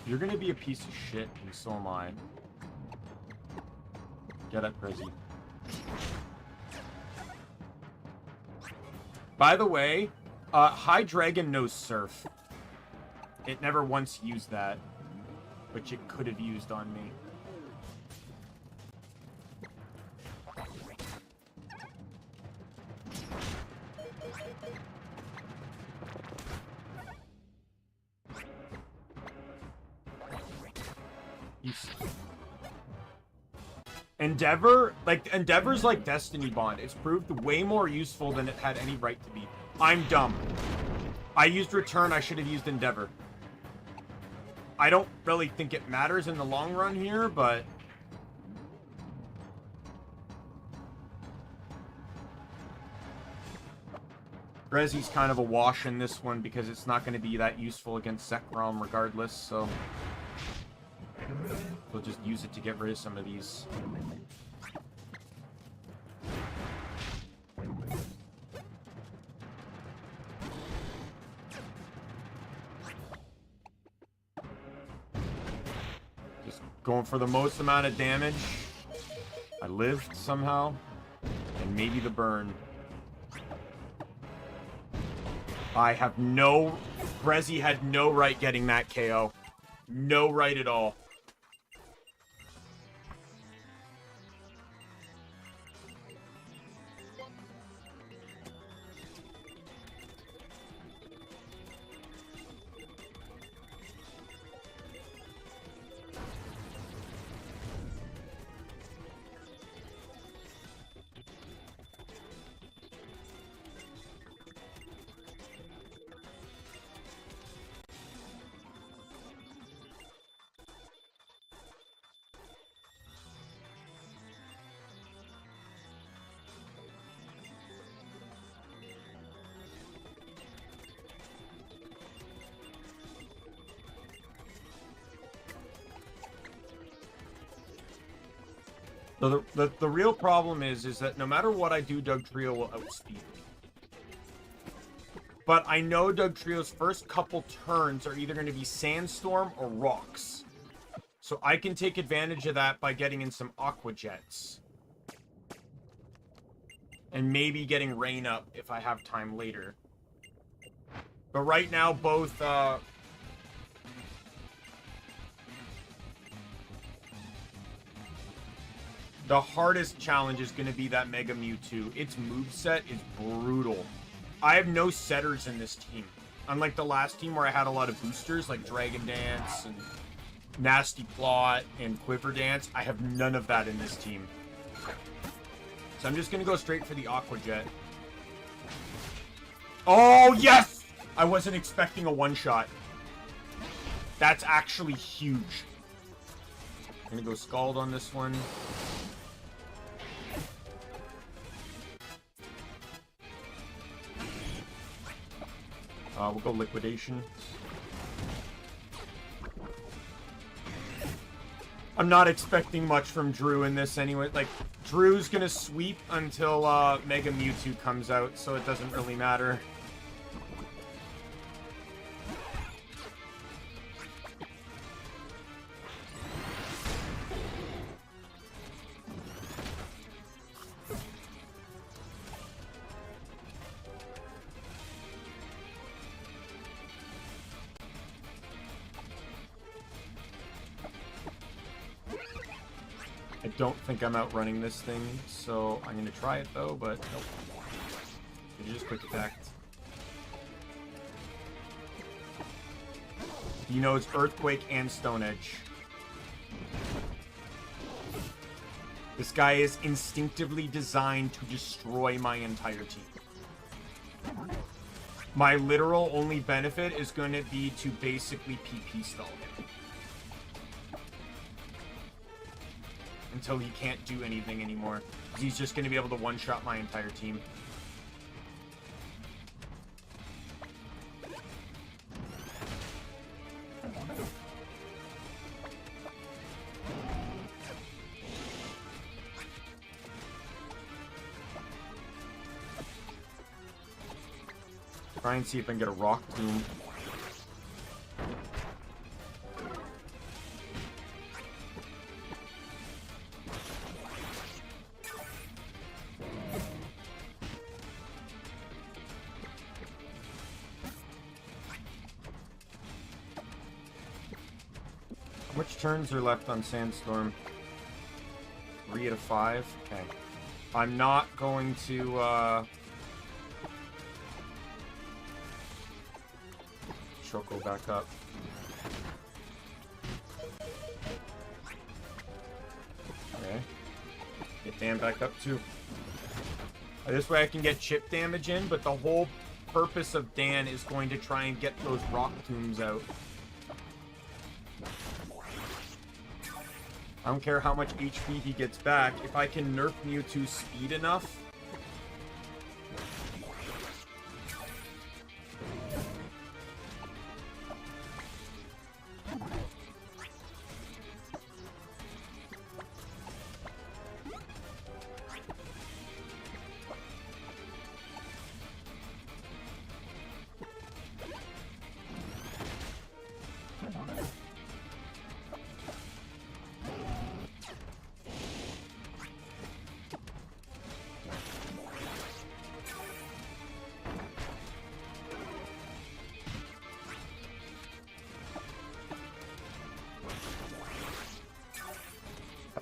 You're gonna be a piece of shit, and so am I. Get up, Prezi. By the way, High Dragon knows Surf. It never once used that, which it could have used on me. Endeavor, like, Endeavor's like Destiny Bond. It's proved way more useful than it had any right to be. I'm dumb. I used Return, I should have used Endeavor. I don't really think it matters in the long run here, but... Rezi's kind of a wash in this one because it's not going to be that useful against Zekrom regardless, so... We'll just use it to get rid of some of these. Just going for the most amount of damage. I lived somehow. And maybe the burn. I have no... Rezi had no right getting that KO. No right at all. So the real problem is that no matter what I do, Dugtrio will outspeed me. But I know Dugtrio's first couple turns are either going to be Sandstorm or Rocks. So I can take advantage of that by getting in some Aqua Jets. And maybe getting Rain up if I have time later. But right now, both... The hardest challenge is going to be that Mega Mewtwo. Its moveset is brutal. I have no setters in this team. Unlike the last team where I had a lot of boosters like Dragon Dance and Nasty Plot and Quiver Dance, I have none of that in this team. So I'm just going to go straight for the Aqua Jet. Oh, yes! I wasn't expecting a one-shot. That's actually huge. I'm going to go Scald on this one. We'll go Liquidation. I'm not expecting much from Drew in this anyway. Like, Drew's gonna sweep until Mega Mewtwo comes out, so it doesn't really matter. I don't think I'm outrunning this thing, so I'm gonna try it though, but nope. It just quick attacked. He knows Earthquake and Stone Edge. This guy is instinctively designed to destroy my entire team. My literal only benefit is going to be to basically PP stall him. Until he can't do anything anymore. He's just going to be able to one-shot my entire team. Try and see if I can get a Rock Tomb. How much turns are left on Sandstorm? 3 out of 5? Okay. I'm not going to, Choco back up. Okay. Dan back up too. This way I can get chip damage in, but the whole purpose of Dan is going to try and get those rock tombs out. I don't care how much HP he gets back. If I can nerf Mewtwo's speed enough...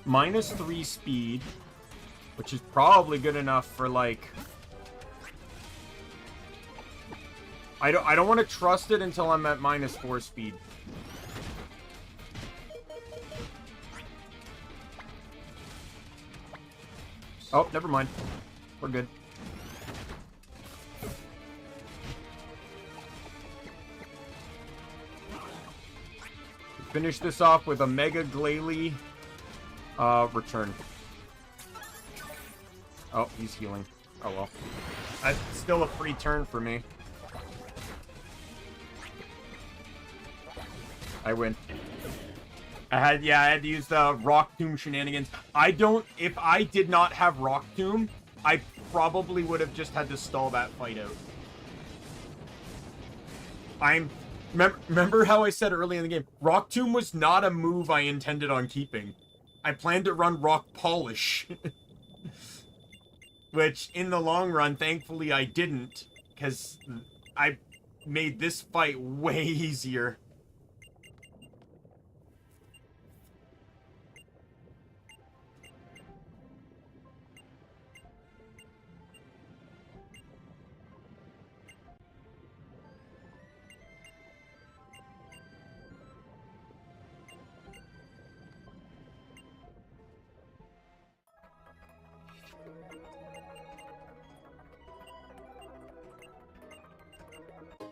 -3 speed, which is probably good enough for like... I don't want to trust it until I'm at -4 speed. Oh, never mind. We're good. Finish this off with a Mega Glalie. Return. Oh, he's healing. Oh well. That's still a free turn for me. I win. I had to use the Rock Tomb shenanigans. If I did not have Rock Tomb, I probably would have just had to stall that fight out. Remember how I said early in the game, Rock Tomb was not a move I intended on keeping. I planned to run Rock Polish. Which, in the long run, thankfully I didn't. Because I made this fight way easier.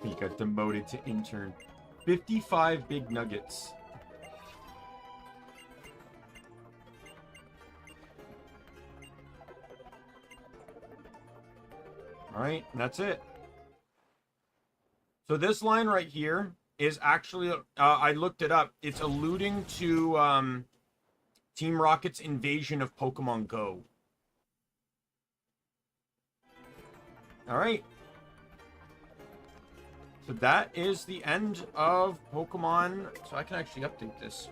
He got demoted to intern. 55 big nuggets. Alright, and that's it. So this line right here is actually, I looked it up. It's alluding to Team Rocket's invasion of Pokemon Go. Alright. So that is the end of Pokemon. So I can actually update this.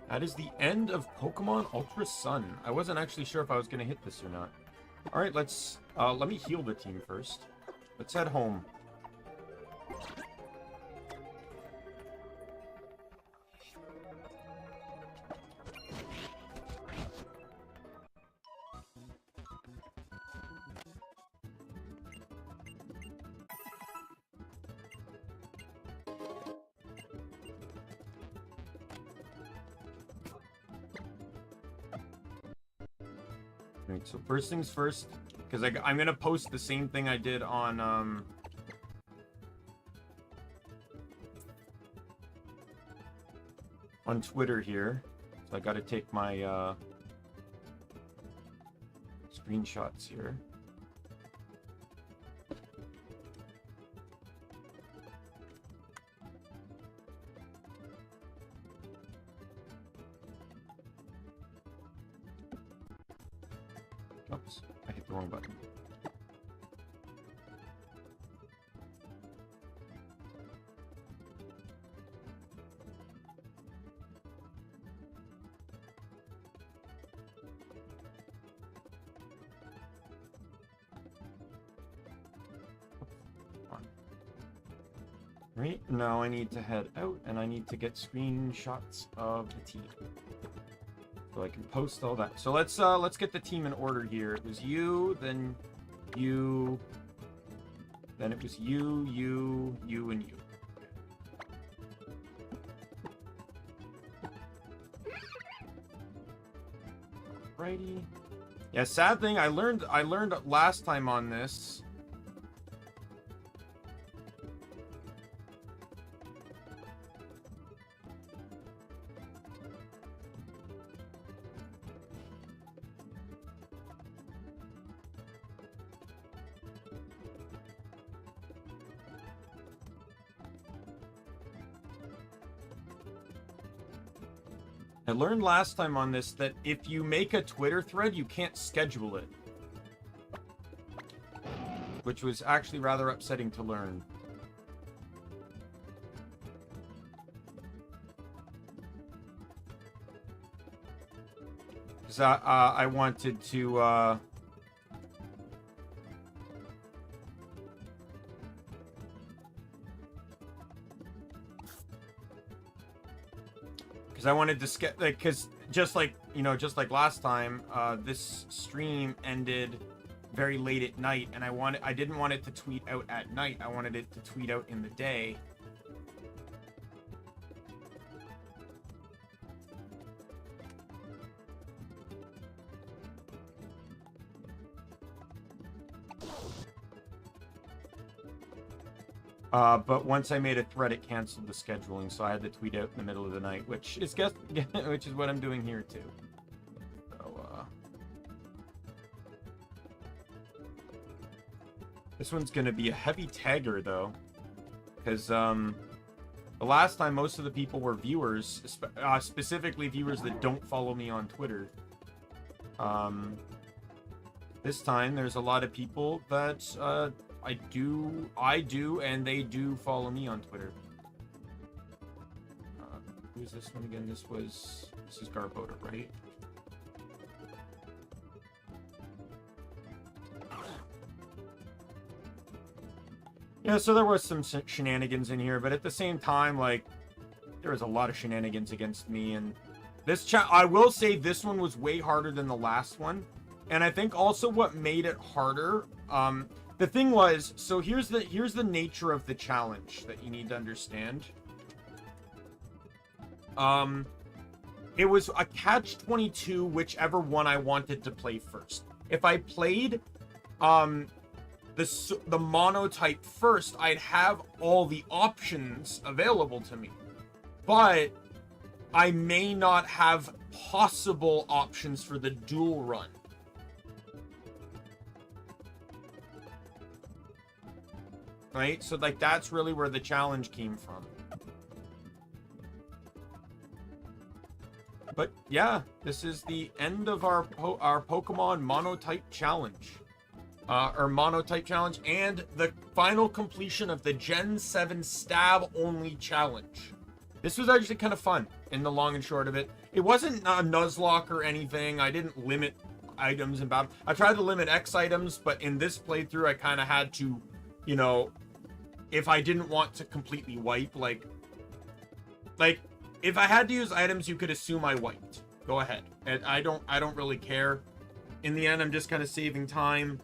That is the end of Pokemon Ultra Sun. I wasn't actually sure if I was going to hit this or not. Alright, let's... let me heal the team first. Let's head home. Right, so first things first, because I'm going to post the same thing I did on Twitter here. So I got to take my screenshots here. Oops, I hit the wrong button. Right, now I need to head out and I need to get screenshots of the team. So I can post all that. So let's get the team in order here. It was you, then you, Then it was you, and you. Righty. Yeah, sad thing, I learned last time on this. I learned last time on this that if you make a Twitter thread, you can't schedule it. Which was actually rather upsetting to learn. Because I wanted to... I wanted to skip, like, because just like, you know, just like last time, this stream ended very late at night, and I didn't want it to tweet out at night. I wanted it to tweet out in the day. But once I made a thread, it canceled the scheduling, so I had to tweet out in the middle of the night, which is what I'm doing here too. So, this one's gonna be a heavy tagger though, because the last time most of the people were viewers, specifically viewers that don't follow me on Twitter. This time there's a lot of people that I do, and they do follow me on Twitter. Who's this one again? This is Garboda, right? Yeah, so there was some shenanigans in here, but at the same time, like, there was a lot of shenanigans against me, and this I will say this one was way harder than the last one, and I think also what made it harder, the thing was, so here's the nature of the challenge that you need to understand. It was a catch-22, whichever one I wanted to play first. If I played the monotype first, I'd have all the options available to me. But I may not have possible options for the dual run. Right? So, like, that's really where the challenge came from. But, yeah, this is the end of our Pokemon Monotype Challenge. Or Monotype Challenge, and the final completion of the Gen 7 Stab-Only Challenge. This was actually kind of fun, in the long and short of it. It wasn't a Nuzlocke or anything. I didn't limit items in battle. I tried to limit X items, but in this playthrough, I kind of had to, you know... If I didn't want to completely wipe, like, if I had to use items, you could assume I wiped. Go ahead. And I don't really care. In the end, I'm just kind of saving time.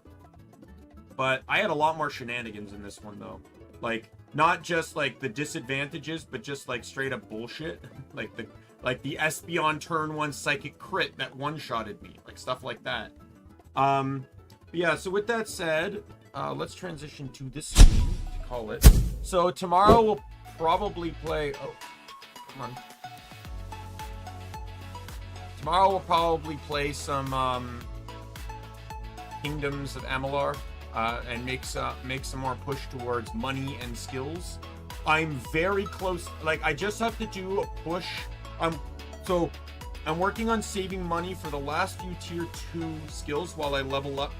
But I had a lot more shenanigans in this one, though. Like, not just, like, the disadvantages, but just, like, straight up bullshit. like the Espeon turn 1 psychic crit that one-shotted me. Like, stuff like that. Yeah, so with that said, let's transition to this screen. Call it. So tomorrow we'll probably play. Oh, come on. Tomorrow we'll probably play some Kingdoms of Amalur and make some more push towards money and skills. I'm very close. Like, I just have to do a push. So I'm working on saving money for the last few tier 2 skills while I level up,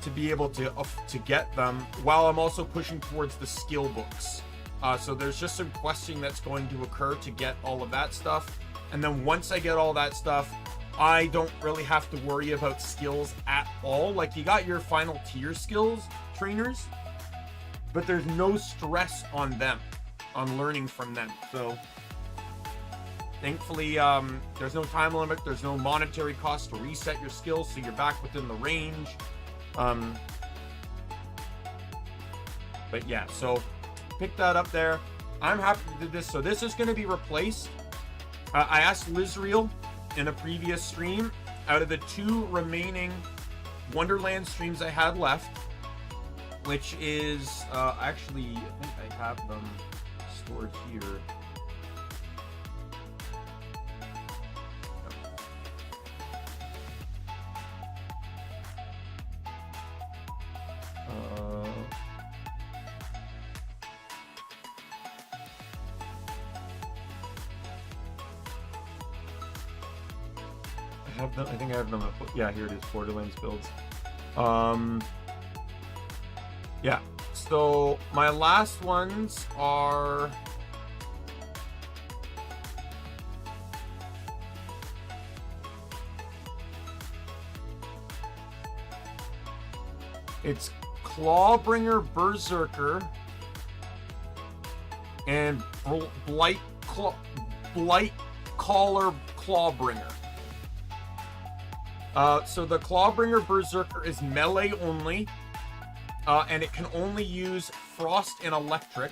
to be able to get them, while I'm also pushing towards the skill books. So there's just some questing that's going to occur to get all of that stuff. And then once I get all that stuff, I don't really have to worry about skills at all. Like, you got your final tier skills, trainers, but there's no stress on them, on learning from them. So thankfully, there's no time limit, there's no monetary cost to reset your skills, so you're back within the range. But yeah, so pick that up there. I'm happy to do this. So this is going to be replaced. I asked Lizreal in a previous stream, out of the 2 remaining Wonderland streams I had left, which is actually, I think I have them stored here. I have them. I think I have them. Yeah, here it is. Borderlands builds. Yeah. So my last ones are. It's Clawbringer Berserker and Blight Caller Clawbringer. So the Clawbringer Berserker is melee only, and it can only use Frost and Electric.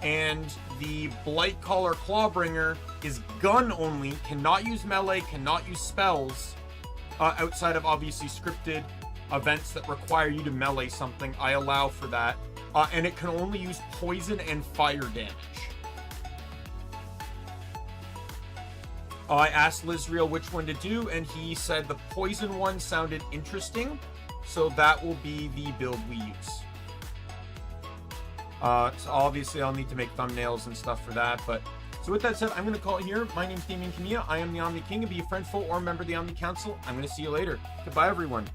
And the Blight Caller Clawbringer is gun only, cannot use melee, cannot use spells, outside of obviously scripted events that require you to melee something. I allow for that. And it can only use poison and fire damage. I asked Lizreal which one to do, and he said the poison one sounded interesting, so that will be the build we use. So obviously I'll need to make thumbnails and stuff for that, but so with that said, I'm going to call it here. My name's Daimien Kamiya. I am the Omni King, and be a friend, foe, or member of the Omni Council. I'm going to see you later. Goodbye, everyone.